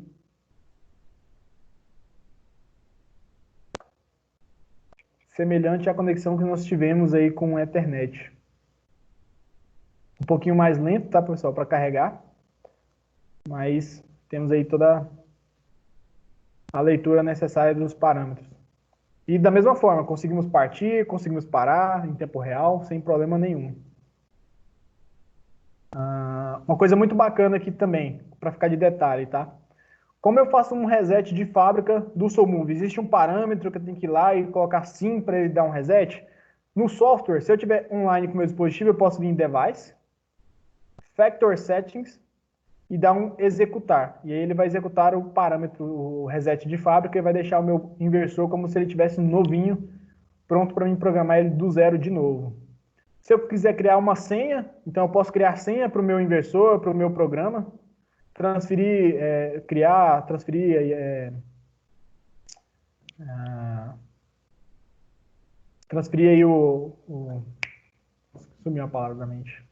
[SPEAKER 1] Semelhante à conexão que nós tivemos aí com a Ethernet. Um pouquinho mais lento, tá, pessoal, para carregar, mas temos aí toda a leitura necessária dos parâmetros. E da mesma forma, conseguimos partir, conseguimos parar em tempo real, sem problema nenhum. Uma coisa muito bacana aqui também, para ficar de detalhe, tá? Como eu faço um reset de fábrica do SoulMove? Existe um parâmetro que eu tenho que ir lá e colocar sim para ele dar um reset? No software, se eu tiver online com o meu dispositivo, eu posso vir em Device, Factor Settings e dar um executar. E aí ele vai executar o parâmetro, o reset de fábrica e vai deixar o meu inversor como se ele tivesse novinho, pronto para mim programar ele do zero de novo. Se eu quiser criar uma senha, então eu posso criar senha para o meu inversor, para o meu programa, transferir, transferir aí sumiu a palavra da mente.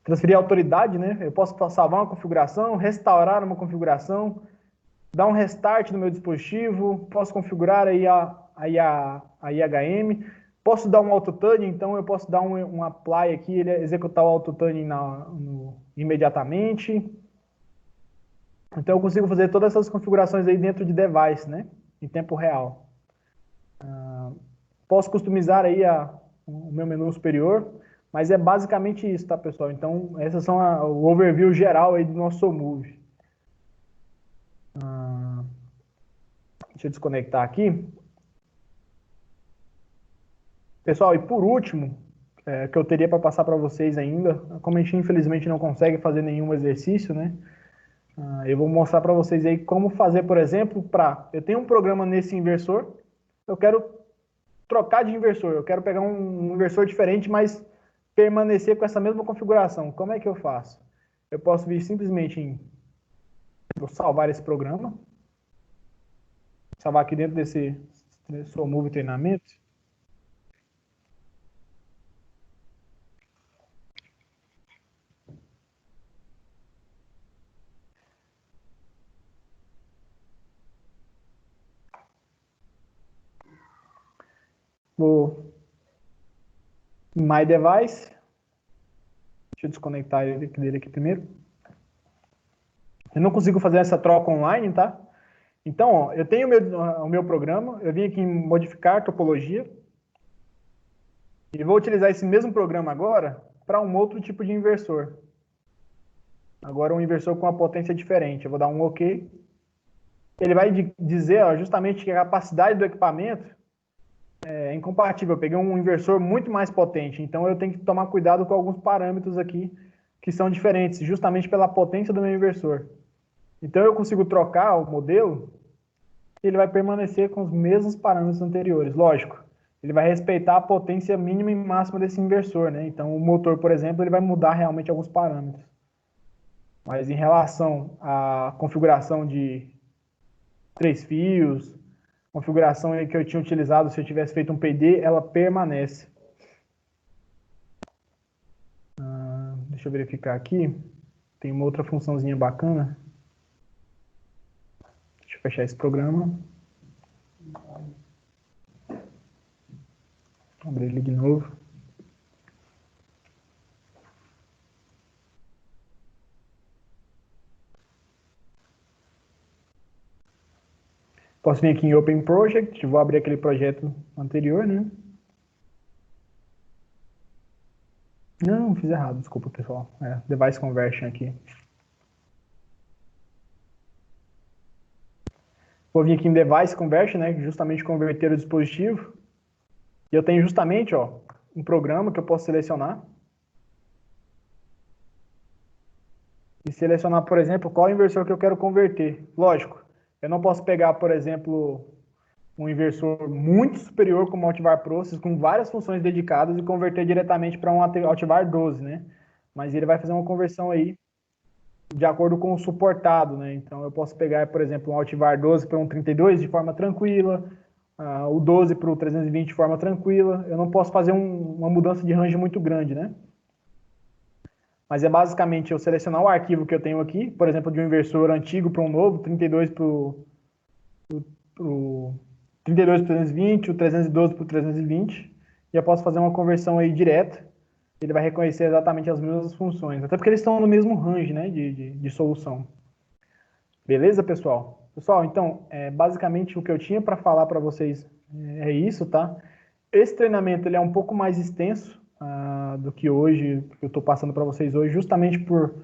[SPEAKER 1] Transferir a autoridade, né? Eu posso salvar uma configuração, restaurar uma configuração, dar um restart no meu dispositivo, posso configurar aí a IHM, posso dar um autotuning, então eu posso dar um apply aqui, ele executar o autotuning imediatamente. Então eu consigo fazer todas essas configurações aí dentro de device, né? Em tempo real. Posso customizar aí o meu menu superior, mas é basicamente isso, tá, pessoal? Então, essas são o overview geral aí do nosso SoulMove. Deixa eu desconectar aqui. Pessoal, e por último, que eu teria para passar para vocês ainda, como a gente infelizmente não consegue fazer nenhum exercício, né? Eu vou mostrar para vocês aí como fazer, por exemplo, eu tenho um programa nesse inversor, eu quero trocar de inversor, eu quero pegar um inversor diferente, mas permanecer com essa mesma configuração. Como é que eu faço? Eu posso vir simplesmente vou salvar esse programa, salvar aqui dentro desse SoulMove treinamento. Vou em My Device. Deixa eu desconectar dele aqui primeiro. Eu não consigo fazer essa troca online, tá? Então, ó, eu tenho o meu programa, eu vim aqui em modificar topologia e vou utilizar esse mesmo programa agora para um outro tipo de inversor. Agora um inversor com uma potência diferente. Eu vou dar um OK. Ele vai dizer ó, justamente que a capacidade do equipamento é incompatível. Eu peguei um inversor muito mais potente, então eu tenho que tomar cuidado com alguns parâmetros aqui que são diferentes, justamente pela potência do meu inversor. Então eu consigo trocar o modelo, ele vai permanecer com os mesmos parâmetros anteriores. Lógico, ele vai respeitar a potência mínima e máxima desse inversor, né? Então o motor, por exemplo, ele vai mudar realmente alguns parâmetros. Mas em relação à configuração de 3 fios, configuração que eu tinha utilizado se eu tivesse feito um PD, ela permanece. Deixa eu verificar aqui. Tem uma outra funçãozinha bacana. Deixa eu fechar esse programa. Abrir ele de novo. Posso vir aqui em Open Project, vou abrir aquele projeto anterior, né? Não, fiz errado, desculpa, pessoal. Device Conversion aqui. Vou vir aqui em Device Conversion, né? Justamente converter o dispositivo. E eu tenho justamente, ó, um programa que eu posso selecionar. E selecionar, por exemplo, qual inversor que eu quero converter. Lógico, eu não posso pegar, por exemplo, um inversor muito superior como o Altivar Process, com várias funções dedicadas e converter diretamente para um Altivar 12, né? Mas ele vai fazer uma conversão aí de acordo com o suportado, né? Então eu posso pegar, por exemplo, um Altivar 12 para um 32 de forma tranquila, o 12 para o 320 de forma tranquila. Eu não posso fazer uma mudança de range muito grande, né? Mas é basicamente eu selecionar o arquivo que eu tenho aqui, por exemplo, de um inversor antigo para um novo, 32 para o 32 para o 320, o 312 para o 320, e eu posso fazer uma conversão aí direta. Ele vai reconhecer exatamente as mesmas funções, até porque eles estão no mesmo range, né, de solução. Beleza, pessoal? Pessoal, então, basicamente o que eu tinha para falar para vocês é isso, tá? Esse treinamento ele é um pouco mais extenso do que hoje, que eu estou passando para vocês hoje, justamente por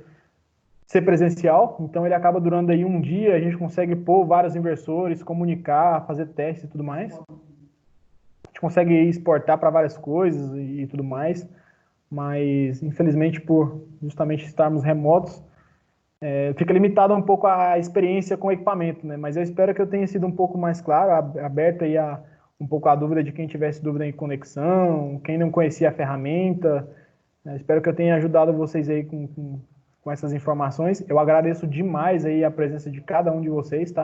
[SPEAKER 1] ser presencial, então ele acaba durando aí um dia, a gente consegue pôr vários inversores, comunicar, fazer testes e tudo mais. A gente consegue exportar para várias coisas e tudo mais, mas infelizmente por justamente estarmos remotos, fica limitado um pouco a experiência com o equipamento, né? Mas eu espero que eu tenha sido um pouco mais claro, aberto aí um pouco a dúvida de quem tivesse dúvida em conexão, quem não conhecia a ferramenta. Espero que eu tenha ajudado vocês aí com essas informações. Eu agradeço demais aí a presença de cada um de vocês, tá?